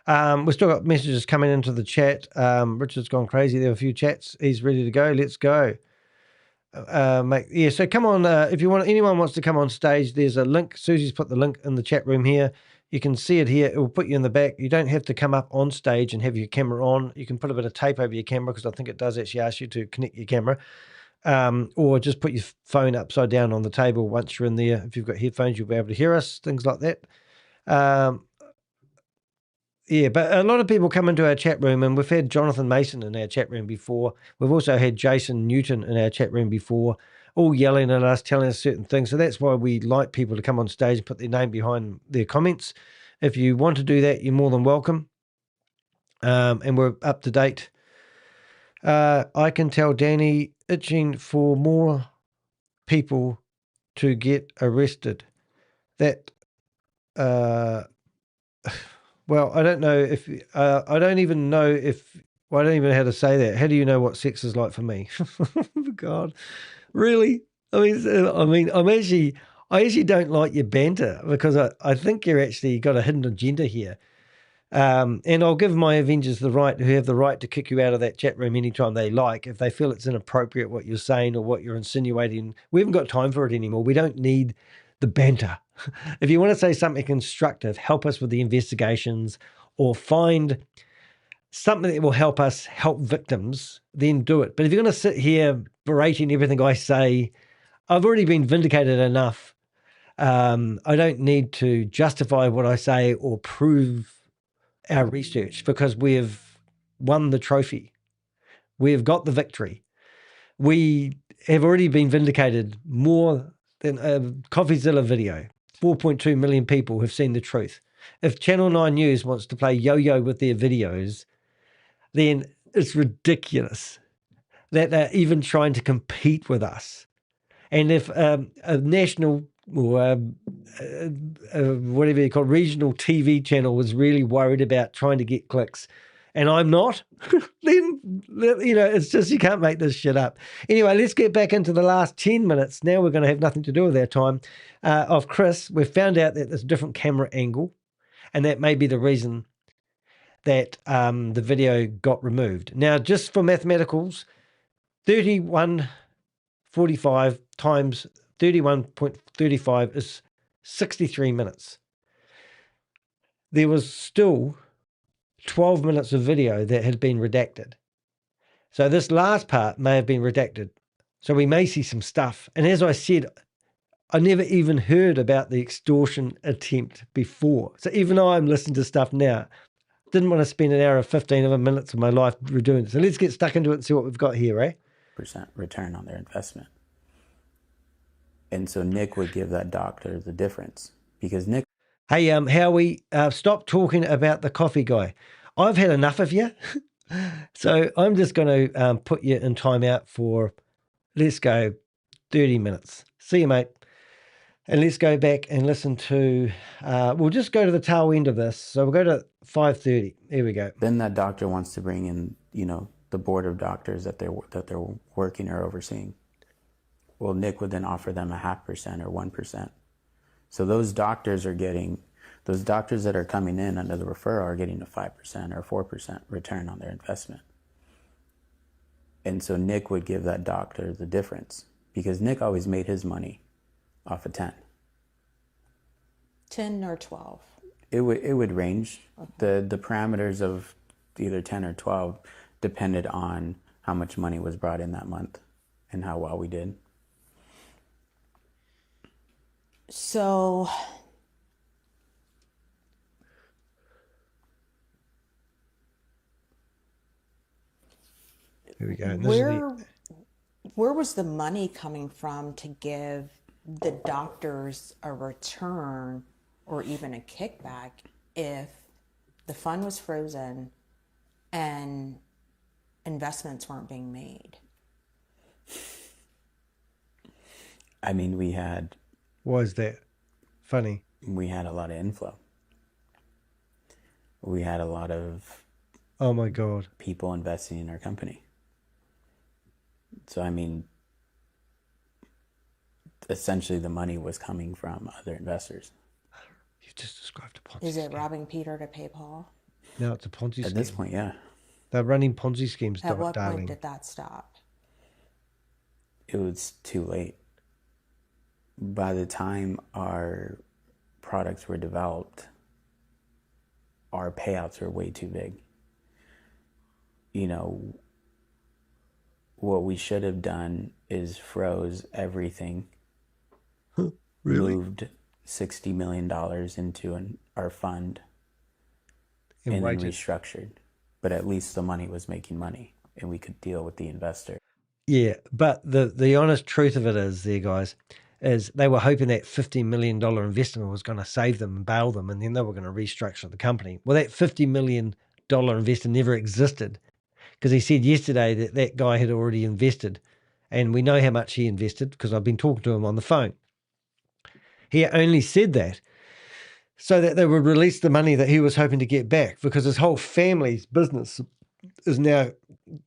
We've still got messages coming into the chat. Richard's gone crazy. There are a few chats. He's ready to go. Let's go. Yeah, so come on. If anyone wants to come on stage, there's a link. Susie's put the link in the chat room here. You can see it here. It will put you in the back. You don't have to come up on stage and have your camera on. You can put a bit of tape over your camera because I think it does actually ask you to connect your camera. Or just put your phone upside down on the table once you're in there. If you've got headphones, you'll be able to hear us, things like that. Yeah, but a lot of people come into our chat room, and we've had Jonathan Mason in our chat room before. We've also had Jason Newton in our chat room before, all yelling at us, telling us certain things. So that's why we like people to come on stage and put their name behind their comments. If you want to do that, you're more than welcome. And we're up to date. I can tell Danny itching for more people to get arrested. That, well, I don't know if, I don't even know if, well, I don't even know how to say that. How do you know what sex is like for me? God, really? I actually don't like your banter because I think you're actually got a hidden agenda here. And I'll give my Avengers who have the right to kick you out of that chat room anytime they like, if they feel it's inappropriate what you're saying or what you're insinuating. We haven't got time for it anymore. We don't need the banter. If you want to say something constructive, help us with the investigations or find something that will help us help victims, then do it. But if you're going to sit here berating everything I say, I've already been vindicated enough. I don't need to justify what I say or prove our research because we've won the trophy. We've got the victory. We have already been vindicated more than a CoffeeZilla video. 4.2 million people have seen the truth. If Channel 9 News wants to play yo-yo with their videos, then it's ridiculous that they're even trying to compete with us. And if a national or whatever you call regional TV channel was really worried about trying to get clicks, and I'm not, then, it's just, you can't make this shit up. Anyway, let's get back into the last 10 minutes. Now we're going to have nothing to do with our time of Chris. We've found out that there's a different camera angle, and that may be the reason that the video got removed. Now, just for mathematicals, 31:45 times 31.35 is 63 minutes. There was still 12 minutes of video that had been redacted. So this last part may have been redacted. So we may see some stuff. And as I said, I never even heard about the extortion attempt before. So even though I'm listening to stuff now, didn't want to spend an hour or 15 of minutes of my life redoing it. So let's get stuck into it and see what we've got here, eh? % return on their investment. And so Nick would give that doctor the difference because Nick. Hey, Howie, stop talking about the coffee guy. I've had enough of you. So I'm just going to put you in timeout for, let's go, 30 minutes. See you, mate. And let's go back and listen to, we'll just go to the tail end of this. So we'll go to 5:30. Here we go. Then that doctor wants to bring in, the board of doctors that they're working or overseeing. Well, Nick would then offer them 0.5% or 1%. So those doctors that are coming in under the referral are getting a 5% or 4% return on their investment. And so Nick would give that doctor the difference because Nick always made his money off of 10. 10 or 12? It would range. The parameters of either 10 or 12 depended on how much money was brought in that month and how well we did. So Here we go. where was the money coming from to give the doctors a return or even a kickback if the fund was frozen and investments weren't being made? I mean, Why is that funny? we had a lot of inflow. We had a lot of Oh my God. people investing in our company. So, I mean, essentially the money was coming from other investors. You've just described a Ponzi Is it scheme. robbing Peter to pay Paul? No, it's a Ponzi scheme. At this point, yeah. They're running Ponzi schemes, At what darling. point did that stop? It was too late. By the time our products were developed, our payouts were way too big. What we should have done is froze everything, Really? moved $60 million into our fund, and then waited. restructured. But at least the money was making money, and we could deal with the investor. Yeah, but the honest truth of it is, there, guys, is they were hoping that $50 million investment was going to save them and bail them, and then they were going to restructure the company. Well, that $50 million investor never existed, because he said yesterday that that guy had already invested, and we know how much he invested because I've been talking to him on the phone. He only said that so that they would release the money that he was hoping to get back, because his whole family's business is now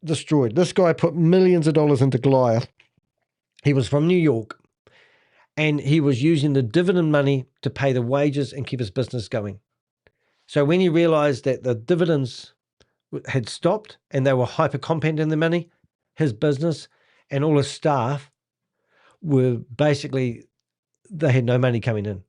destroyed. This guy put millions of dollars into Goliath. He was from New York, and he was using the dividend money to pay the wages and keep his business going. So when he realized that the dividends had stopped and they were hyper compounding the money, his business and all his staff were basically, they had no money coming in.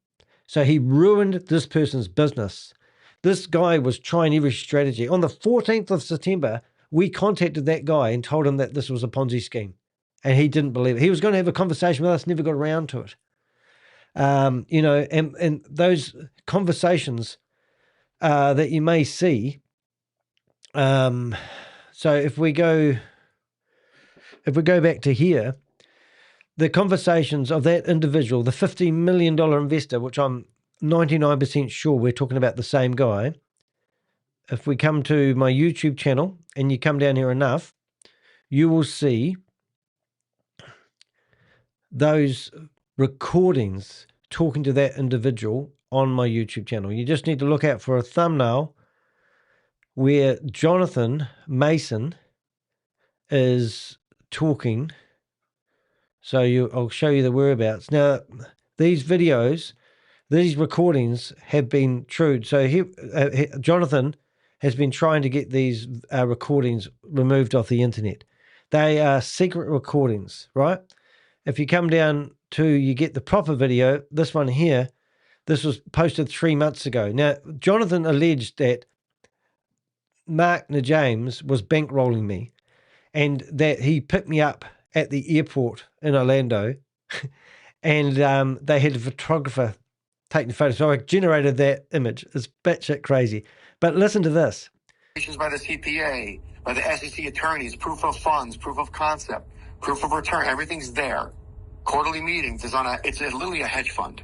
So he ruined this person's business. This guy was trying every strategy. On the 14th of September, we contacted that guy and told him that this was a Ponzi scheme. And he didn't believe it. He was going to have a conversation with us, never got around to it. You know, and those conversations that you may see. So if we go back to here, the conversations of that individual, the $50 million investor, which I'm 99% sure we're talking about the same guy. If we come to my YouTube channel and you come down here enough, you will see those recordings talking to that individual on my YouTube channel. You just need to look out for a thumbnail where Jonathan Mason is talking. So I'll show you the whereabouts. Now, these videos, these recordings have been true. So Jonathan has been trying to get these recordings removed off the internet. They are secret recordings, right? If you come down to, you get the proper video, this one here, this was posted 3 months ago. Now, Jonathan alleged that Mark James was bankrolling me and that he picked me up at the airport in Orlando and they had a photographer take the photo. So I generated that image. It's batshit crazy. But listen to this. By the CPA, by the SEC attorneys, proof of funds, proof of concept, proof of return, everything's there. Quarterly meetings is it's literally a hedge fund.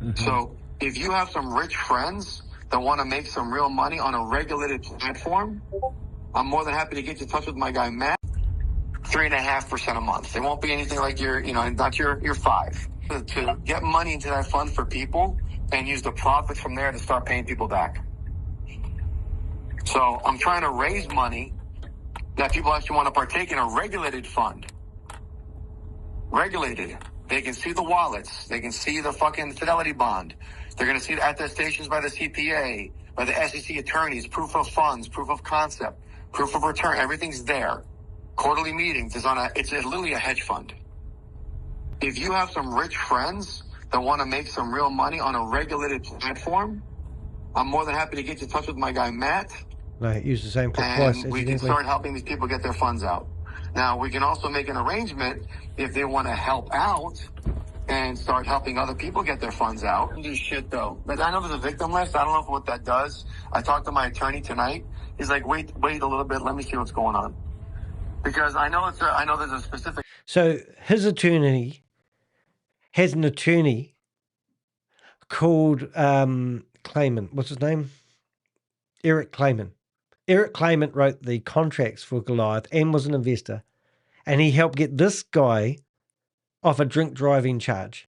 Mm-hmm. So if you have some rich friends that want to make some real money on a regulated platform, I'm more than happy to get you in touch with my guy, Matt. 3.5% a month. It won't be anything like not your 5. To get money into that fund for people and use the profits from there to start paying people back. So I'm trying to raise money that people actually want to partake in a regulated fund. Regulated. They can see the wallets. They can see the fucking fidelity bond. They're going to see the attestations by the CPA, by the SEC attorneys, proof of funds, proof of concept, proof of return. Everything's there. Quarterly meetings is it's literally a hedge fund. If you have some rich friends that want to make some real money on a regulated platform, I'm more than happy to get you in touch with my guy, Matt. Right, use the same and we can start helping these people get their funds out. Now, we can also make an arrangement if they want to help out and start helping other people get their funds out. Do shit, though. But I know there's a victim list. I don't know what that does. I talked to my attorney tonight. He's like, wait a little bit. Let me see what's going on. Because I know there's a specific... So his attorney has an attorney called Claimant. What's his name? Eric Claimant. Eric Claimant wrote the contracts for Goliath and was an investor. And he helped get this guy off a drink driving charge.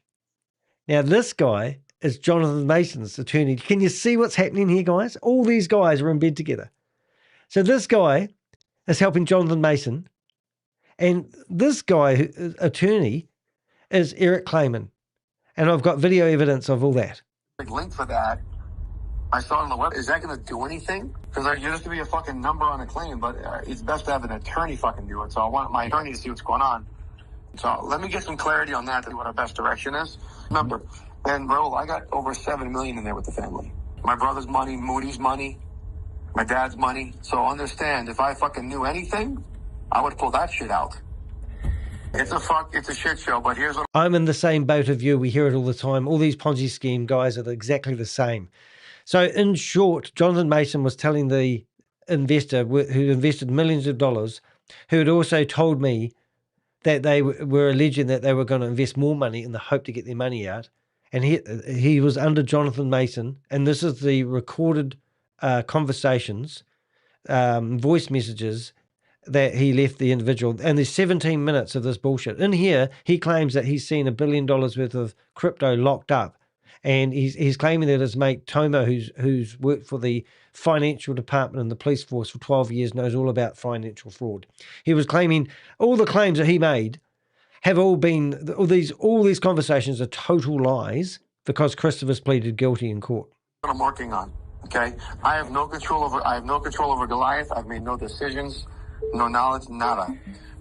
Now, this guy is Jonathan Mason's attorney. Can you see what's happening here, guys? All these guys are in bed together. So this guy is helping Jonathan Mason. And this guy, attorney, is Eric Claimant. And I've got video evidence of all that. Link for that. I saw it on the web. Is that going to do anything? Because there used to be a fucking number on a claim, but it's best to have an attorney fucking do it. So I want my attorney to see what's going on. So let me get some clarity on that, what our best direction is. Remember, and bro, I got over $7 million in there with the family. My brother's money, Moody's money, my dad's money. So understand, if I fucking knew anything, I would pull that shit out. It's a shit show, but here's what... I'm in the same boat of you. We hear it all the time. All these Ponzi scheme guys are exactly the same. So in short, Jonathan Mason was telling the investor who invested millions of dollars, who had also told me that they were alleging that they were going to invest more money in the hope to get their money out. And he was under Jonathan Mason, and this is the recorded conversations, voice messages that he left the individual. And there's 17 minutes of this bullshit. In here, he claims that he's seen $1 billion worth of crypto locked up. And he's claiming that his mate Tomo, who's worked for the financial department in the police force for 12 years, knows all about financial fraud. He was claiming all the claims that he made have all been, all these conversations are total lies because Christopher's pleaded guilty in court. What I'm working on, okay? I have no control over Goliath. I've made no decisions, no knowledge, nada.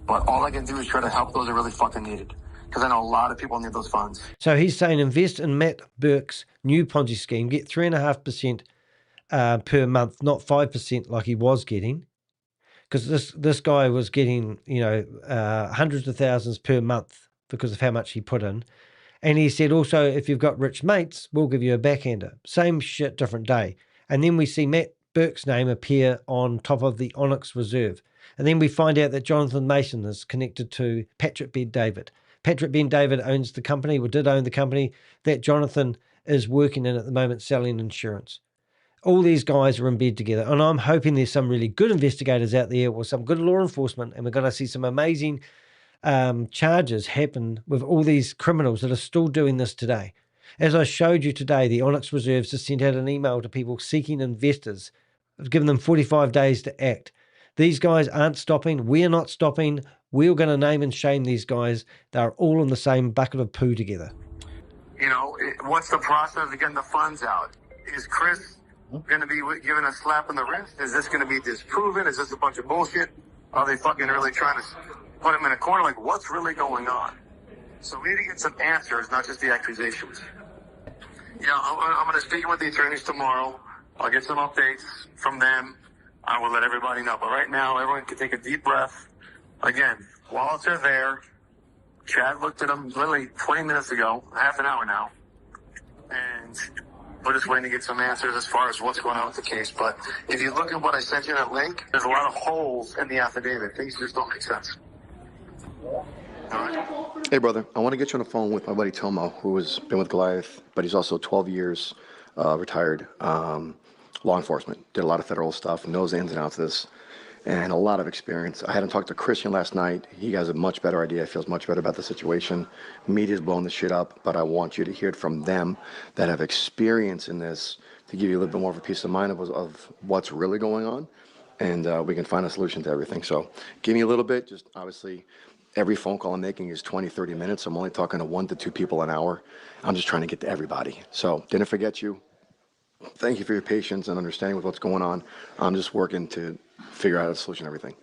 But all I can do is try to help those that really fucking need it. Because I know a lot of people need those funds. So he's saying invest in Matt Burke's new Ponzi scheme, get 3.5% per month, not 5% like he was getting. Because this guy was getting, hundreds of thousands per month because of how much he put in. And he said also, if you've got rich mates, we'll give you a backhander. Same shit, different day. And then we see Matt Burke's name appear on top of the Onyx Reserve. And then we find out that Jonathan Mason is connected to Patrick Ben-David. Patrick Ben-David owns the company, or did own the company, that Jonathan is working in at the moment, selling insurance. All these guys are in bed together. And I'm hoping there's some really good investigators out there or some good law enforcement, and we're going to see some amazing charges happen with all these criminals that are still doing this today. As I showed you today, the Onyx Reserves has sent out an email to people seeking investors, giving them 45 days to act. These guys aren't stopping. We're not stopping. We're going to name and shame these guys. They're all in the same bucket of poo together. What's the process of getting the funds out? Is Chris going to be given a slap in the wrist? Is this going to be disproven? Is this a bunch of bullshit? Are they fucking really trying to put him in a corner? Like, what's really going on? So we need to get some answers, not just the accusations. I'm going to speak with the attorneys tomorrow. I'll get some updates from them. I will let everybody know. But right now, everyone can take a deep breath. Again, wallets are there. Chad looked at them literally 20 minutes ago, half an hour now. And we're just waiting to get some answers as far as what's going on with the case. But if you look at what I sent you in that link, there's a lot of holes in the affidavit. Things just don't make sense. All right. Hey, brother. I want to get you on the phone with my buddy Tomo, who has been with Goliath, but he's also 12 years retired, law enforcement. Did a lot of federal stuff, knows the ins and outs of this, and a lot of experience. I had him talk to Christian last night. He has a much better idea, feels much better about the situation. Media's blowing the shit up, but I want you to hear it from them that have experience in this to give you a little bit more of a peace of mind of what's really going on, and we can find a solution to everything. So give me a little bit, just obviously every phone call I'm making is 20, 30 minutes. I'm only talking to 1 to 2 people an hour. I'm just trying to get to everybody. So didn't forget you. Thank you for your patience and understanding with what's going on. I'm just working to figure out a solution to everything.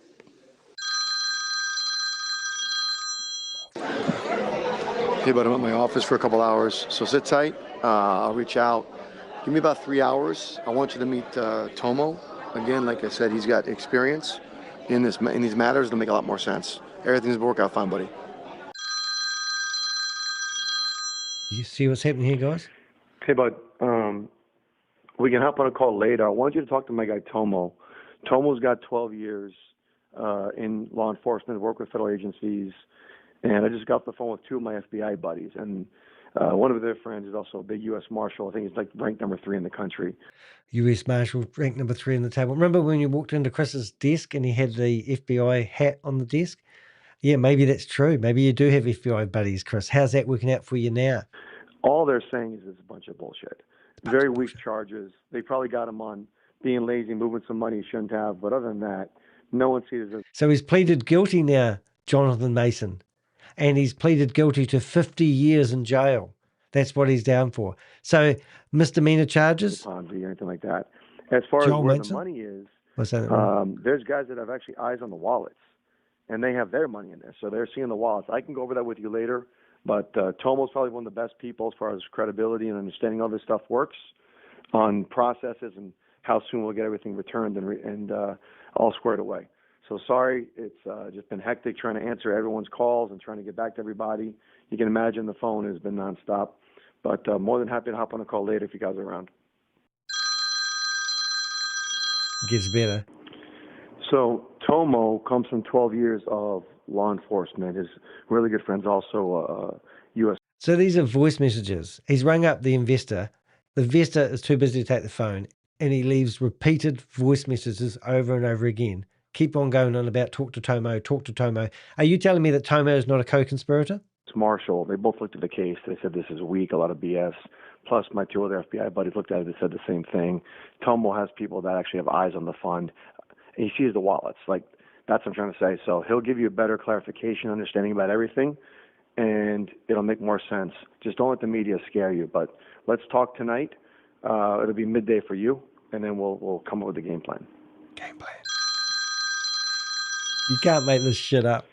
Hey, bud, I'm at my office for a couple hours, so sit tight. I'll reach out. Give me about 3 hours. I want you to meet Tomo. Again, like I said, he's got experience in these matters. It'll make a lot more sense. Everything's gonna work out fine, buddy. You see what's happening here, guys? Hey, bud. We can hop on a call later. I want you to talk to my guy Tomo. Tomo's got 12 years in law enforcement, worked with federal agencies, and I just got off the phone with 2 of my FBI buddies. And one of their friends is also a big U.S. Marshal. I think he's like ranked number 3 in the country. U.S. Marshal, ranked number 3 in the table. Remember when you walked into Chris's desk and he had the FBI hat on the desk? Yeah, maybe that's true. Maybe you do have FBI buddies, Chris. How's that working out for you now? All they're saying is it's a bunch of bullshit. Very weak charges. They probably got him on being lazy, moving some money he shouldn't have. But other than that, no one sees it. So he's pleaded guilty now, Jonathan Mason. And he's pleaded guilty to 50 years in jail. That's what he's down for. So misdemeanor charges? Ponzi or anything like that. As far Joel as where Manson? the money is, What's that? there's guys that have actually eyes on the wallets. And they have their money in there. So they're seeing the wallets. I can go over that with you later. But Tomo's probably one of the best people as far as credibility and understanding how this stuff works on processes and how soon we'll get everything returned and all squared away. So sorry, it's just been hectic trying to answer everyone's calls and trying to get back to everybody. You can imagine the phone has been nonstop. But more than happy to hop on a call later if you guys are around. Gets better. So Tomo comes from 12 years of law enforcement. His really good friend's also a U.S. So these are voice messages. He's rung up the investor. The investor is too busy to take the phone, and he leaves repeated voice messages over and over again. Keep on going on about talk to Tomo, talk to Tomo. Are you telling me that Tomo is not a co-conspirator? Marshall. They both looked at the case. They said this is weak, a lot of BS. Plus, my two other FBI buddies looked at it and said the same thing. Tomo has people that actually have eyes on the fund. And he sees the wallets. Like, that's what I'm trying to say. So he'll give you a better clarification, understanding about everything, and it'll make more sense. Just don't let the media scare you. But let's talk tonight. It'll be midday for you, and then we'll come up with a game plan. Game plan. You can't make this shit up.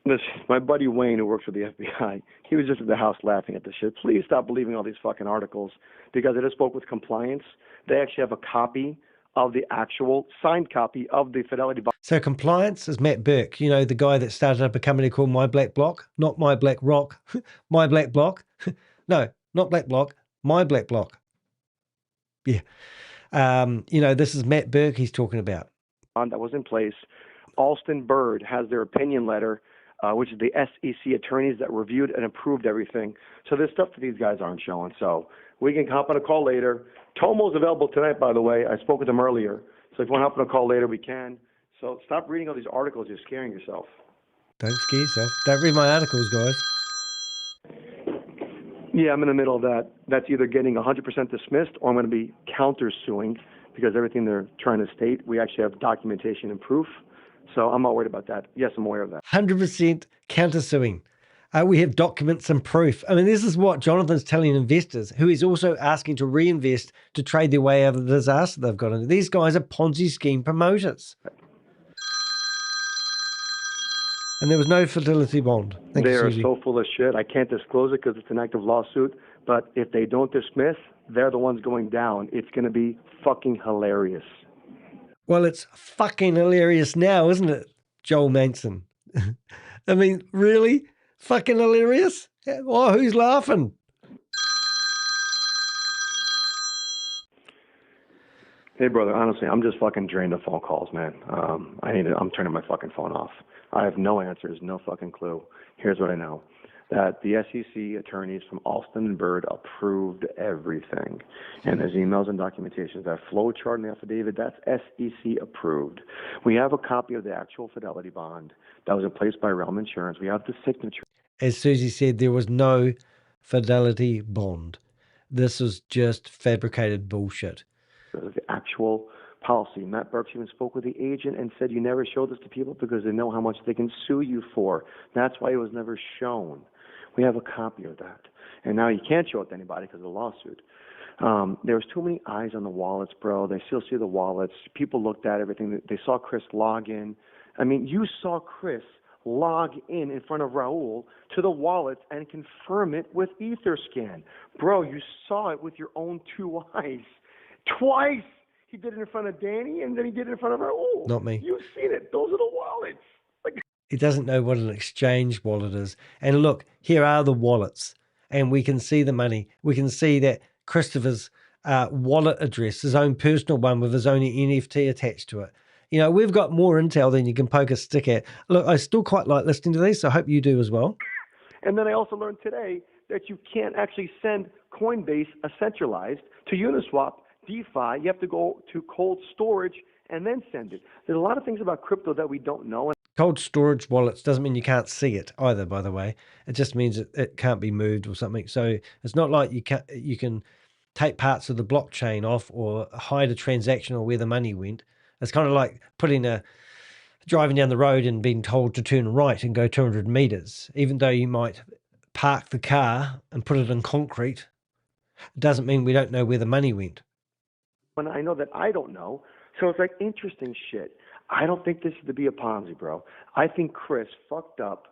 Listen, my buddy Wayne, who works for the FBI, he was just at the house laughing at the shit. Please stop believing all these fucking articles, because I just spoke with compliance. They actually have a copy of the actual signed copy of the Fidelity bond. So compliance is Matt Burke, you know, the guy that started up a company called My Black Block, not My Black Rock, My Black Block. No, not Black Block, My Black Block. Yeah. You know, this is Matt Burke he's talking about. That was in place. Alston Bird has their opinion letter, which is the SEC attorneys that reviewed and approved everything. So there's stuff that these guys aren't showing. So we can hop on a call later. Tomo's available tonight, by the way. I spoke with him earlier. So if you want to hop on a call later, we can. So stop reading all these articles. You're scaring yourself. Don't scare yourself. Don't read my articles, guys. Yeah, I'm in the middle of that. That's either getting 100% dismissed or I'm going to be countersuing, because everything they're trying to state, we actually have documentation and proof. So I'm not worried about that. Yes, I'm aware of that. 100% countersuing. We have documents and proof. I mean, this is what Jonathan's telling investors, who is also asking to reinvest to trade their way out of the disaster they've got into. These guys are Ponzi scheme promoters. And there was no fidelity bond. Thank They you, are Susie. so full of shit. I can't disclose it because it's an active lawsuit. But if they don't dismiss, they're the ones going down. It's going to be fucking hilarious. Well, it's fucking hilarious now, isn't it, Joel Manson? I mean, really? Fucking hilarious? Oh, who's laughing? Hey, brother, honestly, I'm just fucking drained of phone calls, man. I'm turning my fucking phone off. I have no answers, no fucking clue. Here's what I know. That the SEC attorneys from Alston and Bird approved everything. And there's emails and documentations. That flow chart and the affidavit, that's SEC approved. We have a copy of the actual Fidelity bond that was in place by Realm Insurance. We have the signature. As Susie said, there was no fidelity bond. This was just fabricated bullshit. The actual policy. Matt Burks even spoke with the agent and said, you never show this to people because they know how much they can sue you for. That's why it was never shown. We have a copy of that. And now you can't show it to anybody because of the lawsuit. There was too many eyes on the wallets, bro. They still see the wallets. People looked at everything. They saw Chris log in. I mean, you saw Chris log in front of Raul to the wallets and confirm it with Etherscan. Bro, you saw it with your own two eyes. Twice he did it in front of Danny, and then he did it in front of Raul. Not me. You've seen it. Those are the wallets. He doesn't know what an exchange wallet is. And look, here are the wallets. And we can see the money. We can see that Christopher's wallet address, his own personal one with his own NFT attached to it. You know, we've got more intel than you can poke a stick at. Look, I still quite like listening to these, so I hope you do as well. And then I also learned today that you can't actually send Coinbase centralized to Uniswap DeFi. You have to go to cold storage and then send it. There's a lot of things about crypto that we don't know. Cold storage wallets doesn't mean you can't see it either, by the way. It just means it can't be moved or something. So it's not like you can take parts of the blockchain off or hide a transaction or where the money went. It's kind of like driving down the road and being told to turn right and go 200 meters. Even though you might park the car and put it in concrete, it doesn't mean we don't know where the money went. When I know that I don't know. So it's like interesting shit. I don't think this is to be a Ponzi, bro. I think Chris fucked up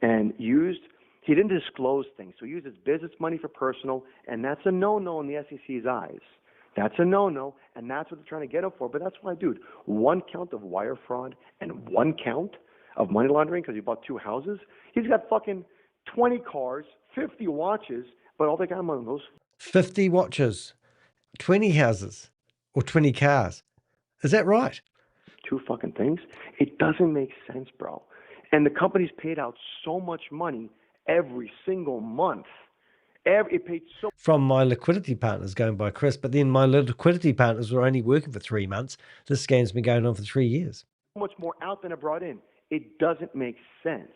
and he didn't disclose things. So he used his business money for personal, and that's a no-no in the SEC's eyes. That's a no-no, and that's what they're trying to get him for. But that's why, dude, 1 count of wire fraud and 1 count of money laundering because he bought 2 houses. He's got fucking 20 cars, 50 watches, but all they got him on those. 50 watches, 20 houses, or 20 cars. Is that right? Two fucking things. It doesn't make sense, bro. And the company's paid out so much money every single month. It paid so From My Liquidity Partners, going by Chris, but then My Liquidity Partners were only working for 3 months. This scam's been going on for 3 years. much more out than it brought in. It doesn't make sense.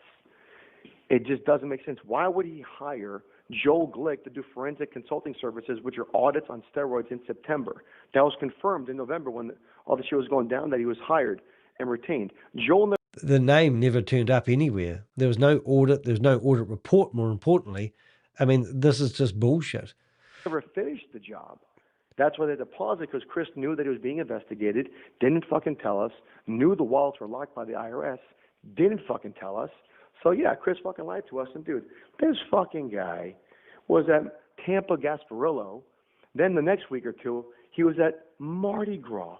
It just doesn't make sense. Why would he hire Joel Glick to do forensic consulting services, which are audits on steroids, in September? That was confirmed in November when all the shit was going down, that he was hired and retained. Joel The name never turned up anywhere. There was no audit. There was no audit report, more importantly. I mean, this is just bullshit. never finished the job. That's why they deposited, because Chris knew that he was being investigated, didn't fucking tell us, knew the wallets were locked by the IRS, didn't fucking tell us. So yeah, Chris fucking lied to us. And dude, this fucking guy was at Tampa Gasparillo. Then the next week or two, he was at Mardi Gras.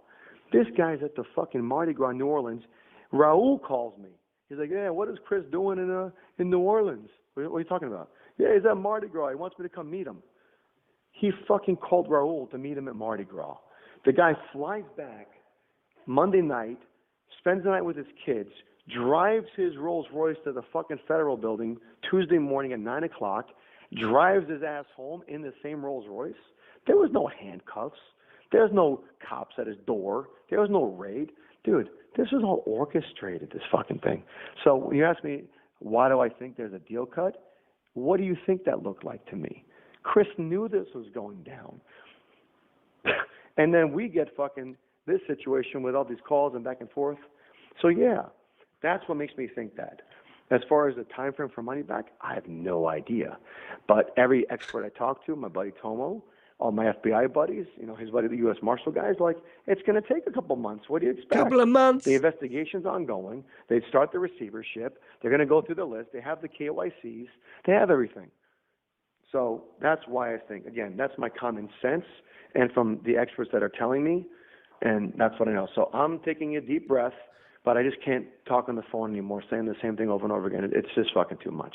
This guy's at the fucking Mardi Gras in New Orleans. Raul calls me. He's like, yeah, what is Chris doing in New Orleans? What are you talking about? Yeah, he's at Mardi Gras. He wants me to come meet him. He fucking called Raul to meet him at Mardi Gras. The guy flies back Monday night, spends the night with his kids, drives his Rolls Royce to the fucking Federal Building Tuesday morning at 9 o'clock, drives his ass home in the same Rolls Royce. There was no handcuffs. There's no cops at his door. There was no raid. Dude, this was all orchestrated, this fucking thing. So when you ask me, why do I think there's a deal cut? What do you think that looked like to me? Chris knew this was going down. And then we get fucking this situation with all these calls and back and forth. So yeah, that's what makes me think that. As far as the time frame for money back, I have no idea. But every expert I talk to, my buddy Tomo, all my FBI buddies, his buddy, the U.S. Marshal guys, like, it's going to take a couple months. What do you expect? Couple of months. The investigation's ongoing. They start the receivership. They're going to go through the list. They have the KYCs. They have everything. So that's why I think, again, that's my common sense and from the experts that are telling me, and that's what I know. So I'm taking a deep breath, but I just can't talk on the phone anymore, saying the same thing over and over again. It's just fucking too much.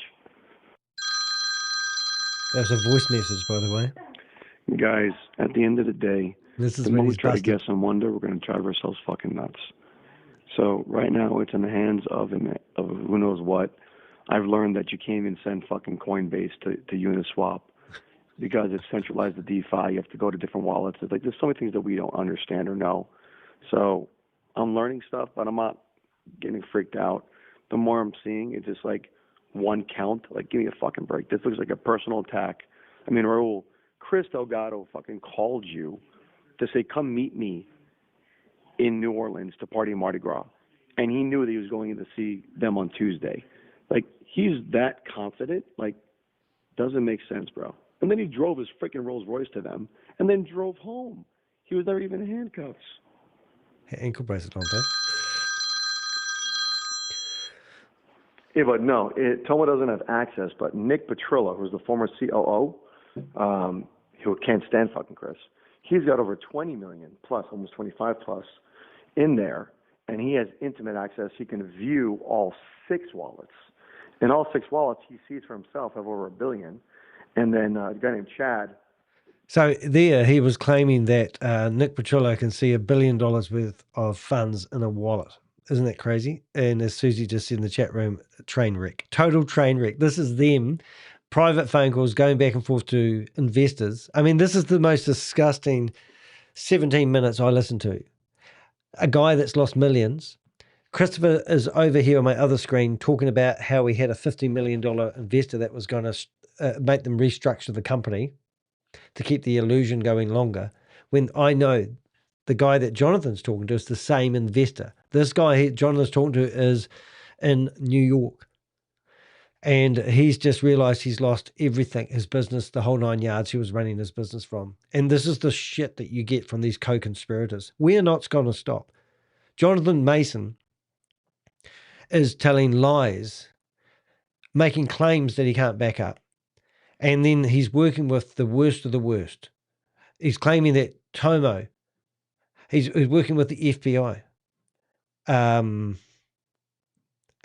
That's a voice message, by the way. Guys, at the end of the day, this is the when more we he's try busted. to guess and wonder, we're going to drive ourselves fucking nuts. So right now, it's in the hands of who knows what. I've learned that you can't even send fucking Coinbase to Uniswap because it's centralized the DeFi. You have to go to different wallets. It's like there's so many things that we don't understand or know. So I'm learning stuff, but I'm not getting freaked out. The more I'm seeing, it's just like one count. Like, give me a fucking break. This looks like a personal attack. I mean, Raul, Chris Delgado fucking called you to say, come meet me in New Orleans to party in Mardi Gras. And he knew that he was going in to see them on Tuesday. Like, he's that confident. Like, doesn't make sense, bro. And then he drove his freaking Rolls Royce to them and then drove home. He was there even in handcuffs. Ankle bracelet on, though. Yeah, but no, Tomo doesn't have access, but Nick Petrillo, who's the former COO, who can't stand fucking Chris, he's got over 20 million plus, almost 25 plus, in there, and he has intimate access. He can view all 6 wallets. And all 6 wallets he sees for himself have over $1 billion. And then a guy named Chad. So there he was claiming that Nick Petrillo can see $1 billion worth of funds in a wallet. Isn't that crazy? And as Susie just said in the chat room, train wreck, total train wreck. This is them, private phone calls going back and forth to investors. I mean, this is the most disgusting 17 minutes I listened to. A guy that's lost millions. Christopher is over here on my other screen talking about how he had a $50 million investor that was going to make them restructure the company to keep the illusion going longer, when I know the guy that Jonathan's talking to is the same investor. This guy Jonathan's talking to is in New York, and he's just realized he's lost everything, his business, the whole 9 yards he was running his business from. And this is the shit that you get from these co-conspirators. We're not going to stop. Jonathan Mason is telling lies, making claims that he can't back up. And then he's working with the worst of the worst. He's claiming that Tomo, he's working with the FBI. And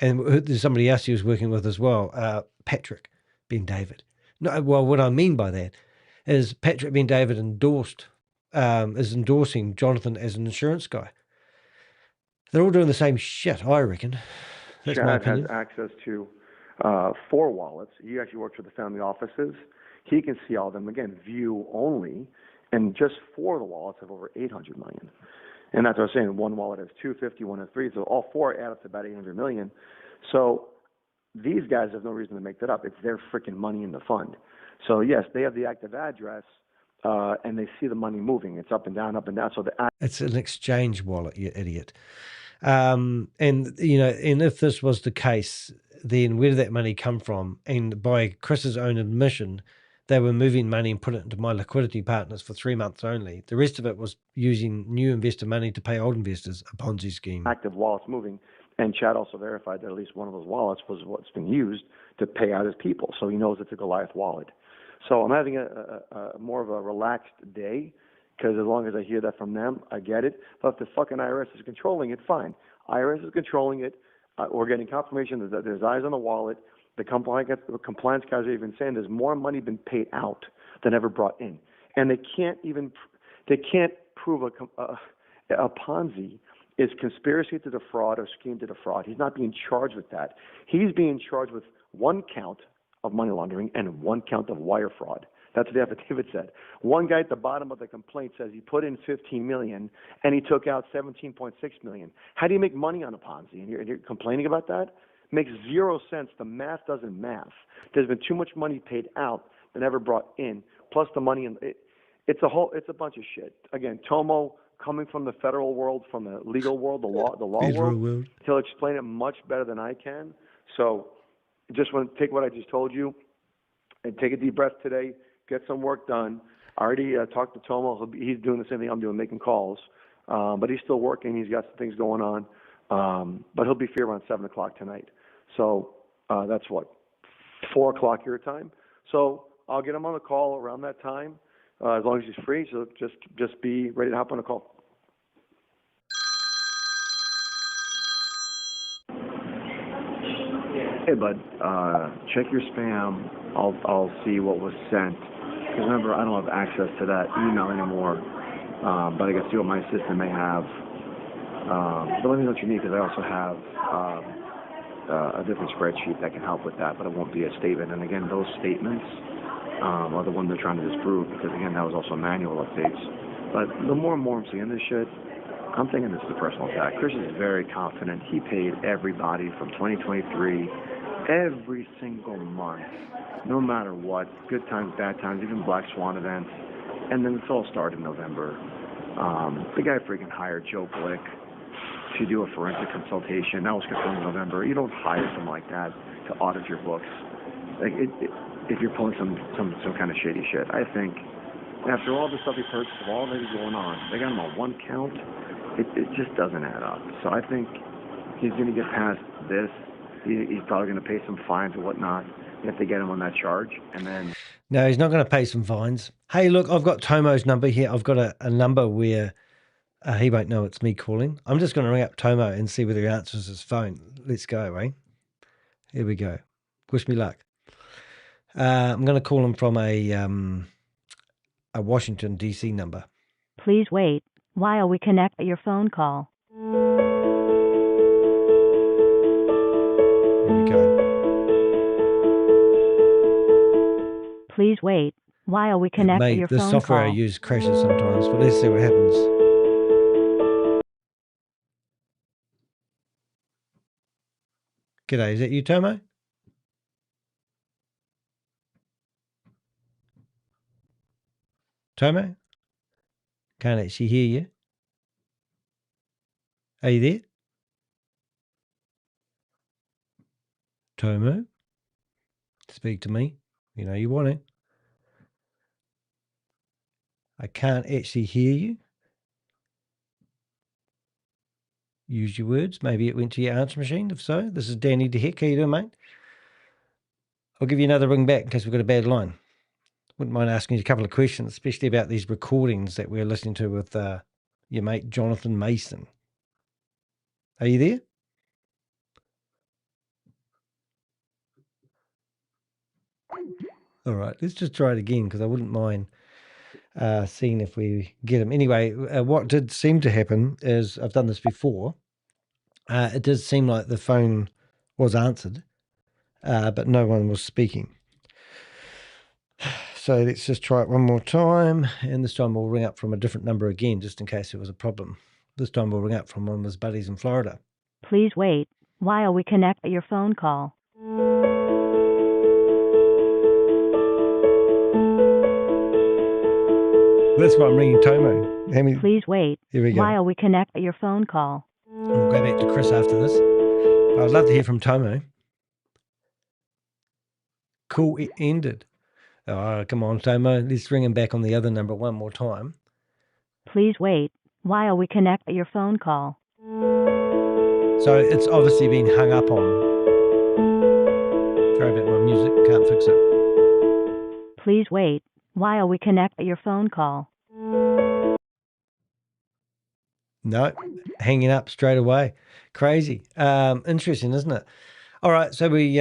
there's somebody else he was working with as well, Patrick Ben David. No, well, what I mean by that is Patrick Ben David is endorsing Jonathan as an insurance guy. They're all doing the same shit, I reckon. That's my Chad has opinion. access to 4 wallets. He actually works with the family offices. He can see all of them, again, view only, and just 4 of the wallets have over 800 million. And that's what I'm saying. One wallet has 250, one has 3, so all 4 add up to about 800 million. So these guys have no reason to make that up. It's their freaking money in the fund. So yes, they have the active address, and they see the money moving. It's up and down, up and down. So it's an exchange wallet, you idiot. And you know, and if this was the case, then where did that money come from? And by Chris's own admission, they were moving money and put it into My Liquidity Partners for 3 months only. The rest of it was using new investor money to pay old investors, a Ponzi scheme. Active wallets moving. And Chad also verified that at least one of those wallets was what's been used to pay out his people. So he knows it's a Goliath wallet. So I'm having a more of a relaxed day, because as long as I hear that from them, I get it. But if the fucking IRS is controlling it, fine. IRS is controlling it. We're getting confirmation that there's eyes on the wallet. The compliance guys are even saying there's more money been paid out than ever brought in, and they can't prove a Ponzi is conspiracy to defraud or scheme to defraud. He's not being charged with that. He's being charged with 1 count of money laundering and 1 count of wire fraud. That's what the affidavit said. One guy at the bottom of the complaint says he put in 15 million and he took out 17.6 million. How do you make money on a Ponzi? And you're complaining about that? Makes 0 sense. The math doesn't math. There's been too much money paid out than ever brought in, plus the money in it's a bunch of shit. Again, Tomo, coming from the federal world, from the legal world, the law world, he'll explain it much better than I can. So just want to take what I just told you and take a deep breath today, get some work done. I already talked to Tomo. He's doing the same thing I'm doing, making calls. But he's still working. He's got some things going on. But he'll be free around 7 o'clock tonight. So that's what, 4 o'clock your time. So I'll get him on the call around that time, as long as he's free. So just be ready to hop on a call. Hey, bud, check your spam. I'll see what was sent. Because remember, I don't have access to that email anymore, but I can see what my assistant may have. But let me know what you need, because I also have a different spreadsheet that can help with that, but it won't be a statement. And again, those statements are the ones they're trying to disprove, because again, that was also manual updates. But the more and more I'm seeing this shit, I'm thinking this is a personal attack. Chris is very confident. He paid everybody from 2023 every single month, no matter what, good times, bad times, even Black Swan events. And then it's all started in November. The guy freaking hired Joe Blick to do a forensic consultation. That was confirmed in November. You don't hire someone like that to audit your books. Like if you're pulling some kind of shady shit. I think after all the stuff he's purchased, of all that is going on, they got him on 1 count. It just doesn't add up. So I think he's going to get past this. He's probably going to pay some fines or whatnot if they get him on that charge. And then... No, he's not going to pay some fines. Hey, look, I've got Tomo's number here. I've got a number where he won't know it's me calling. I'm just going to ring up Tomo and see whether he answers his phone. Let's go, eh? Here we go. Wish me luck. I'm going to call him from a Washington, D.C. number. Please wait while we connect your phone call. Here we go. Please wait while we connect your phone call. The software I use crashes sometimes, but let's see what happens. G'day, is that you, Tomo? Tomo? Can't actually hear you. Are you there? Tomo? Speak to me. You know you want it. I can't actually hear you. Use your words. Maybe it went to your answer machine. If so, this is Danny DeHeck. How you doing, mate? I'll give you another ring back in case we've got a bad line. Wouldn't mind asking you a couple of questions, especially about these recordings that we're listening to with your mate Jonathan Mason. Are you there? All right, let's just try it again, because I wouldn't mind seeing if we get him. Anyway, what did seem to happen is, I've done this before, It did seem like the phone was answered, but no one was speaking. So let's just try it one more time, and this time we'll ring up from a different number again, just in case there was a problem. This time we'll ring up from one of his buddies in Florida. Please wait while we connect your phone call. That's why I'm ringing Tomo. Please wait Here we go. while we connect your phone call. We'll go back to Chris after this. I'd love to hear from Tomo. Cool, it ended. Oh, come on, Tomo. Let's ring him back on the other number one more time. Please wait while we connect your phone call. So it's obviously been hung up on. Sorry about my music. Can't fix it. Please wait while we connect your phone call. No, hanging up straight away. Crazy. Interesting, isn't it? All right, so we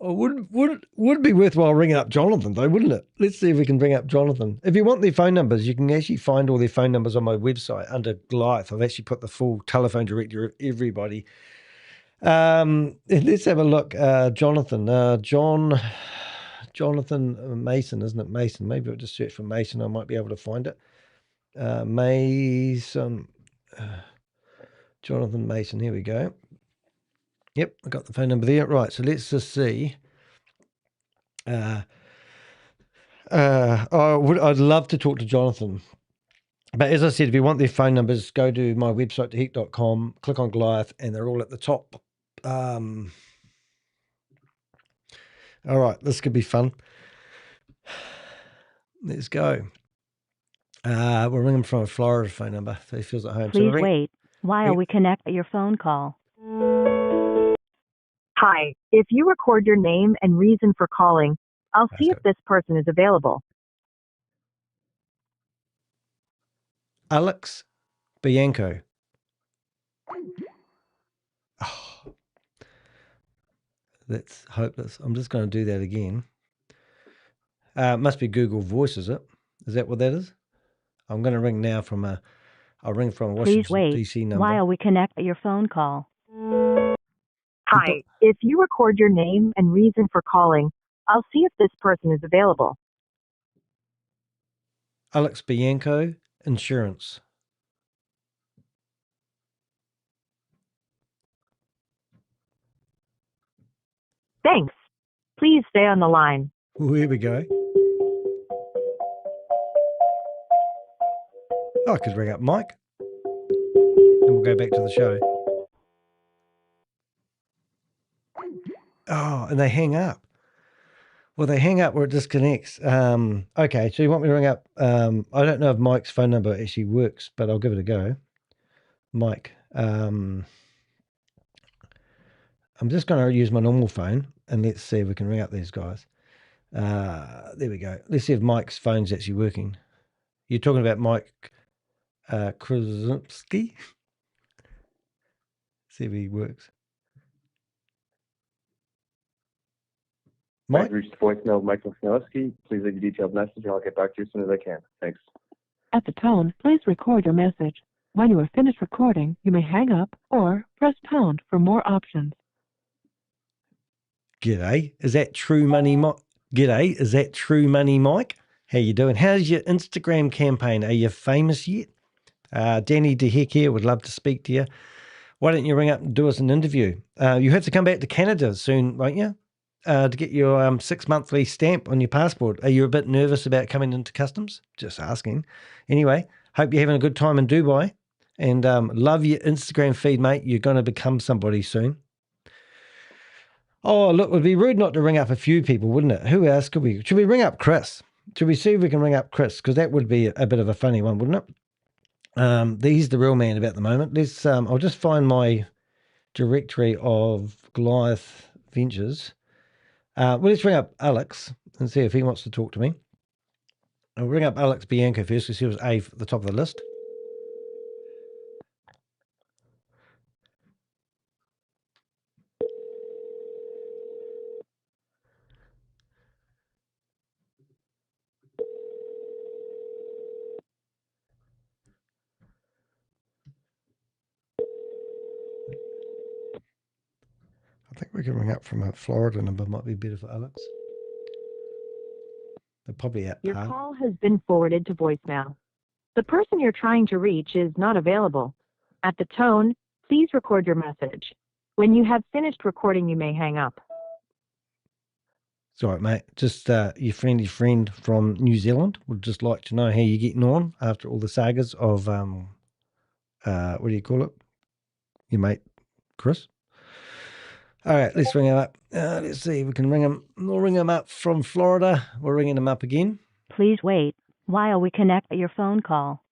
would be worthwhile ringing up Jonathan though, wouldn't it? Let's see if we can bring up Jonathan. If you want their phone numbers, you can actually find all their phone numbers on my website under Goliath. I've actually put the full telephone directory of everybody. Let's have a look. Jonathan Mason, isn't it? Mason. Maybe I'll just search for Mason. I might be able to find it. Mason. Jonathan Mason. Here we go. Yep, I got the phone number there. Right, so let's just see. I'd love to talk to Jonathan. But as I said, if you want their phone numbers, go to my website, theheck.com, click on Goliath, and they're all at the top. All right, this could be fun. Let's go. We'll ring him from a Florida phone number, so he feels at home. Please wait while we connect your phone call. Hi, if you record your name and reason for calling, I'll see if this person is available. Alex Bianco. Oh, that's hopeless. I'm just going to do that again. It must be Google Voice, is it? Is that what that is? I'm going to ring now from I'll ring from a Washington, Please wait D.C. number. while we connect your phone call. Hi, if you record your name and reason for calling, I'll see if this person is available. Alex Bianco, Insurance. Thanks. Please stay on the line. Oh, here we go. I could ring up Mike. And we'll go back to the show. Oh, and they hang up. Well, they hang up where it disconnects. Okay, so you want me to ring up? I don't know if Mike's phone number actually works, but I'll give it a go. Mike. I'm just going to use my normal phone, and let's see if we can ring up these guys. There we go. Let's see if Mike's phone's actually working. You're talking about Mike Krzyzewski? See if he works. Mike? I've reached the voicemail of Michael Snowski. Please leave a detailed message and I'll get back to you as soon as I can. Thanks. At the tone, please record your message. When you are finished recording, you may hang up or press pound for more options. G'day. Is that True Money Mike? G'day. Is that True Money Mike? How you doing? How's your Instagram campaign? Are you famous yet? Danny DeHeck here. Would love to speak to you. Why don't you ring up and do us an interview? You have to come back to Canada soon, won't you? To get your 6 monthly stamp on your passport. Are you a bit nervous about coming into customs? Just asking. Anyway, hope you're having a good time in Dubai. And love your Instagram feed, mate. You're going to become somebody soon. Oh, look, it would be rude not to ring up a few people, wouldn't it? Who else could we? Should we ring up Chris? Should we see if we can ring up Chris? Because that would be a bit of a funny one, wouldn't it? He's the real man about the moment. Let's. I'll just find my directory of Goliath Ventures. Well, let's ring up Alex and see if he wants to talk to me. I'll ring up Alex Bianco first because he was at the top of the list. We can ring up from a Florida number. Might be better for Alex. They're probably out Your park. call has been forwarded to voicemail. The person you're trying to reach is not available. At the tone, please record your message. When you have finished recording, you may hang up. It's all right, mate. Just your friendly friend from New Zealand would just like to know how you're getting on after all the sagas of, what do you call it? Your mate, Chris. All right, let's ring him up. Let's see if we can ring him. We'll ring him up from Florida. We're ringing him up again. Please wait while we connect your phone call.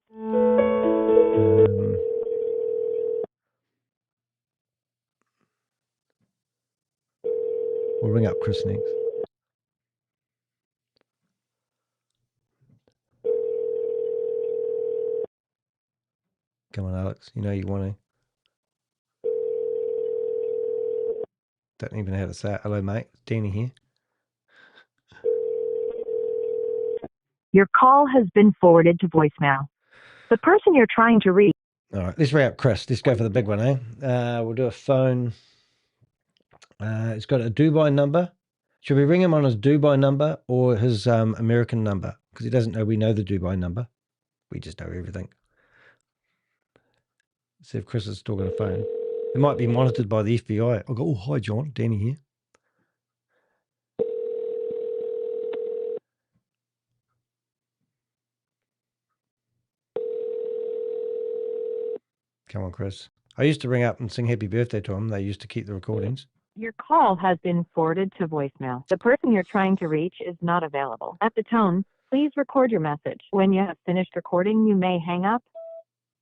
We'll ring up Chris next. Come on, Alex. You know you want to. Don't even know how to say it. Hello, mate. Danny here. Your call has been forwarded to voicemail. The person you're trying to reach. All right, let's ring up Chris. Let's go for the big one, eh? We'll do a phone. It's got a Dubai number. Should we ring him on his Dubai number or his American number? Because he doesn't know we know the Dubai number. We just know everything. Let's see if Chris is still got a phone. It might be monitored by the FBI. I'll go, oh, hi, John. Danny here. Come on, Chris. I used to ring up and sing happy birthday to him. They used to keep the recordings. Your call has been forwarded to voicemail. The person you're trying to reach is not available. At the tone, please record your message. When you have finished recording, you may hang up.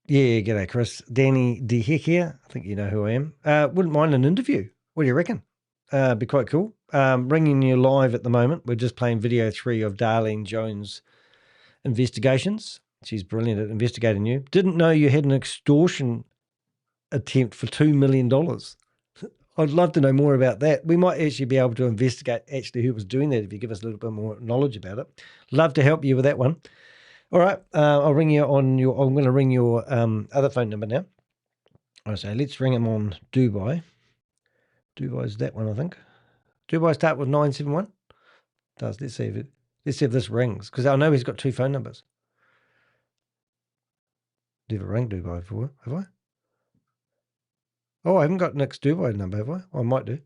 Yeah, g'day, Chris. Danny D. Heck here. I think you know who I am. Wouldn't mind an interview. What do you reckon? Be quite cool. Ringing you live at the moment. We're just playing video 3 of Darlene Jones' investigations. She's brilliant at investigating you. Didn't know you had an extortion attempt for $2 million. I'd love to know more about that. We might actually be able to investigate actually who was doing that if you give us a little bit more knowledge about it. Love to help you with that one. All right, I'll ring you on your. I'm going to ring your other phone number now. I say let's ring him on Dubai. Dubai's that one, I think. Dubai start with 971. Does let's see if this rings because I know he's got 2 phone numbers. Never rang Dubai before, have I? Oh, I haven't got Nick's Dubai number, have I? Well, I might do.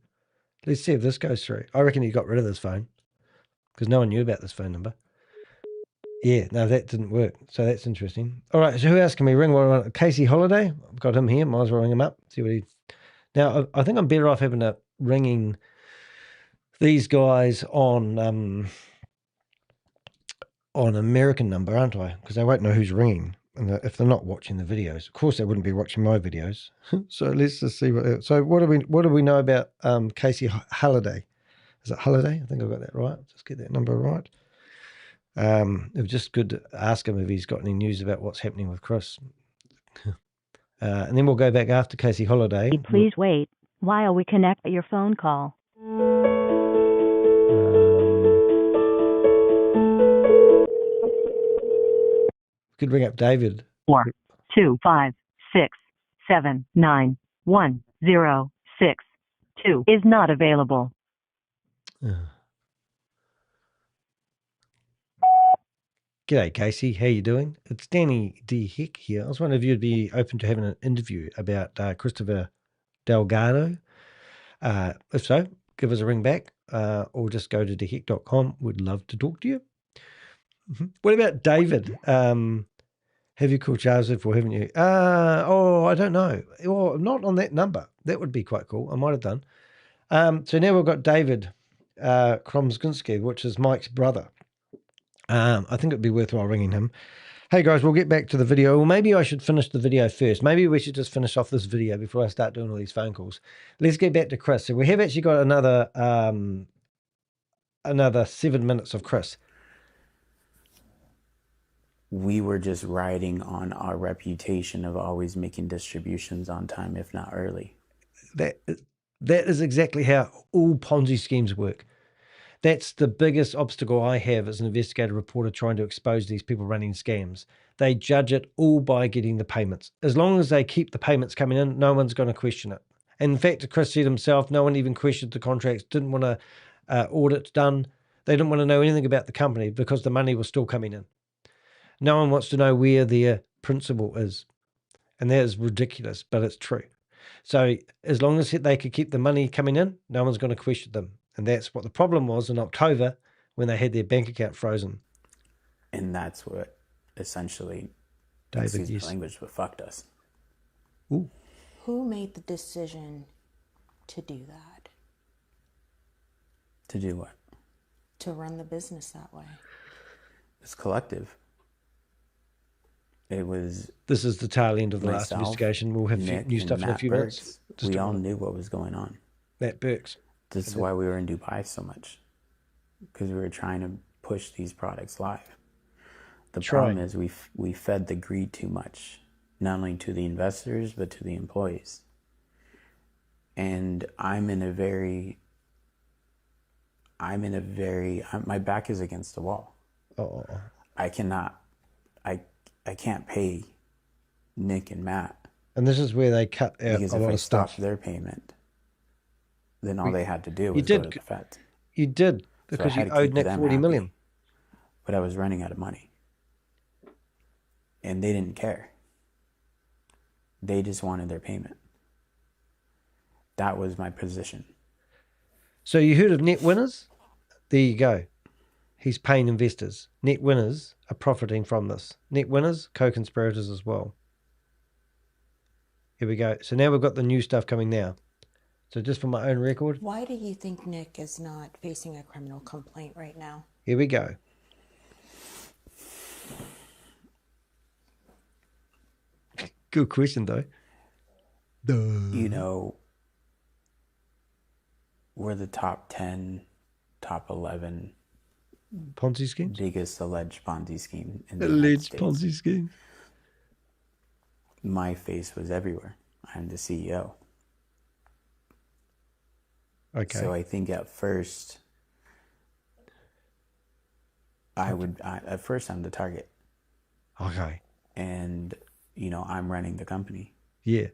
Let's see if this goes through. I reckon he got rid of this phone because no one knew about this phone number. Yeah, no, that didn't work. So that's interesting. All right, so who else can we ring? Well, Casey Holiday. I've got him here. Might as well ring him up. See what he. Now, I think I'm better off having a ringing these guys on American number, aren't I? Because they won't know who's ringing. And if they're not watching the videos, of course they wouldn't be watching my videos. So let's just see what. So what do we know about Casey Halliday? Is it Halliday? I think I got that right. Just get that number right. It was just good to ask him if he's got any news about what's happening with Chris. And then we'll go back after Casey Holiday. Please wait while we connect your phone call. We could ring up David. 4 2 5 6 7 9 1 0 6 2 is not available. G'day, Casey. How you doing? It's Danny D. Heck here. I was wondering if you'd be open to having an interview about Christopher Delgado. If so, give us a ring back or just go to deheck.com. We'd love to talk to you. What about David? Have you called Joseph or haven't you? I don't know. Well, not on that number. That would be quite cool. I might have done. So now we've got David Kromskinski, which is Mike's brother. I think it'd be worthwhile ringing him. Hey guys, we'll get back to the video. Well, maybe I should finish the video first. Maybe we should just finish off this video before I start doing all these phone calls. Let's get back to Chris. So we have actually got another 7 minutes of Chris. We were just riding on our reputation of always making distributions on time, if not early. That is exactly how all Ponzi schemes work. That's the biggest obstacle I have as an investigative reporter trying to expose these people running scams. They judge it all by getting the payments. As long as they keep the payments coming in, no one's going to question it. And in fact, Chris said himself, no one even questioned the contracts, didn't want a audit done. They didn't want to know anything about the company because the money was still coming in. No one wants to know where their principal is. And that is ridiculous, but it's true. So as long as they could keep the money coming in, no one's going to question them. And that's what the problem was in October when they had their bank account frozen. And that's what essentially, David, excuse yes. the language, but fucked us. Ooh. Who made the decision to do that? To do what? To run the business that way? It's collective. It was. This is the tail end of the last myself, investigation. We'll have Nick, new stuff and in a Matt few Burks. minutes. We all knew what was going on. Matt Burks. This is why we were in Dubai so much, because we were trying to push these products live. The problem is we fed the greed too much, not only to the investors but to the employees. And my back is against the wall. Oh. I can't pay Nick and Matt. And this is where they cut out because a if lot I of stuff. stopped their payment, then all they had to do was go to the Fed. You did, because So I you had to owed keep Nick them 40 happy. million. But I was running out of money. And they didn't care. They just wanted their payment. That was my position. So you heard of net winners? There you go. He's paying investors. Net winners are profiting from this. Net winners, co-conspirators as well. Here we go. So now we've got the new stuff coming now. So just for my own record. Why do you think Nick is not facing a criminal complaint right now? Here we go. Good question, though. You know, we're the top 10, top 11 Ponzi schemes? biggest alleged Ponzi scheme in the Alleged United States. Ponzi scheme. My face was everywhere. I'm the CEO. Okay. So I think at first, I'm the target. Okay. And, I'm running the company. Yeah.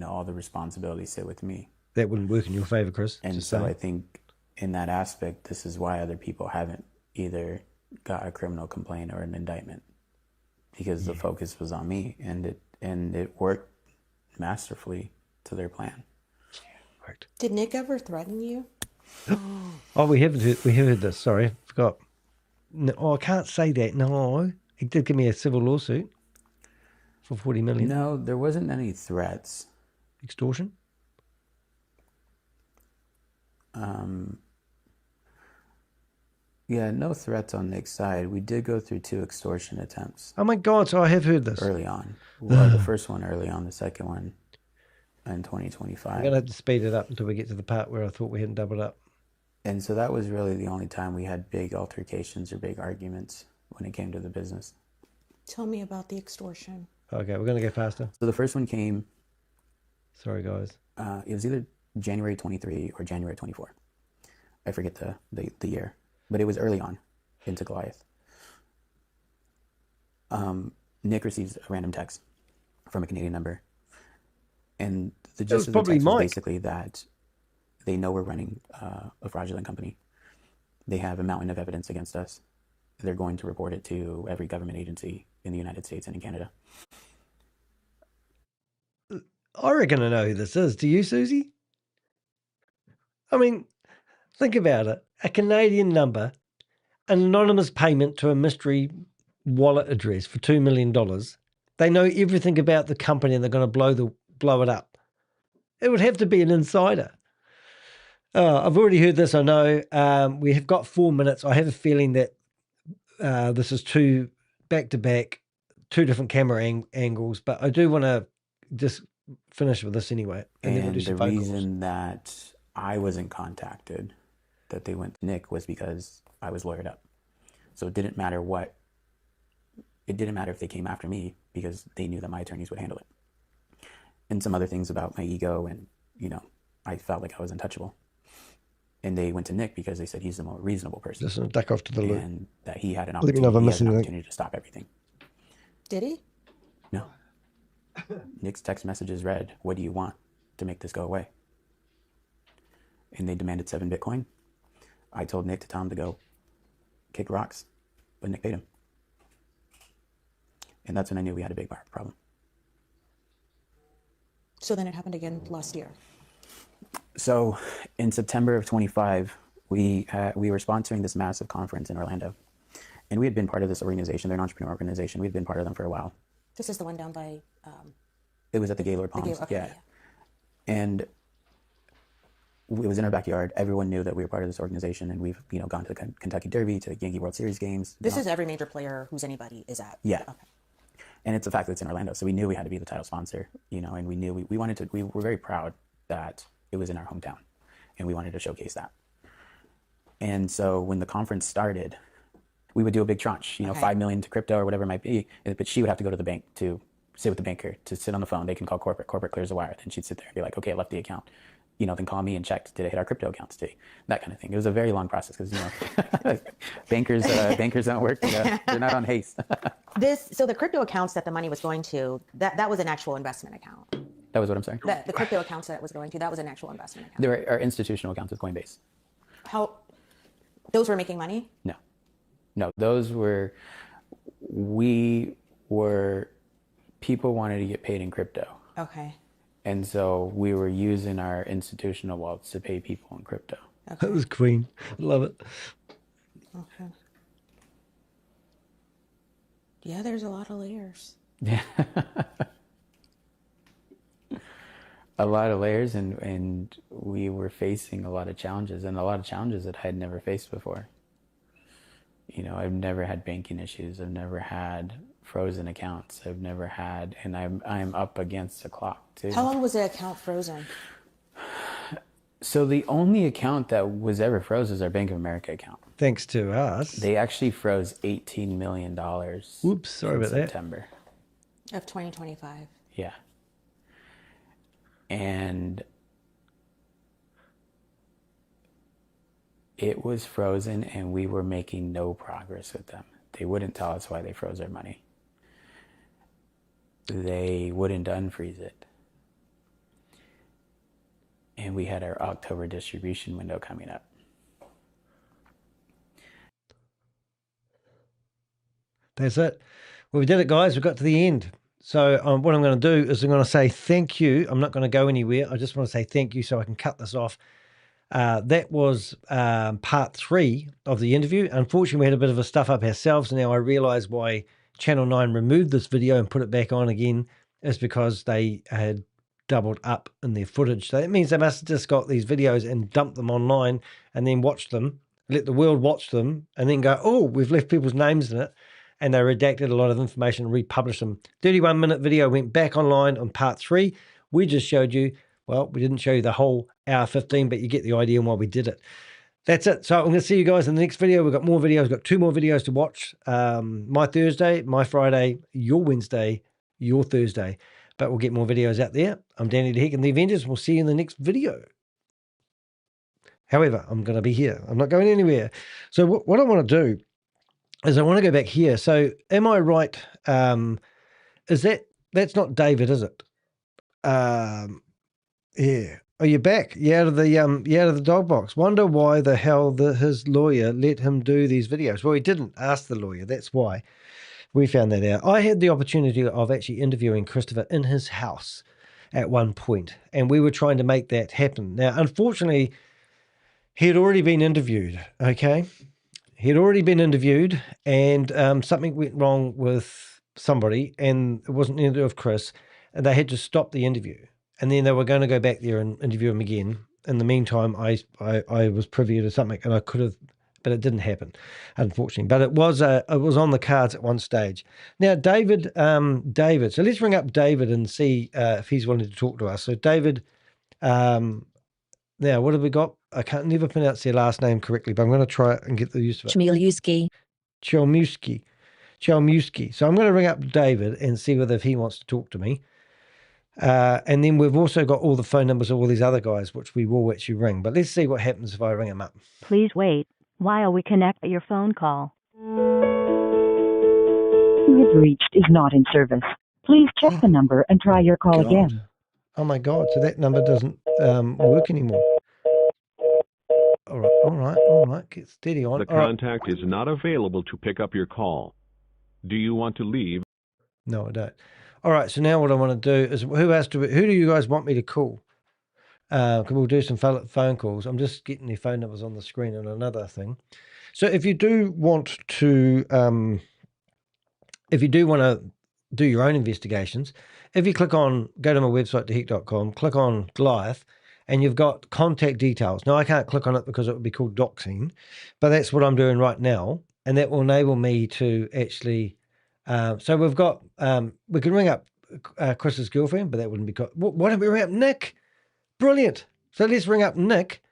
All the responsibilities sit with me. That wouldn't work in your favor, Chris. And so I think in that aspect, this is why other people haven't either got a criminal complaint or an indictment, because the focus was on me, and it worked masterfully to their plan. Did Nick ever threaten you? Oh, we haven't heard this. Sorry, I forgot. No, I can't say that. No, he did give me a civil lawsuit for 40 million. No, there wasn't any threats. Extortion? Yeah, no threats on Nick's side. We did go through 2 extortion attempts. Oh my God, so I have heard this. Early on. Well, the first one early on, the second one in 2025. I'm going to have to speed it up until we get to the part where I thought we hadn't doubled up. And so that was really the only time we had big altercations or big arguments when it came to the business. Tell me about the extortion. Okay, we're going to go faster. So the first one came... Sorry, guys. It was either January 23 or January 24. I forget the year. But it was early on into Goliath. Nick receives a random text from a Canadian number. And the gist of the text was basically that they know we're running a fraudulent company. They have a mountain of evidence against us. They're going to report it to every government agency in the United States and in Canada. I reckon I know who this is. Do you, Susie? I mean, think about it. A Canadian number, an anonymous payment to a mystery wallet address for $2 million. They know everything about the company and they're going to blow it up. It would have to be an insider. I've already heard this, I know. We have got 4 minutes. I have a feeling that this is 2 back-to-back, 2 different camera angles, but I do want to just finish with this anyway. And then we'll do the some reason that I wasn't contacted, that they went to Nick, was because I was lawyered up. So it didn't matter if they came after me, because they knew that my attorneys would handle it. And some other things about my ego, and, I felt like I was untouchable. And they went to Nick because they said he's the more reasonable person. Just duck off to the loop. And that he had an Let me know if I'm missing anything. opportunity to stop everything. Did he? No. Nick's text messages read, "What do you want to make this go away?" and they demanded 7 Bitcoin. I told Nick to tell him to go kick rocks, but Nick paid him. And that's when I knew we had a big problem. So then it happened again last year. So in September of 25, we were sponsoring this massive conference in Orlando. And we had been part of this organization. They're an entrepreneur organization. We'd been part of them for a while. This is the one down by... It was at the Gaylord Palms. Okay, yeah. And it was in our backyard. Everyone knew that we were part of this organization, and we've gone to the Kentucky Derby, to the Yankee World Series games. This is every major player who's anybody is at. Yeah. Okay. And it's the fact that it's in Orlando, so we knew we had to be the title sponsor, and we knew we wanted to. We were very proud that it was in our hometown, and we wanted to showcase that. And so when the conference started, we would do a big tranche, 5 million to crypto or whatever it might be, but she would have to go to the bank to sit with the banker, to sit on the phone. They can call corporate. Corporate clears the wire. Then she'd sit there and be like, okay, I left the account. Then call me and check, did it hit our crypto accounts today? That kind of thing. It was a very long process because, bankers don't work. They're not on haste. So the crypto accounts that the money was going to, that was an actual investment account. That was what I'm saying? The crypto accounts that it was going to, that was an actual investment account. There are institutional accounts with Coinbase. Those were making money? No, people wanted to get paid in crypto. Okay. And so we were using our institutional wallets to pay people in crypto. Okay. That was Queen. Love it. Okay. Yeah, there's a lot of layers. Yeah. A lot of layers, and we were facing a lot of challenges, and a lot of challenges that I had never faced before. I've never had banking issues. I've never had frozen accounts. I've never had, and I'm up against the clock too. How long was the account frozen? So the only account that was ever frozen is our Bank of America account. Thanks to us. They actually froze $18 million. Oops, sorry about September. Of 2025. Yeah. And it was frozen, and we were making no progress with them. They wouldn't tell us why they froze our money. They wouldn't unfreeze it. And we had our October distribution window coming up. That's it. Well, we did it, guys. We got to the end. So what I'm going to do is I'm going to say thank you. I'm not going to go anywhere. I just want to say thank you so I can cut this off. That was part 3 of the interview. Unfortunately, we had a bit of a stuff up ourselves. And now I realize why Channel 9 removed this video and put it back on again is because they had doubled up in their footage. So that means they must have just got these videos and dumped them online and then watched them, let the world watch them, and then go, oh, we've left people's names in it. And they redacted a lot of information and republished them. 31-minute video went back online on part 3. We just showed you, well, we didn't show you the whole hour 15, but you get the idea on why we did it. That's it. So I'm going to see you guys in the next video. We've got more videos. We've got 2 more videos to watch. My Thursday, my Friday, your Wednesday, your Thursday. But we'll get more videos out there. I'm Danny the Heck and the Avengers. We'll see you in the next video. However, I'm going to be here. I'm not going anywhere. So what I want to do is I want to go back here. So am I right? Is that's not David, is it? Yeah. Oh, you're back. You out of the dog box. Wonder why the hell his lawyer let him do these videos. Well, he didn't ask the lawyer. That's why we found that out. I had the opportunity of actually interviewing Christopher in his house at one point, and we were trying to make that happen. Now, unfortunately, he had already been interviewed. Okay. He'd already been interviewed, and something went wrong with somebody, and it wasn't anything to do with Chris, and they had to stop the interview. And then they were going to go back there and interview him again. In the meantime, I was privy to something, and I could have, but it didn't happen, unfortunately. But it was on the cards at one stage. Now, David. So let's ring up David and see if he's willing to talk to us. So David. Now, what have we got? I can't never pronounce their last name correctly, but I'm going to try it and get the use of it. Chelmuski. So I'm going to ring up David and see whether if he wants to talk to me. And then we've also got all the phone numbers of all these other guys, which we will actually ring. But let's see what happens if I ring them up. Please wait while we connect your phone call. You have reached is not in service. Please check the number and try your call again. Oh my God! So that number doesn't work anymore. All right. Get steady on. The All right. contact is not available to pick up your call. Do you want to leave? No, I don't. All right. So now what I want to do is, who do you guys want me to call? We'll do some phone calls. I'm just getting the phone numbers on the screen and another thing. So if you do want to, do your own investigations, if you go to my website, theheck.com, click on Goliath, and you've got contact details. Now, I can't click on it because it would be called doxing, but that's what I'm doing right now, and that will enable me to actually. So we've got, we can ring up Chris's girlfriend, but that wouldn't be. Why don't we ring up Nick? Brilliant. So let's ring up Nick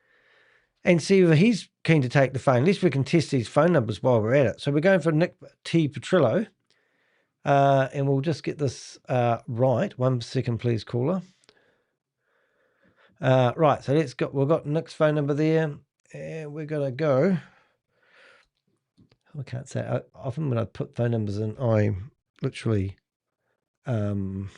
and see if he's keen to take the phone. At least we can test these phone numbers while we're at it. So we're going for Nick T. Petrillo. And we'll just get this right. 1 second, please, caller. Right, so we've got Nick's phone number there, and we're going to go. I can't say. Often when I put phone numbers in, I literally don't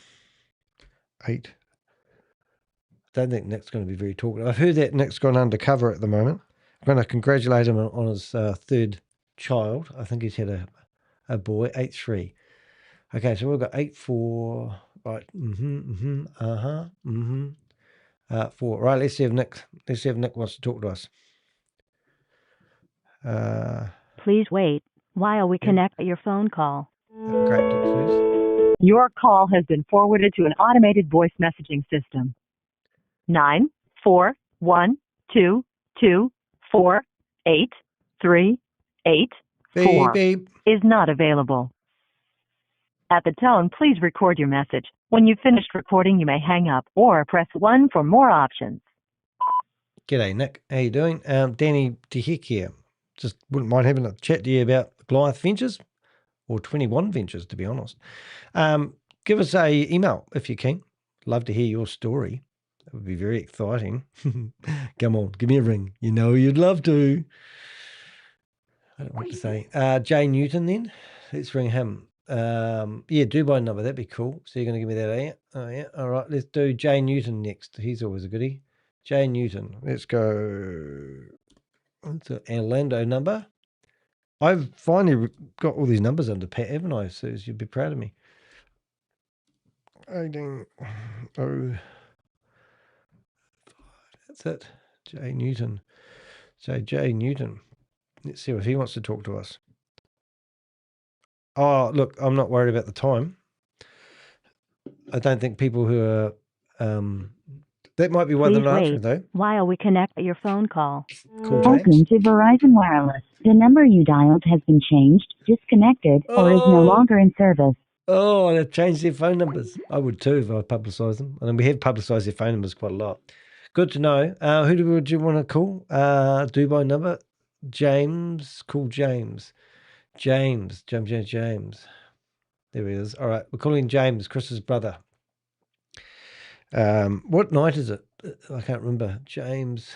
think Nick's going to be very talkative. I've heard that Nick's gone undercover at the moment. I'm going to congratulate him on his third child. I think he's had a boy, 8-3. Okay, so we've got 8-4, right? 4. Right, let's see if Nick wants to talk to us. Please wait while we connect your phone call. Great, please. Your call has been forwarded to an automated voice messaging system. 94122483884 beep. is not available. At the tone, please record your message. When you've finished recording, you may hang up or press 1 for more options. G'day, Nick. How you doing? Danny DeHeck here. Just wouldn't mind having a chat to you about Goliath Ventures, or 21 Ventures, to be honest. Give us a email if you can. Love to hear your story. That would be very exciting. Come on, give me a ring. You know you'd love to. I don't know what to say. Jay Newton then. Let's ring him. Dubai number. That'd be cool. So you're going to give me that, are you? Oh, yeah. All right. Let's do Jay Newton next. He's always a goodie. Jay Newton. Let's go. What's an Orlando number? I've finally got all these numbers under pat, haven't I? So you'd be proud of me. 18. Oh. That's it. Jay Newton. So Jay Newton. Let's see if he wants to talk to us. Oh, look, I'm not worried about the time. I don't think people who are that might be why they're not answering though. While we connect your phone call. Cool, Welcome to Verizon Wireless. The number you dialed has been changed, disconnected, or is no longer in service. Oh, they've changed their phone numbers. I would too if I publicised them. And we have publicised their phone numbers quite a lot. Good to know. Who would you want to call? Dubai number? James. Call James. James. There he is. All right. We're calling James, Chris's brother. What night is it? I can't remember. James.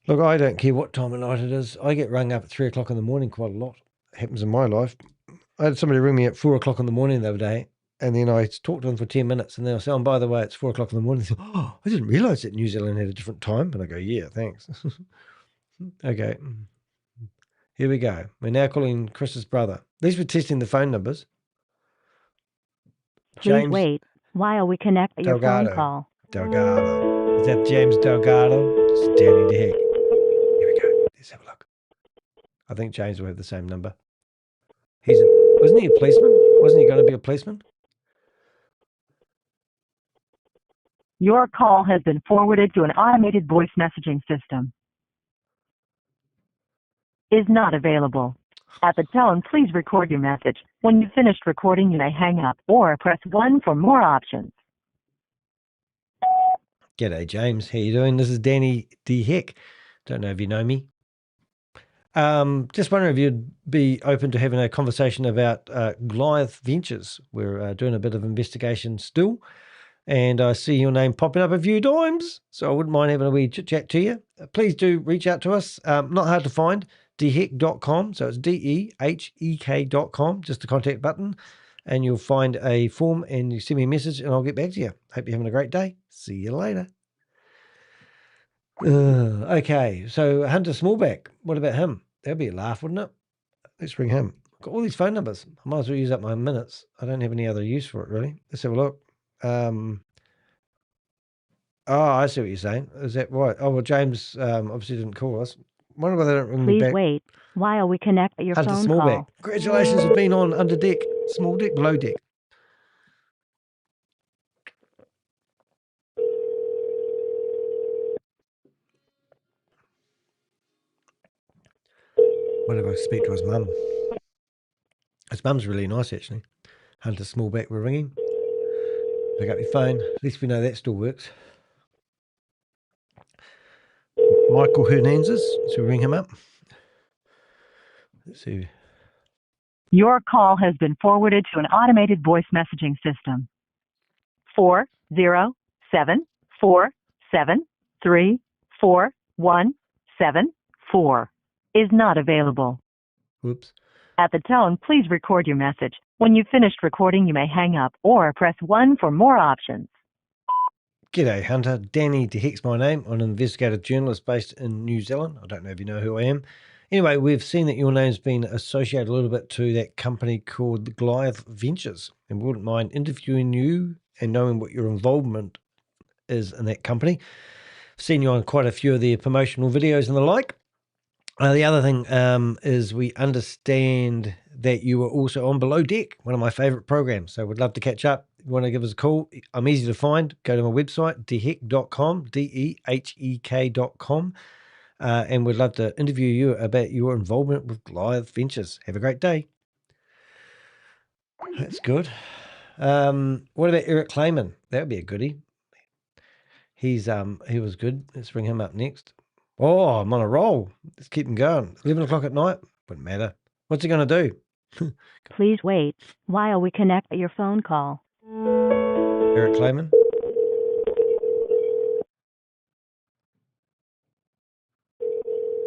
Look, I don't care what time of night it is. I get rung up at 3 o'clock in the morning quite a lot. It happens in my life. I had somebody ring me at 4 o'clock in the morning the other day, and then I talked to them for 10 minutes, and then I say, by the way, it's 4 o'clock in the morning. They say, I didn't realise that New Zealand had a different time. And I go, yeah, thanks. Okay. Here we go. We're now calling Chris's brother. At least we're testing the phone numbers. Please wait while we connect your phone call. Delgado. Is that James Delgado? It's Danny DeHeck. Here we go. Let's have a look. I think James will have the same number. Wasn't he a policeman? Wasn't he going to be a policeman? Your call has been forwarded to an automated voice messaging system. Is not available. At the tone, please record your message. When you've finished recording, you may hang up or press 1 for more options. G'day, James. How you doing? This is Danny DeHeck. Don't know if you know me. Just wondering if you'd be open to having a conversation about Goliath Ventures. We're doing a bit of investigation still, and I see your name popping up a few times, so I wouldn't mind having a wee chit-chat to you. Please do reach out to us. Not hard to find, deheck.com, so it's DEHEK.com, just the contact button, and you'll find a form and you send me a message and I'll get back to you. Hope you're having a great day. See you later. Okay, so Hunter Smallback. What about him? That'd be a laugh, wouldn't it? Let's ring him. Got all these phone numbers. I might as well use up my minutes. I don't have any other use for it, really. Let's have a look. I see what you're saying. Is that right? Oh, well, James obviously didn't call us. Wonder why they don't ring me Please back. wait while we connect your Hunter phone Smallback. call. Congratulations, you've been on under deck, small deck, below deck. What if I speak to his mum? His mum's really nice, actually. Hunter Smallback, we're ringing. Pick up your phone. At least we know that still works. Michael Hernandez. So we ring him up. Let's see. Your call has been forwarded to an automated voice messaging system. 407-473-4174 is not available. Whoops. At the tone, please record your message. When you've finished recording, you may hang up or press 1 for more options. G'day, Hunter. Danny DeHeck's my name. I'm an investigative journalist based in New Zealand. I don't know if you know who I am. Anyway, we've seen that your name's been associated a little bit to that company called Goliath Ventures, and we wouldn't mind interviewing you and knowing what your involvement is in that company. I've seen you on quite a few of their promotional videos and the like. The other thing is we understand that you were also on Below Deck, one of my favourite programs. So we'd love to catch up. If you want to give us a call, I'm easy to find. Go to my website, deheck.com, DEHEK.com. And we'd love to interview you about your involvement with Goliath Ventures. Have a great day. That's good. What about Eric Clayman? That would be a goodie. He was good. Let's bring him up next. Oh, I'm on a roll. Let's keep him going. 11 o'clock at night? Wouldn't matter. What's he going to do? Please wait while we connect your phone call. Eric Clayman?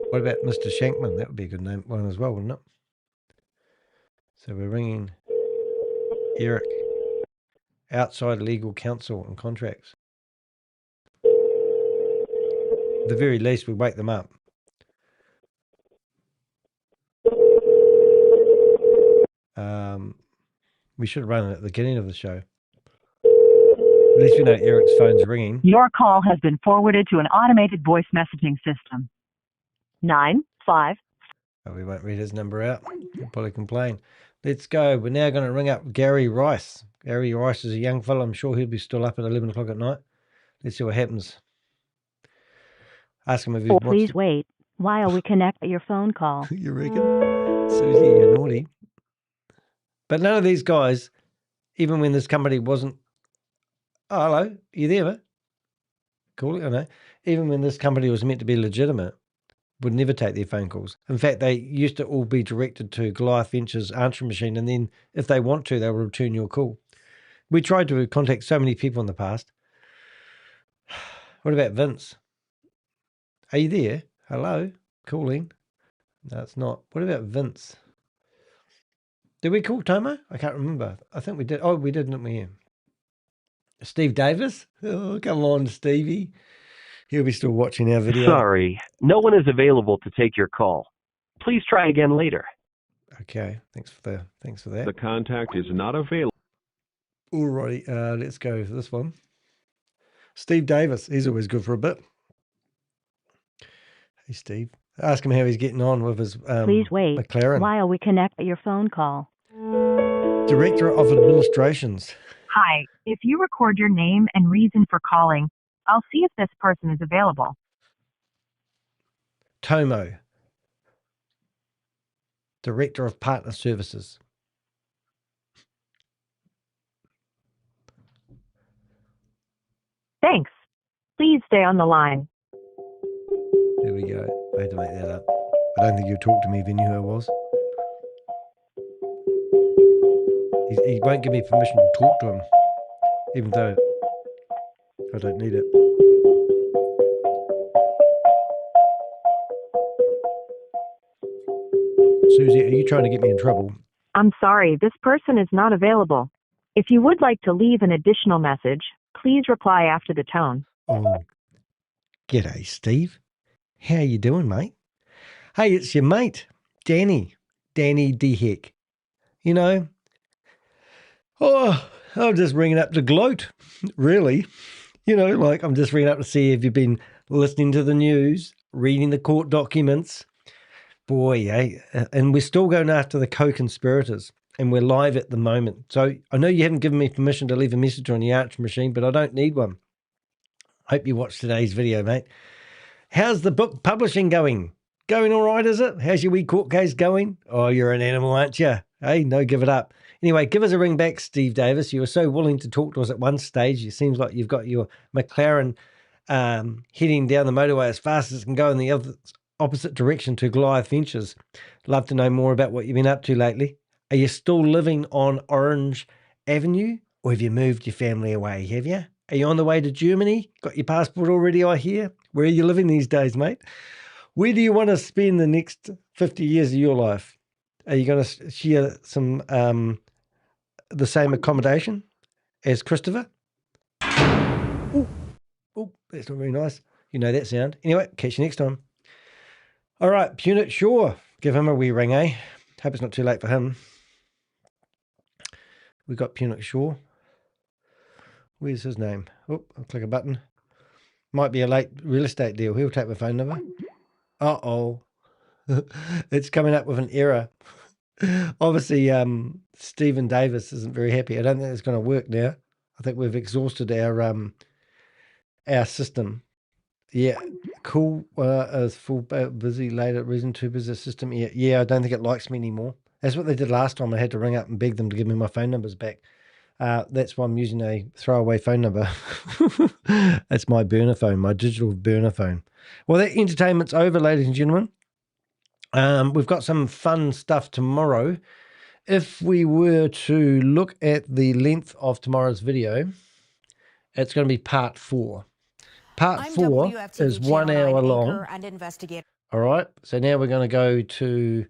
What about Mr. Shankman? That would be a good name one as well, wouldn't it? So we're ringing Eric, outside legal counsel and contracts. At the very least, we wake them up. We should have run it at the beginning of the show. At least we know Eric's phone's ringing. Your call has been forwarded to an automated voice messaging system. 95. Oh, we won't read his number out. He'll probably complain. Let's go. We're now going to ring up Gary Rice. Gary Rice is a young fellow. I'm sure he'll be still up at 11 o'clock at night. Let's see what happens. Ask him if he's watched. Please wait while we connect your phone call. You reckon? Susie, you're naughty. But none of these guys, even when this company wasn't... Oh, hello. Are you there, mate? Cool. I know. Even when this company was meant to be legitimate, would never take their phone calls. In fact, they used to all be directed to Goliath Ventures answering machine, and then if they want to, they'll return your call. We tried to contact so many people in the past. What about Vince? Are you there? Hello? Calling? No, it's not. What about Vince? Did we call Tomo? I can't remember. I think we did. Oh, we did, didn't we? Steve Davis? Oh, come on, Stevie. He'll be still watching our video. Sorry, no one is available to take your call. Please try again later. Okay, thanks for that. The contact is not available. Alrighty, let's go for this one. Steve Davis, he's always good for a bit. Hey, Steve. Ask him how he's getting on with his Please wait McLaren. while we connect your phone call. Director of Administrations. Hi, if you record your name and reason for calling, I'll see if this person is available. Tomo. Director of Partner Services. Thanks. Please stay on the line. There we go. I had to make that up. I don't think you talked to me if you knew who I was. He won't give me permission to talk to him, even though I don't need it. Susie, are you trying to get me in trouble? I'm sorry, this person is not available. If you would like to leave an additional message, please reply after the tone. Oh. G'day, Steve. How you doing, mate? Hey, it's your mate, Danny D. Heck. You know, I'm just ringing up to gloat, really. You know, like I'm just ringing up to see if you've been listening to the news, reading the court documents. Boy, and we're still going after the co-conspirators, and we're live at the moment. So I know you haven't given me permission to leave a message on the answer machine, but I don't need one. Hope you watched today's video, mate. How's the book publishing going? Going all right, is it? How's your wee court case going? Oh, you're an animal, aren't you? Hey, no, give it up. Anyway, give us a ring back, Steve Davis. You were so willing to talk to us at one stage. It seems like you've got your McLaren heading down the motorway as fast as it can go in the opposite direction to Goliath Ventures. Love to know more about what you've been up to lately. Are you still living on Orange Avenue, or have you moved your family away, have you? Are you on the way to Germany? Got your passport already, I hear? Where are you living these days, mate? Where do you want to spend the next 50 years of your life? Are you going to share some the same accommodation as Christopher? Oh, that's not very nice. You know that sound. Anyway, catch you next time. All right, Punit Shaw. Give him a wee ring, eh? Hope it's not too late for him. We got Punit Shaw. Where's his name? Oh, I'll click a button. Might be a late real estate deal. He'll take my phone number. Uh-oh. It's coming up with an error. Obviously, Stephen Davis isn't very happy. I don't think it's going to work now. I think we've exhausted our system. Yeah, cool. Is full busy later. Reason too busy system. Yeah, I don't think it likes me anymore. That's what they did last time. I had to ring up and beg them to give me my phone numbers back. That's why I'm using a throwaway phone number. That's my burner phone, my digital burner phone. Well, that entertainment's over, ladies and gentlemen. We've got some fun stuff tomorrow. If we were to look at the length of tomorrow's video, it's going to be part 4. Part 4 is 1 hour long. All right. So now we're going to go to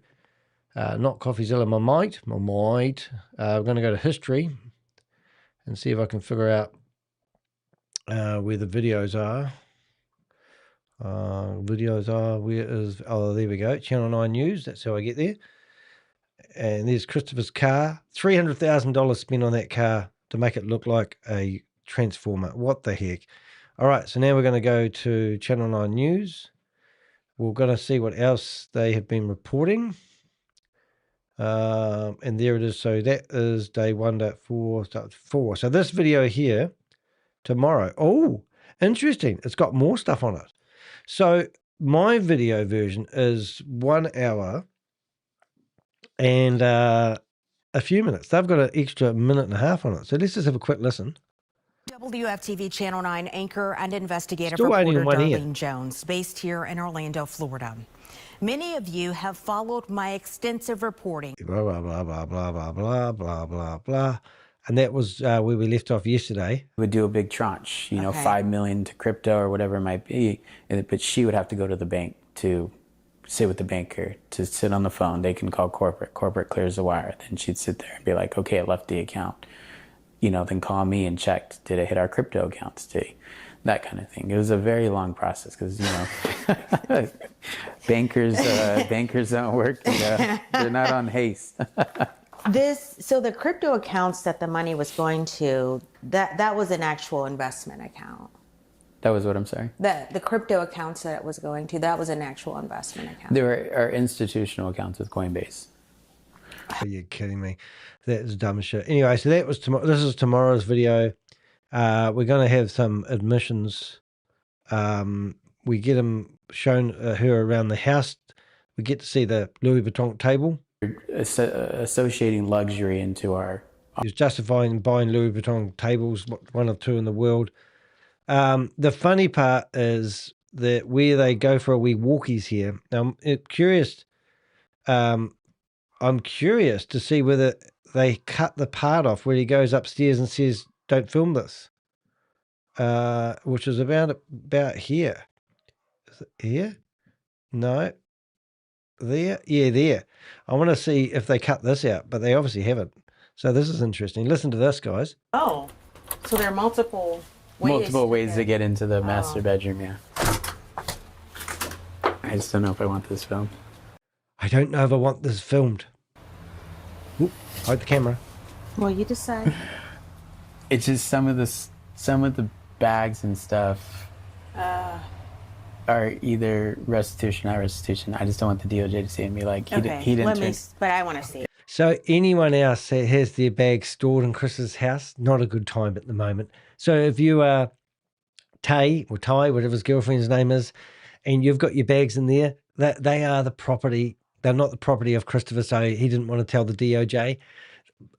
not CoffeeZilla, my mate. We're going to go to history and see if I can figure out where the videos are. Where is, oh, there we go. Channel 9 News. That's how I get there. And there's Christopher's car. $300,000 spent on that car to make it look like a transformer. What the heck? All right, so now we're going to go to Channel 9 News. We're going to see what else they have been reporting. And there it is. So that is day 1.4. So this video here, tomorrow. Oh, interesting. It's got more stuff on it. So my video version is 1 hour and a few minutes. They've got an extra minute and a half on it. So let's just have a quick listen. WFTV Channel 9 anchor and investigative Still reporter waiting Darlene Jones, based here in Orlando, Florida. Many of you have followed my extensive reporting. Blah, blah, blah, blah, blah, blah, blah, blah, blah, blah. And that was where we left off yesterday. We would do a big tranche, you know, 5 million to crypto or whatever it might be. But she would have to go to the bank to sit with the banker, to sit on the phone. They can call corporate. Corporate clears the wire. Then she'd sit there and be like, okay, I left the account. You know, then call me and check, did it hit our crypto accounts today? That kind of thing. It was a very long process because, you know, bankers don't work. They're not on haste. So the crypto accounts that the money was going to, that was an actual investment account. That was what, I'm sorry? The crypto accounts that it was going to, that was an actual investment account. There are institutional accounts with Coinbase. Are you kidding me? That is dumb shit. Anyway, so that was tomorrow. This is tomorrow's video. We're going to have some admissions. We get them shown her around the house. We get to see the Louis Vuitton table. Associating luxury into our... He was justifying buying Louis Vuitton tables, one of 2 in the world. The funny part is that where they go for a wee walkies here. Now, I'm curious to see whether they cut the part off where he goes upstairs and says, "Don't film this," which is about here. Is it here? No. There? Yeah, there. I want to see if they cut this out, but they obviously haven't. So this is interesting. Listen to this, guys. Oh, so there are multiple ways. Multiple ways to get into the master bedroom, yeah. just don't know if I want this filmed. I don't know if I want this filmed. Oop, hide the camera. Well, you decide. It's just some of the bags and stuff are either restitution, not restitution. I just don't want the DOJ to see it and be like, he didn't. But I want to see it. So anyone else that has their bags stored in Chris's house, not a good time at the moment. So if you are Tay or Ty, whatever his girlfriend's name is, and you've got your bags in there, that they are the property. They're not the property of Christopher, so he didn't want to tell the DOJ.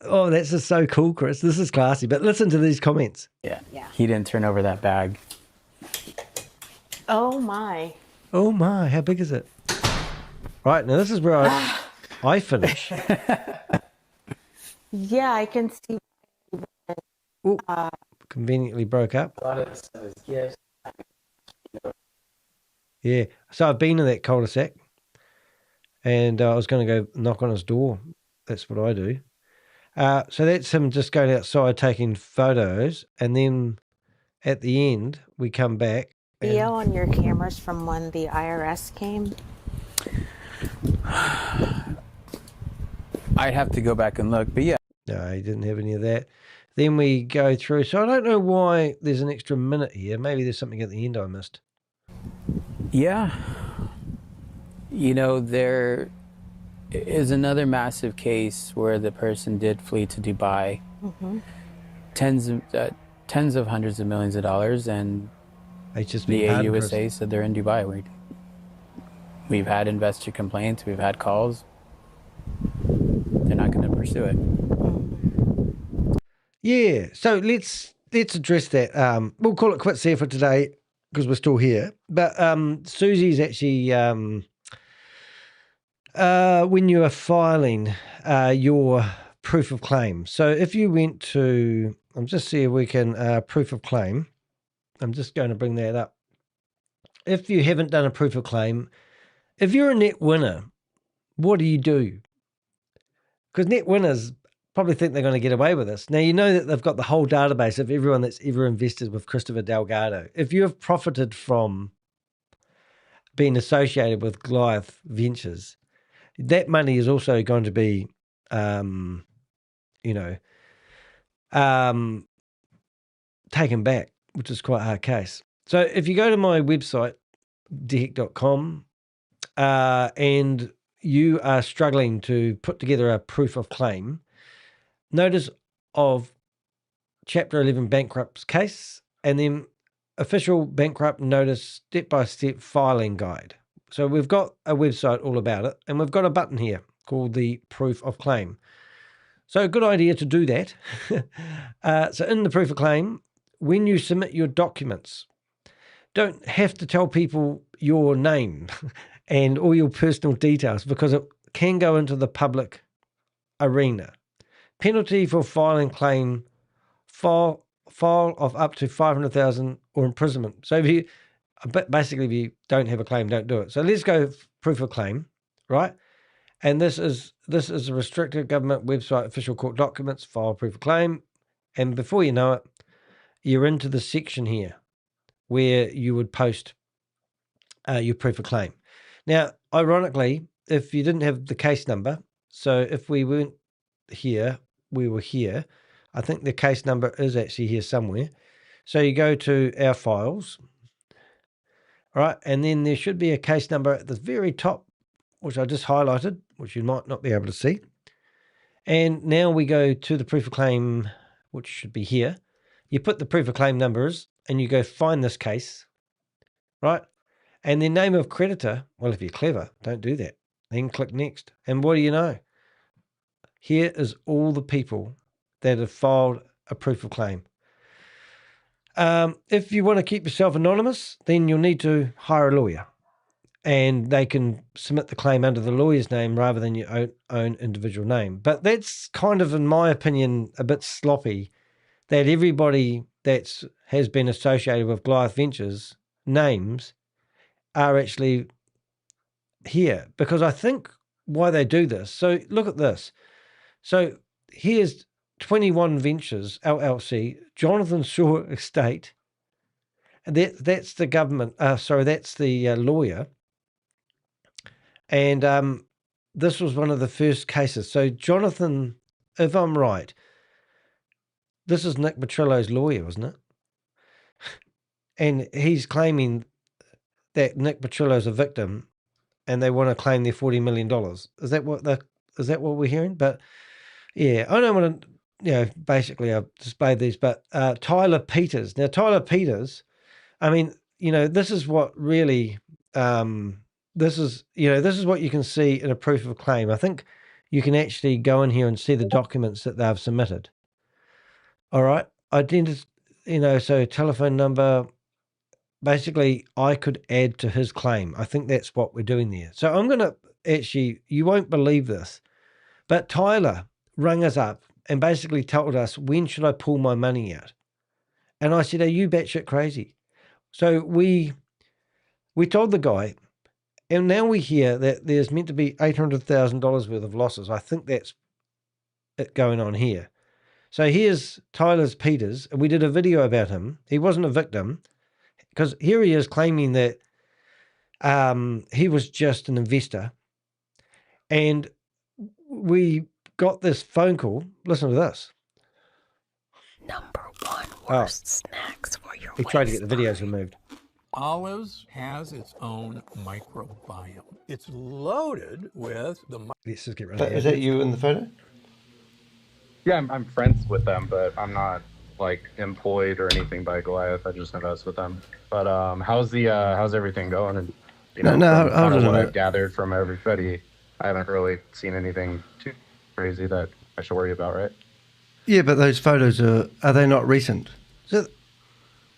Oh, that's just so cool, Chris. This is classy. But listen to these comments. Yeah. He didn't turn over that bag. Oh my. Oh my, how big is it? Right, now this is where I finish. Yeah, I can see. Conveniently broke up. A lot of stuff is gifts. Yeah, so I've been in that cul-de-sac, and I was going to go knock on his door. That's what I do. So that's him just going outside taking photos, and then at the end we come back. Video on your cameras from when the IRS came? I'd have to go back and look, but yeah. No, he didn't have any of that. Then we go through. So I don't know why there's an extra minute here. Maybe there's something at the end I missed. Yeah. You know, there is another massive case where the person did flee to Dubai. Mm-hmm. Tens of hundreds of millions of dollars, and the AUSA said they're in Dubai. We've had investor complaints. We've had calls. They're not going to pursue it. Yeah, so let's address that. We'll call it quits here for today because we're still here. But Susie's actually, when you are filing your proof of claim. So if you went to, I'm just see if we can, proof of claim. I'm just going to bring that up. If you haven't done a proof of claim, if you're a net winner, what do? Because net winners probably think they're going to get away with this. Now, you know that they've got the whole database of everyone that's ever invested with Christopher Delgado. If you have profited from being associated with Goliath Ventures, that money is also going to be, taken back, which is quite a hard case. So if you go to my website, dheck.com, and you are struggling to put together a proof of claim, notice of Chapter 11 bankrupt's case, and then official bankrupt notice step-by-step filing guide. So we've got a website all about it, and we've got a button here called the proof of claim. So good idea to do that. So in the proof of claim, when you submit your documents, don't have to tell people your name and all your personal details because it can go into the public arena. Penalty for filing claim, file of up to $500,000 or imprisonment. So if you you don't have a claim, don't do it. So let's go proof of claim, right? And this is a restricted government website, official court documents, file proof of claim. And before you know it, you're into the section here where you would post your proof of claim. Now, ironically, if you didn't have the case number, so if we weren't here, we were here, I think the case number is actually here somewhere. So you go to our files, right? And then there should be a case number at the very top, which I just highlighted, which you might not be able to see. And now we go to the proof of claim, which should be here. You put the proof of claim numbers and you go find this case, right? And the name of creditor, well, if you're clever, don't do that. Then click next. And what do you know? Here is all the people that have filed a proof of claim. If you want to keep yourself anonymous, then you'll need to hire a lawyer. And they can submit the claim under the lawyer's name rather than your own individual name. But that's kind of, in my opinion, a bit sloppy, that everybody that has been associated with Goliath Ventures names are actually here. Because I think why they do this, so look at this. So here's 21 Ventures, LLC, Jonathan Shaw Estate. And that's the government, that's the lawyer. And this was one of the first cases. So Jonathan, if I'm right, this is Nick Petrillo's lawyer, wasn't it? And he's claiming that Nick Petrillo's a victim and they want to claim their $40 million. Is that what we're hearing? But yeah, I don't want to, basically I've displayed these, but Tyler Peters. Now, Tyler Peters, I mean, this is what really, this is what you can see in a proof of claim. I think you can actually go in here and see the documents that they've submitted. All right. So telephone number, basically I could add to his claim. I think that's what we're doing there. So I'm going to actually, you won't believe this, but Tyler rang us up and basically told us, when should I pull my money out? And I said, are you batshit crazy? So we told the guy, and now we hear that there's meant to be $800,000 worth of losses. I think that's it going on here. So here's Tyler Peters, and we did a video about him. He wasn't a victim, because here he is claiming that he was just an investor. And we got this phone call. Listen to this. Number one worst snacks for your He tried to get the videos removed. Olives has its own microbiome. It's loaded with the... Let's just get rid of Is that you in the photo? Yeah, I'm friends with them, but I'm not like employed or anything by Goliath. I just invest with them. But how's everything going? And from what I've gathered from everybody, I haven't really seen anything too crazy that I should worry about, right? Yeah, but those photos are they not recent? What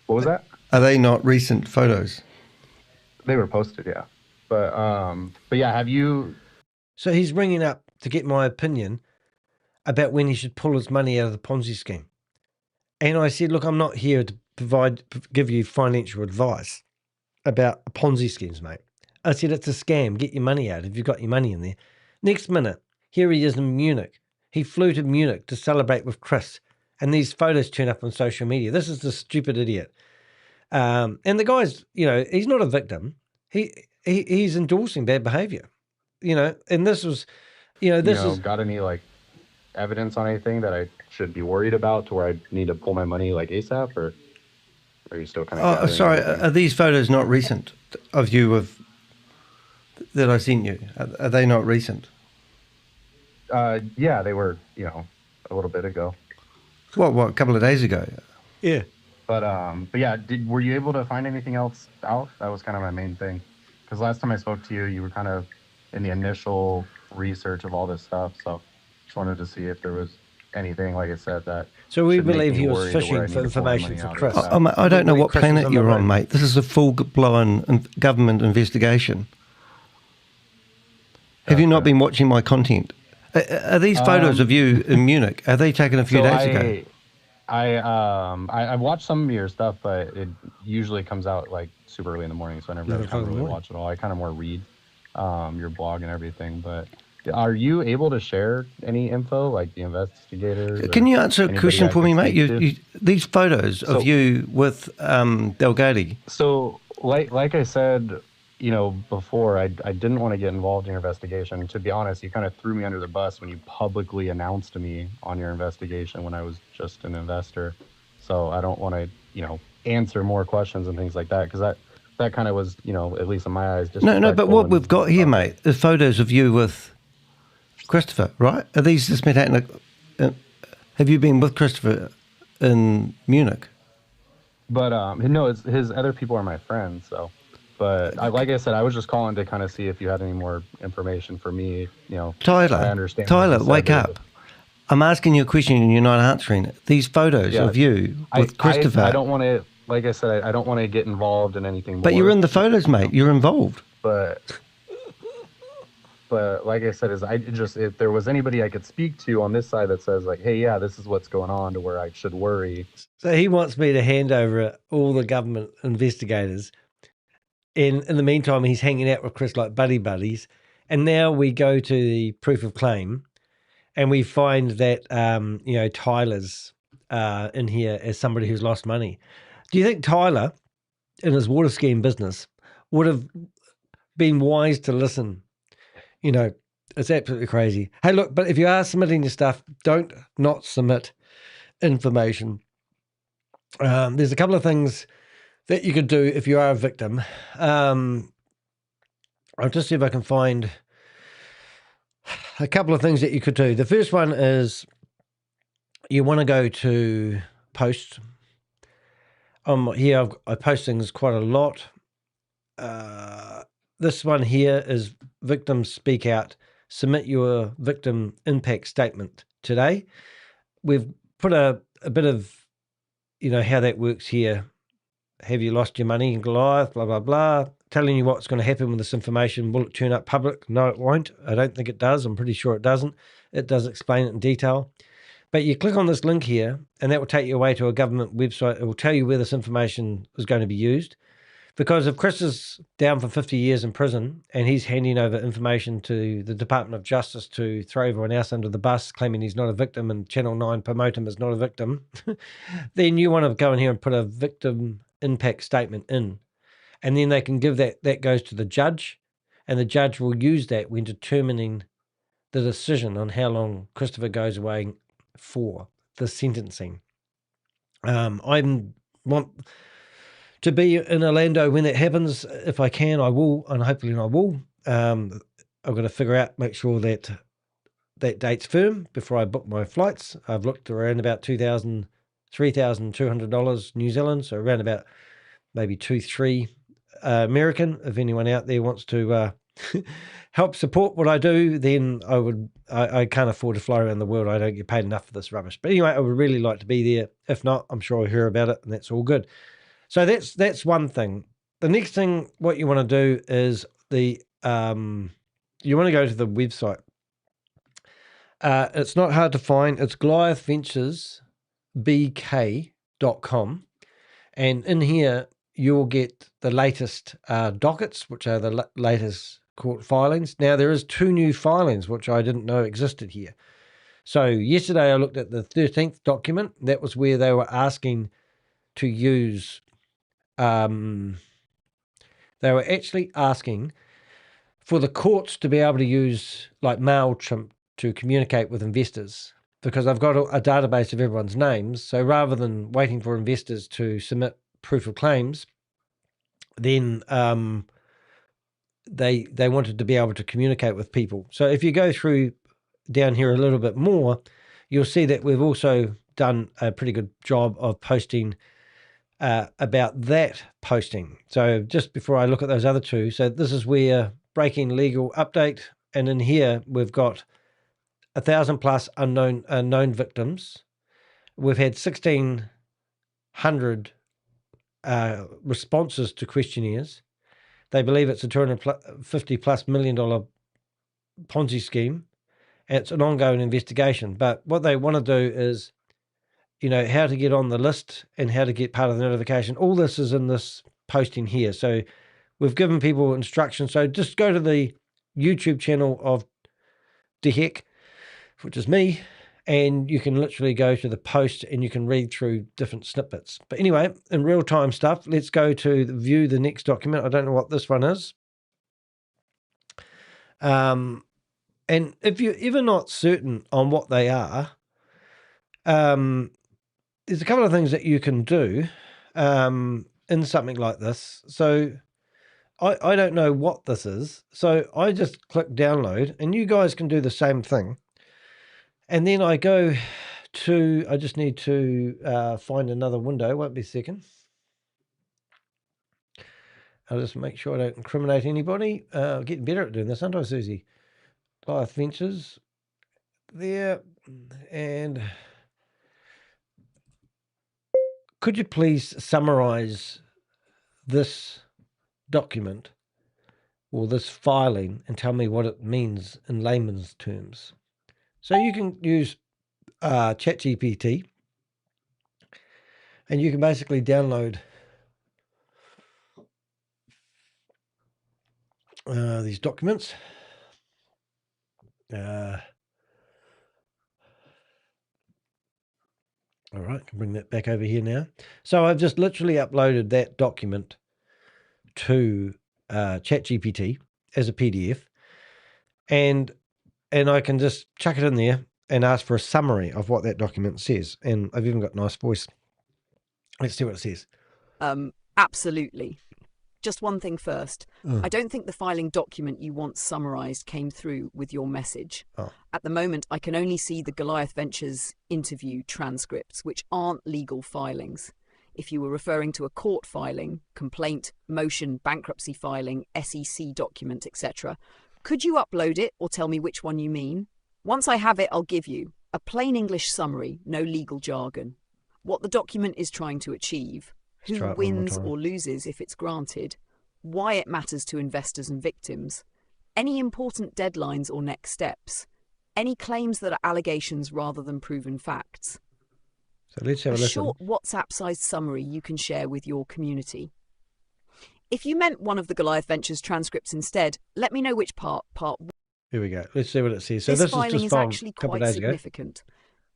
was that? Are they not recent photos? They were posted, yeah. But yeah, have you? So he's ringing up to get my opinion about when he should pull his money out of the Ponzi scheme. And I said, look, I'm not here to give you financial advice about Ponzi schemes, mate. I said, it's a scam. Get your money out if you've got your money in there. Next minute, here he is in Munich. He flew to Munich to celebrate with Chris. And these photos turn up on social media. This is the stupid idiot. And the guy's, he's not a victim. He's endorsing bad behavior. And this was, got any like evidence on anything that I should be worried about to where I need to pull my money like ASAP, or are you still kind of? Oh, sorry. Are these photos not recent of you that I sent you? Are they not recent? Yeah, they were. A little bit ago. What? A couple of days ago? Yeah. But yeah, were you able to find anything else out? That was kind of my main thing. Because last time I spoke to you, you were kind of in the initial research of all this stuff. So just wanted to see if there was anything, like I said, that. So we believe he was fishing for information for Chris. I don't know what planet you're on, mate. This is a full-blown government investigation. Have you not been watching my content? Are these photos of you in Munich? Are they taken a few days ago? I've watched some of your stuff, but it usually comes out like super early in the morning, so I never have time to really watch it all. I kind of more read your blog and everything. But are you able to share any info, like the investigators? Can you answer a question for me, mate? These photos of you with Delgado. So, like I said, before, I didn't want to get involved in your investigation. To be honest, you kind of threw me under the bus when you publicly announced to me on your investigation when I was just an investor. So I don't want to, answer more questions and things like that, because that kind of was, at least in my eyes, just no. But what we've got here, mate, is photos of you with Christopher, right? Are these just been happening? Have you been with Christopher in Munich? But no, his other people are my friends, so. But like I said, I was just calling to kind of see if you had any more information for me. Tyler, wake up! I'm asking you a question and you're not answering it. These photos of you with Christopher. I don't want to. Like I said, I don't want to get involved in anything more. But you're in the photos, mate. You're involved. But like I said, if there was anybody I could speak to on this side that says like, hey, yeah, this is what's going on, to where I should worry. So he wants me to hand over all the government investigators. In the meantime, he's hanging out with Chris like buddies. And now we go to the proof of claim and we find that, Tyler's in here as somebody who's lost money. Do you think Tyler, in his water skiing business, would have been wise to listen You know, it's absolutely crazy. Hey, look, but if you are submitting your stuff, don't not submit information. There's a couple of things that you could do if you are a victim. I'll just see if I can find a couple of things that you could do. The first one is you want to go to post. Here I post things quite a lot. This one here is victims speak out. Submit your victim impact statement today. We've put a bit of, how that works here. Have you lost your money in Goliath? Blah, blah, blah. Telling you what's going to happen with this information. Will it turn up public? No, it won't. I don't think it does. I'm pretty sure it doesn't. It does explain it in detail. But you click on this link here, and that will take you away to a government website. It will tell you where this information is going to be used. Because if Chris is down for 50 years in prison and he's handing over information to the Department of Justice to throw everyone else under the bus, claiming he's not a victim, and Channel 9 promote him as not a victim, then you want to go in here and put a victim impact statement in. And then they can give that goes to the judge, and the judge will use that when determining the decision on how long Christopher goes away for the sentencing. I want to be in Orlando when that happens. If I can, I will, and hopefully I will. I've got to figure out, make sure that date's firm before I book my flights. I've looked around about $3,200 New Zealand, so around about maybe 2-3 American. If anyone out there wants to help support what I do, then I can't afford to fly around the world. I don't get paid enough for this rubbish. But anyway, I would really like to be there. If not, I'm sure I'll hear about it, and that's all good. So that's one thing. The next thing, what you want to do is you want to go to the website. It's not hard to find. It's GoliathVenturesBK.com. And in here, you'll get the latest dockets, which are the latest court filings. Now, there is 2 new filings, which I didn't know existed here. So yesterday, I looked at the 13th document. That was where they were asking to use... they were actually asking for the courts to be able to use like MailChimp to communicate with investors, because I've got a database of everyone's names. So rather than waiting for investors to submit proof of claims, then they wanted to be able to communicate with people. So if you go through down here a little bit more, you'll see that we've also done a pretty good job of posting about that posting. So just before I look at those other 2, so this is where breaking legal update, and in here we've got 1,000 plus known victims. We've had 1,600 responses to questionnaires. They believe it's a $250+ million Ponzi scheme, and it's an ongoing investigation. But what they want to do is, how to get on the list and how to get part of the notification. All this is in this posting here. So we've given people instructions. So just go to the YouTube channel of DeHeck, which is me, and you can literally go to the post and you can read through different snippets. But anyway, in real-time stuff, let's go to view the next document. I don't know what this one is. And if you're ever not certain on what they are, there's a couple of things that you can do in something like this. So I don't know what this is. So I just click download, and you guys can do the same thing. And then I go to, I just need to find another window. Won't be a second. I'll just make sure I don't incriminate anybody. Getting better at doing this, aren't I, Susie? Goliath Ventures. There. And... could you please summarize this document or this filing and tell me what it means in layman's terms? So you can use ChatGPT, and you can basically download these documents. All right, I can bring that back over here now. So I've just literally uploaded that document to ChatGPT as a PDF. and I can just chuck it in there and ask for a summary of what that document says. And I've even got a nice voice. Let's see what it says. Absolutely. Just one thing first. Ugh. I don't think the filing document you want summarised came through with your message. Oh. At the moment, I can only see the Goliath Ventures interview transcripts, which aren't legal filings. If you were referring to a court filing, complaint, motion, bankruptcy filing, SEC document, etc., could you upload it or tell me which one you mean? Once I have it, I'll give you a plain English summary, no legal jargon. What the document is trying to achieve, who wins or loses if it's granted, why it matters to investors and victims, any important deadlines or next steps, any claims that are allegations rather than proven facts. So let's have a listen. Short WhatsApp-sized summary you can share with your community. If you meant one of the Goliath Ventures transcripts instead, let me know which part. Here we go. Let's see what it says. So this this filing is is just filed actually a couple quite of days ago. significant.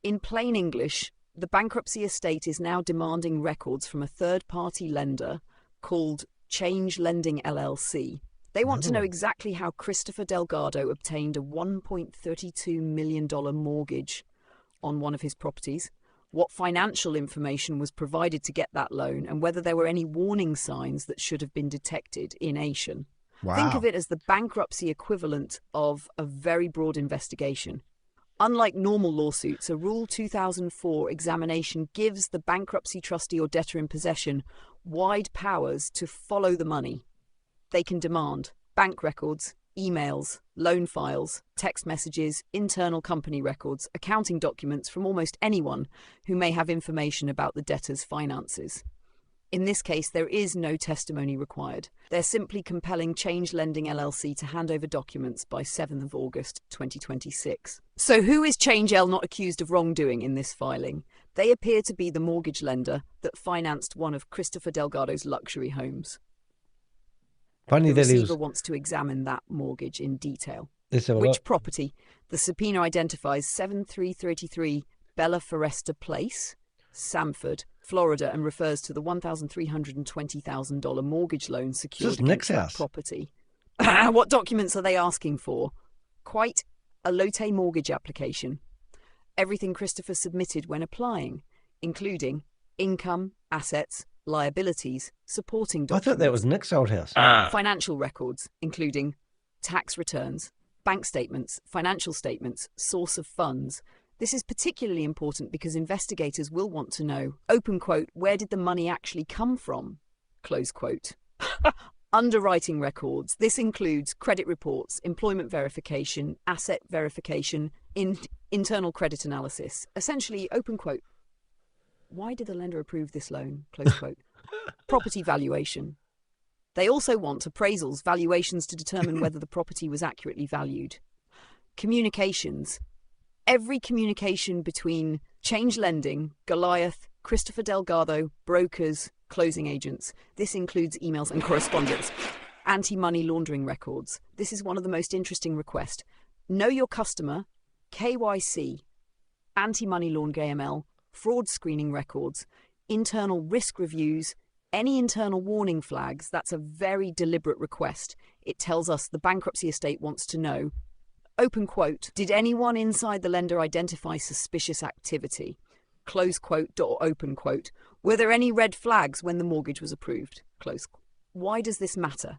In plain English, the bankruptcy estate is now demanding records from a third-party lender called Change Lending LLC. They want to know exactly how Christopher Delgado obtained a $1.32 million mortgage on one of his properties, what financial information was provided to get that loan, and whether there were any warning signs that should have been detected in Asian. Wow. Think of it as the bankruptcy equivalent of a very broad investigation. Unlike normal lawsuits, a Rule 2004 examination gives the bankruptcy trustee or debtor in possession wide powers to follow the money. They can demand bank records, emails, loan files, text messages, internal company records, accounting documents from almost anyone who may have information about the debtor's finances. In this case, there is no testimony required. They're simply compelling Change Lending LLC to hand over documents by 7th of August 2026. So who is Change L not accused of wrongdoing in this filing? They appear to be the mortgage lender that financed one of Christopher Delgado's luxury homes. Funny The that he receiver was. wants to examine that mortgage in detail. Let's have a Which look. property? The subpoena identifies 7333 Bella Foresta Place, Sanford, Florida, and refers to the $1,320,000 mortgage loan secured This is Nick's against that house. property. What documents are they asking for? Quite a Lotte mortgage application. Everything Christopher submitted when applying, including income, assets, liabilities, supporting I documents. thought that was Nick's old house. Financial records, including tax returns, bank statements, financial statements, source of funds. This is particularly important because investigators will want to know, open quote, where did the money actually come from? Close quote. Underwriting records. This includes credit reports, employment verification, asset verification, internal credit analysis. Essentially, open quote, why did the lender approve this loan? Close quote. Property valuation. They also want appraisals, valuations to determine whether the property was accurately valued. Communications. Every communication between Change Lending, Goliath, Christopher Delgado, brokers, closing agents. This includes emails and correspondence. Anti-money laundering records. This is one of the most interesting requests. Know your customer, KYC, anti-money laundering AML, fraud screening records, internal risk reviews, any internal warning flags. That's a very deliberate request. It tells us the bankruptcy estate wants to know, open quote, did anyone inside the lender identify suspicious activity? Close quote or open quote. Were there any red flags when the mortgage was approved? Close quote. Why does this matter?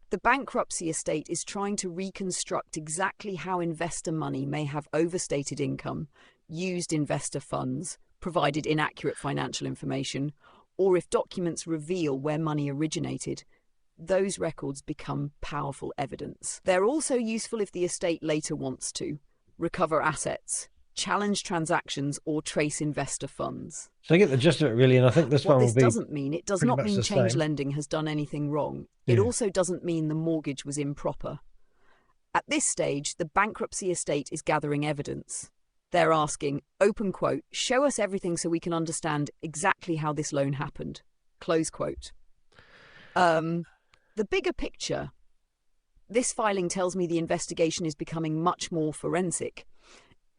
The bankruptcy estate is trying to reconstruct exactly how investor money may have overstated income, used investor funds, provided inaccurate financial information, or if documents reveal where money originated, those records become powerful evidence. They're also useful if the estate later wants to recover assets, challenge transactions, or trace investor funds. So I get the gist of it, really, and I think this What one will this be. doesn't mean, it does pretty not much mean the Change same. Lending has done anything wrong. It Yeah. also doesn't mean the mortgage was improper. At this stage, the bankruptcy estate is gathering evidence. They're asking, open quote, show us everything so we can understand exactly how this loan happened. Close quote. The bigger picture. This filing tells me the investigation is becoming much more forensic.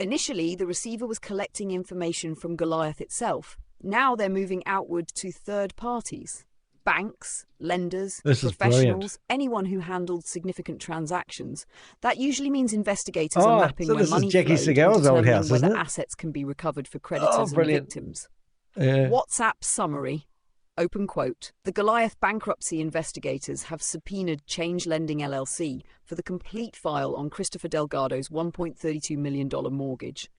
Initially, the receiver was collecting information from Goliath itself. Now they're moving outward to third parties. banks, lenders, This is brilliant. professionals, anyone who handled significant transactions. That usually means investigators are mapping so where this is money Jackie flowed and Segal's old determining house, whether isn't it? assets can be recovered for creditors and brilliant. victims. Yeah. WhatsApp summary. Open quote. The Goliath bankruptcy investigators have subpoenaed Change Lending LLC for the complete file on Christopher Delgado's $1.32 million mortgage.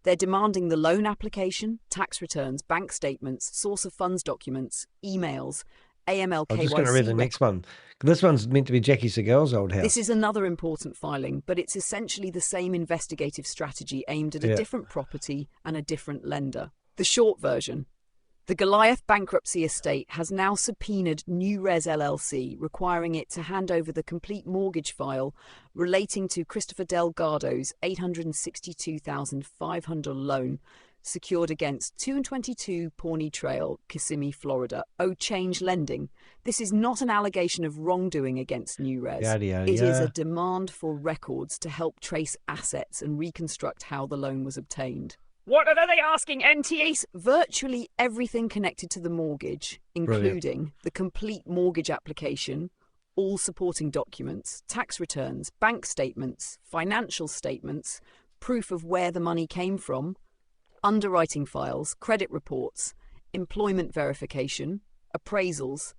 They're demanding the loan application, tax returns, bank statements, source of funds documents, emails, AML KYC. I'm just going to read the next one. This one's meant to be Jackie Segal's old house. This is another important filing, but it's essentially the same investigative strategy aimed at a different property and a different lender. The short version. The Goliath bankruptcy estate has now subpoenaed New Res LLC, requiring it to hand over the complete mortgage file relating to Christopher Delgado's $862,500 loan secured against 222 Pawnee Trail, Kissimmee, Florida. Change Lending. This is not an allegation of wrongdoing against New Res. Yada, yada, It is yada. a demand for records to help trace assets and reconstruct how the loan was obtained. What are they asking, NTAs? Virtually everything connected to the mortgage, including the complete mortgage application, all supporting documents, tax returns, bank statements, financial statements, proof of where the money came from, underwriting files, credit reports, employment verification, appraisals,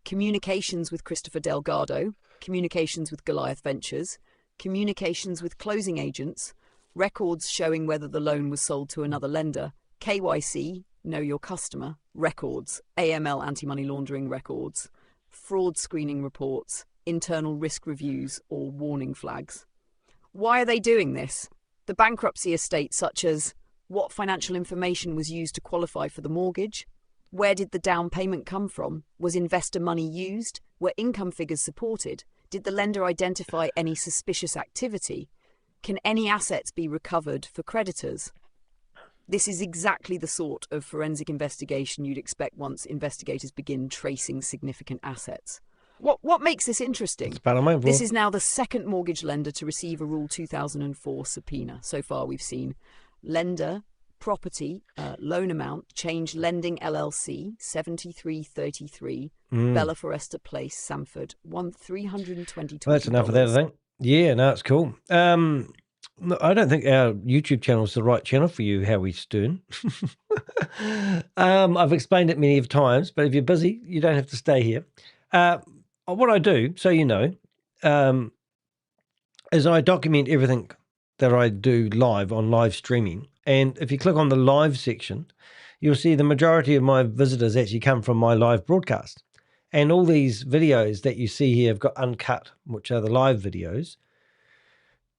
communications with Christopher Delgado, communications with Goliath Ventures, communications with closing agents, records showing whether the loan was sold to another lender, KYC, know your customer, records, AML anti-money laundering records, fraud screening reports, internal risk reviews or warning flags. Why are they doing this? The bankruptcy estate, such as what financial information was used to qualify for the mortgage, where did the down payment come from, was investor money used, were income figures supported, did the lender identify any suspicious activity, can any assets be recovered for creditors? This is exactly the sort of forensic investigation you'd expect once investigators begin tracing significant assets. What makes this interesting? This is now the second mortgage lender to receive a Rule 2004 subpoena. So far we've seen lender, property, loan amount, Change Lending LLC, 7333, Bella Foresta Place, Sanford, $320. Well, that's enough of that, I think. Yeah, no, it's cool. No, I don't think our YouTube channel is the right channel for you, Howie Stern. I've explained it many times, but if you're busy, you don't have to stay here. What I do, so you know, is I document everything that I do live on live streaming. And if you click on the live section, you'll see the majority of my visitors actually come from my live broadcast. And all these videos that you see here have got uncut, which are the live videos.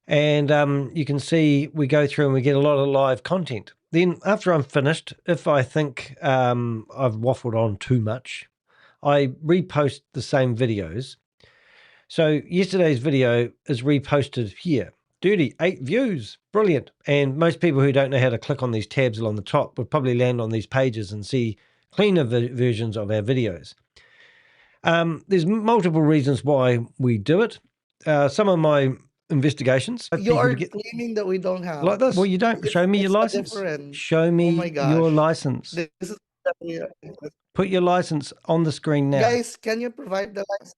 And you can see we go through and we get a lot of live content. Then after I'm finished, if I think I've waffled on too much, I repost the same videos. So yesterday's video is reposted here. 8 views. Brilliant. And most people who don't know how to click on these tabs along the top would probably land on these pages and see cleaner versions of our videos. There's multiple reasons why we do it. Some of my investigations. You are claiming that we don't have. Like this. Well, you don't. Show me your license. Show me your license. This is Put your license on the screen now. Guys, can you provide the license?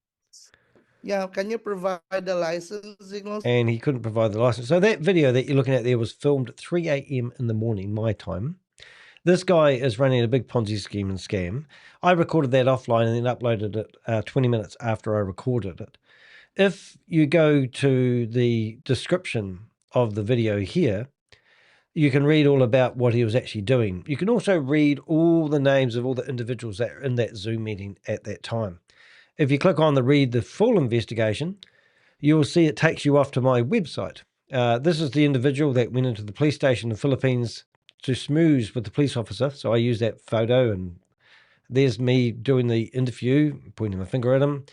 Yeah, can you provide the license signals? And he couldn't provide the license. So that video that you're looking at there was filmed at 3 a.m. in the morning, my time. This guy is running a big Ponzi scheme and scam. I recorded that offline and then uploaded it 20 minutes after I recorded it. If you go to the description of the video here, you can read all about what he was actually doing. You can also read all the names of all the individuals that are in that Zoom meeting at that time. If you click on the read the full investigation, you'll see it takes you off to my website. This is the individual that went into the police station in the Philippines to smooze with the police officer. So I use that photo, and there's me doing the interview, pointing my finger at him.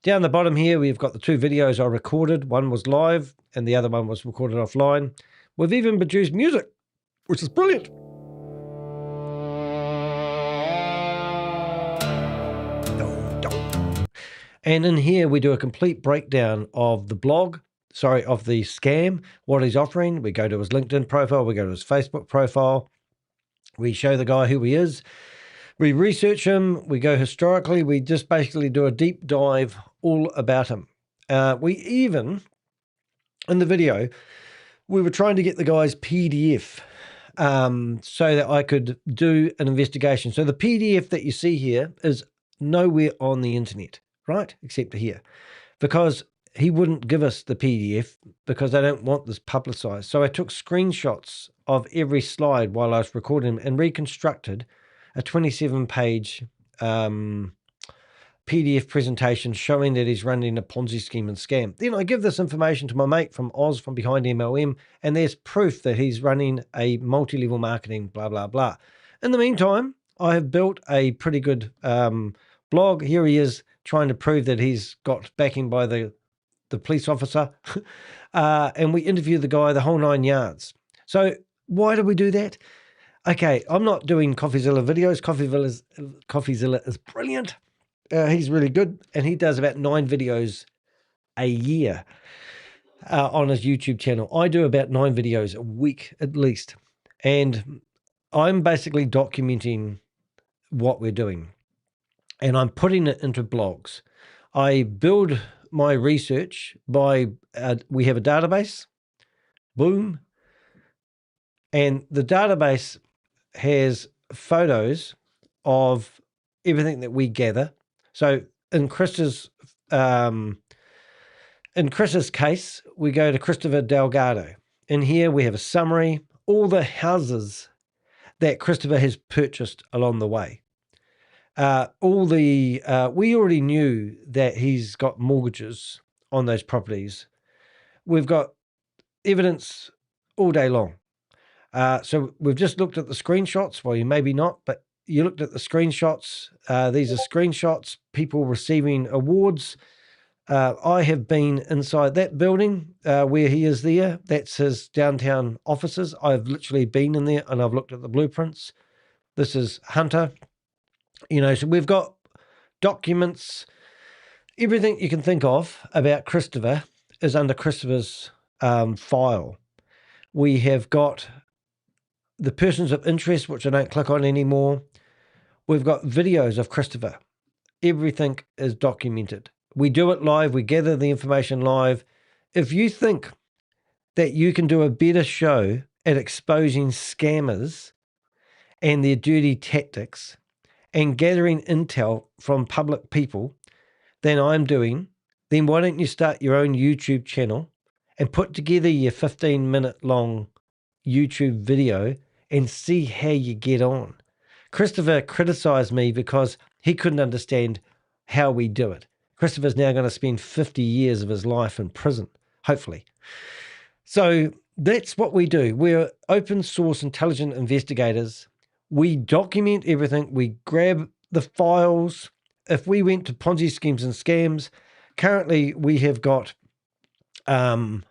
Down the bottom here, we've got the 2 videos I recorded. One was live and the other one was recorded offline. We've even produced music, which is brilliant. And in here, we do a complete breakdown of the blog, of the scam, what he's offering. We go to his LinkedIn profile, we go to his Facebook profile. We show the guy who he is. We research him, we go historically, we just basically do a deep dive all about him. We even, in the video, we were trying to get the guy's PDF so that I could do an investigation. So the PDF that you see here is nowhere on the internet, right? Except here, because he wouldn't give us the PDF because they don't want this publicized. So I took screenshots of every slide while I was recording and reconstructed a 27-page PDF presentation showing that he's running a Ponzi scheme and scam. Then I give this information to my mate from Oz from behind MLM, and there's proof that he's running a multi-level marketing, blah, blah, blah. In the meantime, I have built a pretty good blog. Here he is trying to prove that he's got backing by the police officer. And we interview the guy the whole 9 yards. So why do we do that? Okay, I'm not doing CoffeeZilla videos. CoffeeZilla is brilliant. He's really good, and he does about 9 videos a year on his YouTube channel. I do about 9 videos a week at least, and I'm basically documenting what we're doing, and I'm putting it into blogs. I build my research by, we have a database, boom, and the database has photos of everything that we gather. So in Chris's case, we go to Christopher Delgado. In here, we have a summary, all the houses that Christopher has purchased along the way. We already knew that he's got mortgages on those properties. We've got evidence all day long. So we've just looked at the screenshots. Well, you maybe not, but you looked at the screenshots. These are screenshots, people receiving awards. I have been inside that building where he is there. That's his downtown offices. I've literally been in there and I've looked at the blueprints. This is Hunter. So we've got documents, everything you can think of about Christopher is under Christopher's file. We have got the persons of interest, which I don't click on anymore. We've got videos of Christopher. Everything is documented. We do it live. We gather the information live. If you think that you can do a better show at exposing scammers and their dirty tactics and gathering intel from public people than I'm doing, then why don't you start your own YouTube channel and put together your 15-minute long YouTube video and see how you get on. Christopher criticized me because he couldn't understand how we do it. Christopher's now going to spend 50 years of his life in prison, hopefully. So that's what we do. We're open source intelligent investigators. We document everything. We grab the files. If we went to Ponzi schemes and scams, currently we have got, 4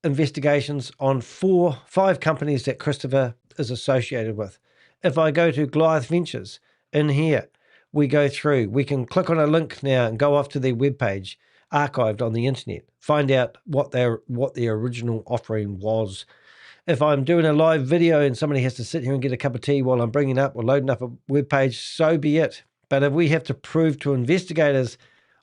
investigations on 5 companies that Christopher is associated with. If I go to Goliath Ventures, in here, we go through. We can click on a link now and go off to their webpage, archived on the internet, find out what their original offering was. If I'm doing a live video and somebody has to sit here and get a cup of tea while I'm bringing up or loading up a webpage, so be it. But if we have to prove to investigators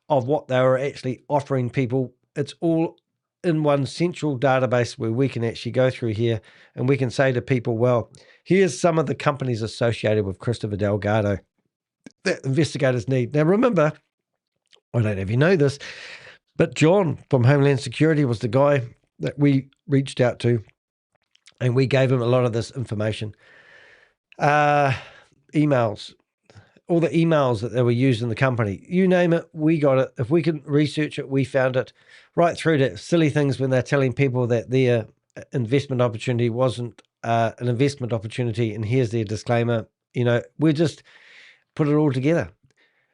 of what they were actually offering people, it's all in one central database where we can actually go through here and we can say to people, well, here's some of the companies associated with Christopher Delgado that investigators need. Now, remember, I don't know if you know this, but John from Homeland Security was the guy that we reached out to, and we gave him a lot of this information. Emails, all the emails that they were used in the company, you name it, we got it. If we can research it, we found it, right through to silly things when they're telling people that their investment opportunity wasn't an investment opportunity, and here's their disclaimer. We just put it all together.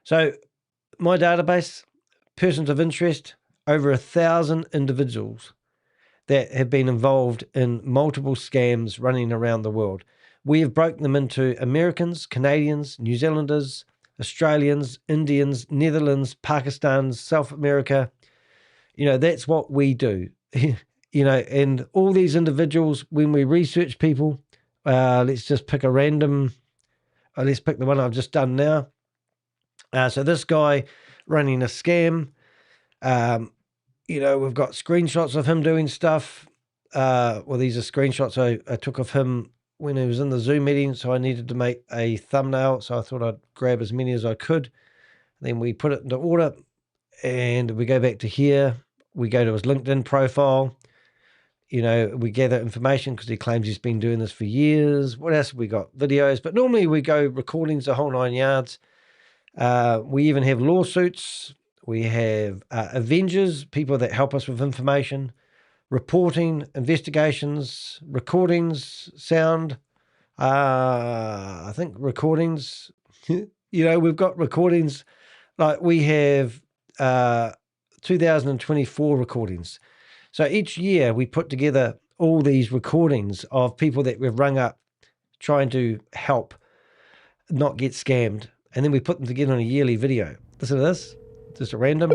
So my database, persons of interest, over 1,000 individuals that have been involved in multiple scams running around the world. We have broken them into Americans, Canadians, New Zealanders, Australians, Indians, Netherlands, Pakistan, South America. That's what we do. and all these individuals, when we research people, let's just pick a random, let's pick the one I've just done now. So this guy running a scam, we've got screenshots of him doing stuff. These are screenshots I took of him when he was in the Zoom meeting, so I needed to make a thumbnail, so I thought I'd grab as many as I could. Then we put it into order, and we go back to here. We go to his LinkedIn profile. We gather information because he claims he's been doing this for years. What else have we got? Videos, but normally we go recordings, the whole 9 yards. We even have lawsuits. We have Avengers, people that help us with information, reporting, investigations, recordings, sound. I think recordings. We've got recordings. Like we have 2024 recordings. So each year we put together all these recordings of people that we've rung up trying to help not get scammed. And then we put them together in a yearly video. Listen to this. Just a random.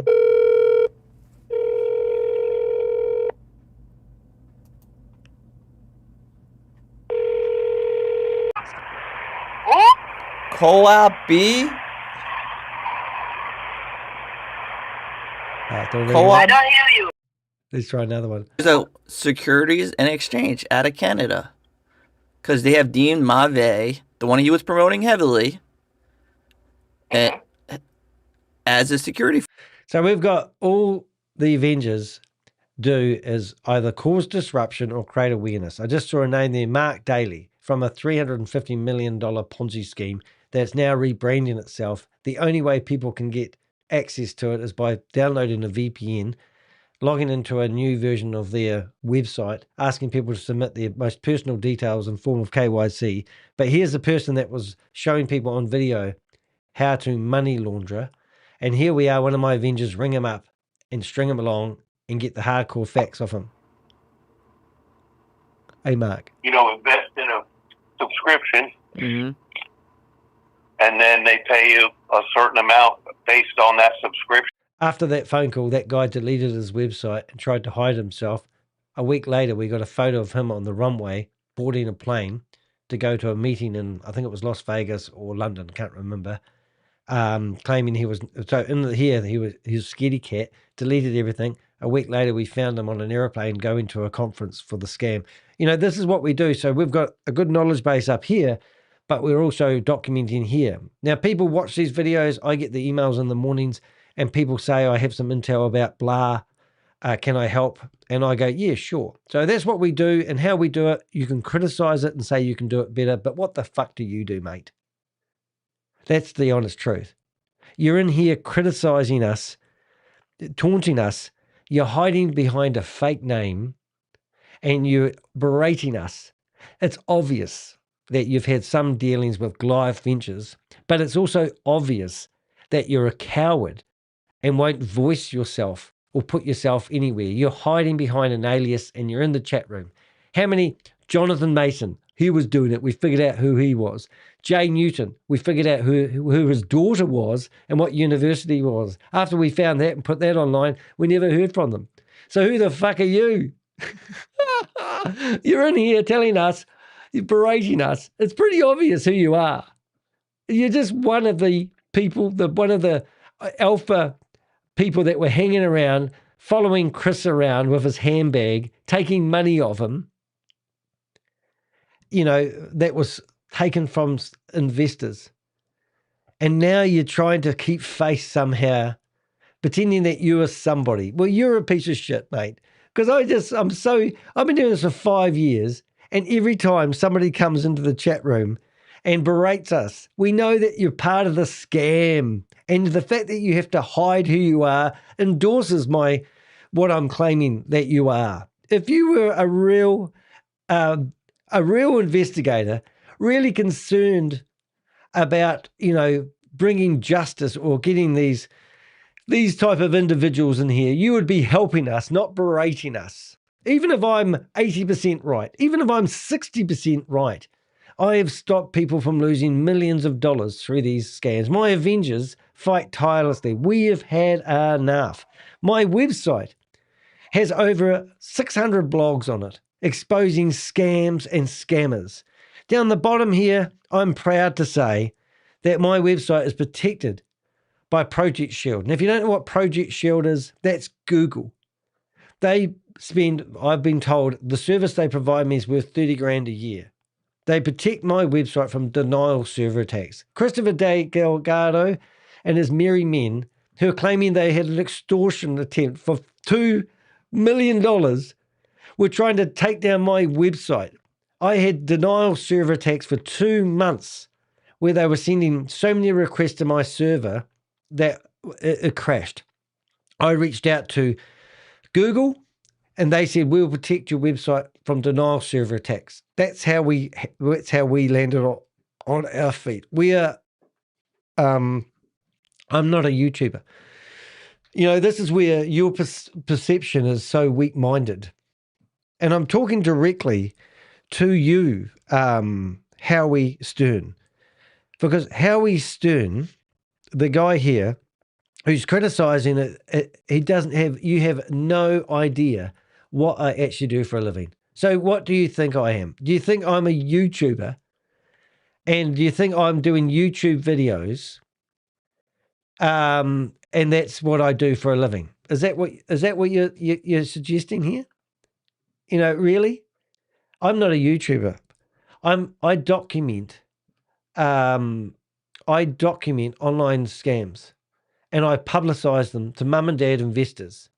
Co-op B? Co-op. Let's try another one. So Securities and Exchange out of Canada. Because they have deemed Mavé, the one he was promoting heavily, as a security. So we've got all the Avengers do is either cause disruption or create awareness. I just saw a name there, Mark Daly, from a $350 million Ponzi scheme that's now rebranding itself. The only way people can get access to it is by downloading a VPN, logging into a new version of their website, asking people to submit their most personal details in form of KYC. But here's the person that was showing people on video how to money launder. And here we are, one of my Avengers, ring him up and string him along and get the hardcore facts off him. Hey, Mark. Invest in a subscription, and then they pay you a certain amount based on that subscription. After that phone call, that guy deleted his website and tried to hide himself. A week later, we got a photo of him on the runway, boarding a plane to go to a meeting in, I think it was Las Vegas or London, can't remember. Claiming he was he was scaredy cat, deleted everything. A week later, we found him on an airplane going to a conference for the scam. This is what we do. So we've got a good knowledge base up here, but we're also documenting here. Now, people watch these videos. I get the emails in the mornings, and people say, I have some intel about blah. Can I help? And I go, yeah, sure. So that's what we do, and how we do it. You can criticize it and say you can do it better, but what the fuck do you do, mate? That's the honest truth. You're in here criticizing us, taunting us. You're hiding behind a fake name and you're berating us. It's obvious that you've had some dealings with Goliath Ventures, but it's also obvious that you're a coward and won't voice yourself or put yourself anywhere. You're hiding behind an alias and you're in the chat room. How many? Jonathan Mason, he was doing it. We figured out who he was. Jay Newton, we figured out who his daughter was and what university he was. After we found that and put that online, we never heard from them. So who the fuck are you? You're in here telling us, you're berating us. It's pretty obvious who you are. You're just one of the people, one of the alpha people that were hanging around, following Chris around with his handbag, taking money off him. That was taken from investors. And now you're trying to keep face somehow, pretending that you are somebody. Well, you're a piece of shit, mate. Because I've been doing this for 5 years, and every time somebody comes into the chat room and berates us, we know that you're part of the scam. And the fact that you have to hide who you are endorses what I'm claiming that you are. If you were a real investigator, really concerned about, bringing justice or getting these type of individuals in here, you would be helping us, not berating us. Even if I'm 80% right, even if I'm 60% right, I have stopped people from losing millions of dollars through these scams. My Avengers fight tirelessly. We have had enough. My website has over 600 blogs on it, exposing scams and scammers. Down the bottom here, I'm proud to say that my website is protected by Project Shield. And if you don't know what Project Shield is, that's Google. They spend, I've been told, the service they provide me is worth 30 grand a year. They protect my website from denial server attacks. Christopher Delgado and his merry men, who are claiming they had an extortion attempt for $2 million, were trying to take down my website. I had denial server attacks for 2 months where they were sending so many requests to my server that it crashed. I reached out to Google and they said, we'll protect your website from denial server attacks. That's how we landed on our feet. We are, I'm not a YouTuber. You know, this is where your perception is so weak-minded. And I'm talking directly to you, Howie Stern. Because Howie Stern, the guy here who's criticizing it, he doesn't have, you have no idea what I actually do for a living. So what do you think I am? Do you think I'm a YouTuber? And do you think I'm doing YouTube videos? And that's what I do for a living. Is that what you're suggesting here? You know, really? I'm not a YouTuber. I document online scams and I publicize them to mum and dad investors.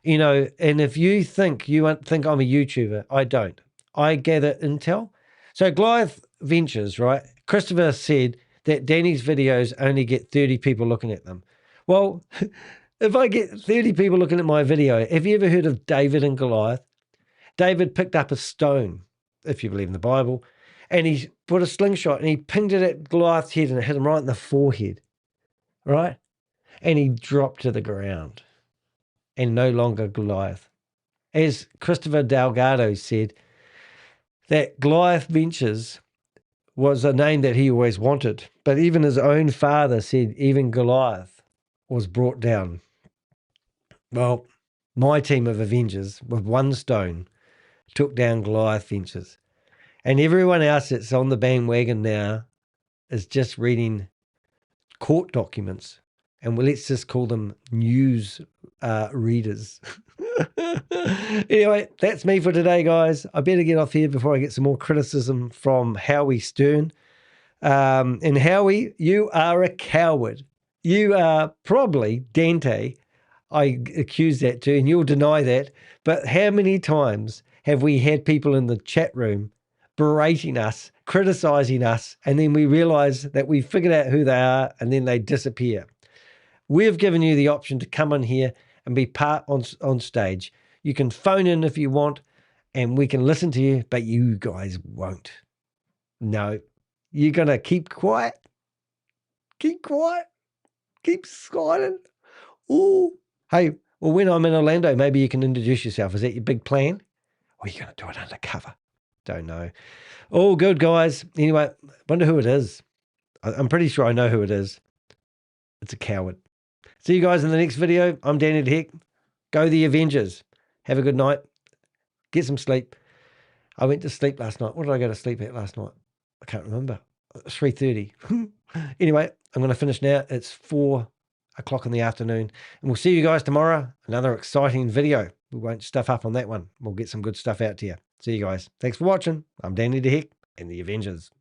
You know, and if you think I'm a YouTuber, I don't. I gather intel. So Goliath Ventures, right? Christopher said that Danny's videos only get 30 people looking at them. Well, if I get 30 people looking at my video, have you ever heard of David and Goliath? David picked up a stone, if you believe in the Bible, and he put a slingshot and he pinged it at Goliath's head and it hit him right in the forehead, right? And he dropped to the ground and no longer Goliath. As Christopher Delgado said, that Goliath Ventures was a name that he always wanted, but even his own father said even Goliath was brought down. Well, my team of Avengers with one stone took down Goliath Ventures. And everyone else that's on the bandwagon now is just reading court documents. And let's just call them news readers. Anyway, that's me for today, guys. I better get off here before I get some more criticism from Howie Stern. And Howie, you are a coward. You are probably Dante. I accuse that too, and you'll deny that. But how many times have we had people in the chat room berating us, criticizing us, and then we realize that we figured out who they are and then they disappear? We've given you the option to come in here and be part on stage. You can phone in if you want and we can listen to you, but you guys won't. No, you're going to keep quiet. Keep quiet. Keep silent. Ooh. Hey, well, when I'm in Orlando, maybe you can introduce yourself. Is that your big plan? Or are you going to do it undercover? Don't know. All good, guys. Anyway, wonder who it is. I'm pretty sure I know who it is. It's a coward. See you guys in the next video. I'm Danny the Heck. Go the Avengers. Have a good night. Get some sleep. I went to sleep last night. What did I go to sleep at last night? I can't remember. 3:30. Anyway, I'm going to finish now. It's 4 o'clock in the afternoon. And we'll see you guys tomorrow. Another exciting video. We won't stuff up on that one. We'll get some good stuff out to you. See you guys. Thanks for watching. I'm Danny the Heck and the Avengers.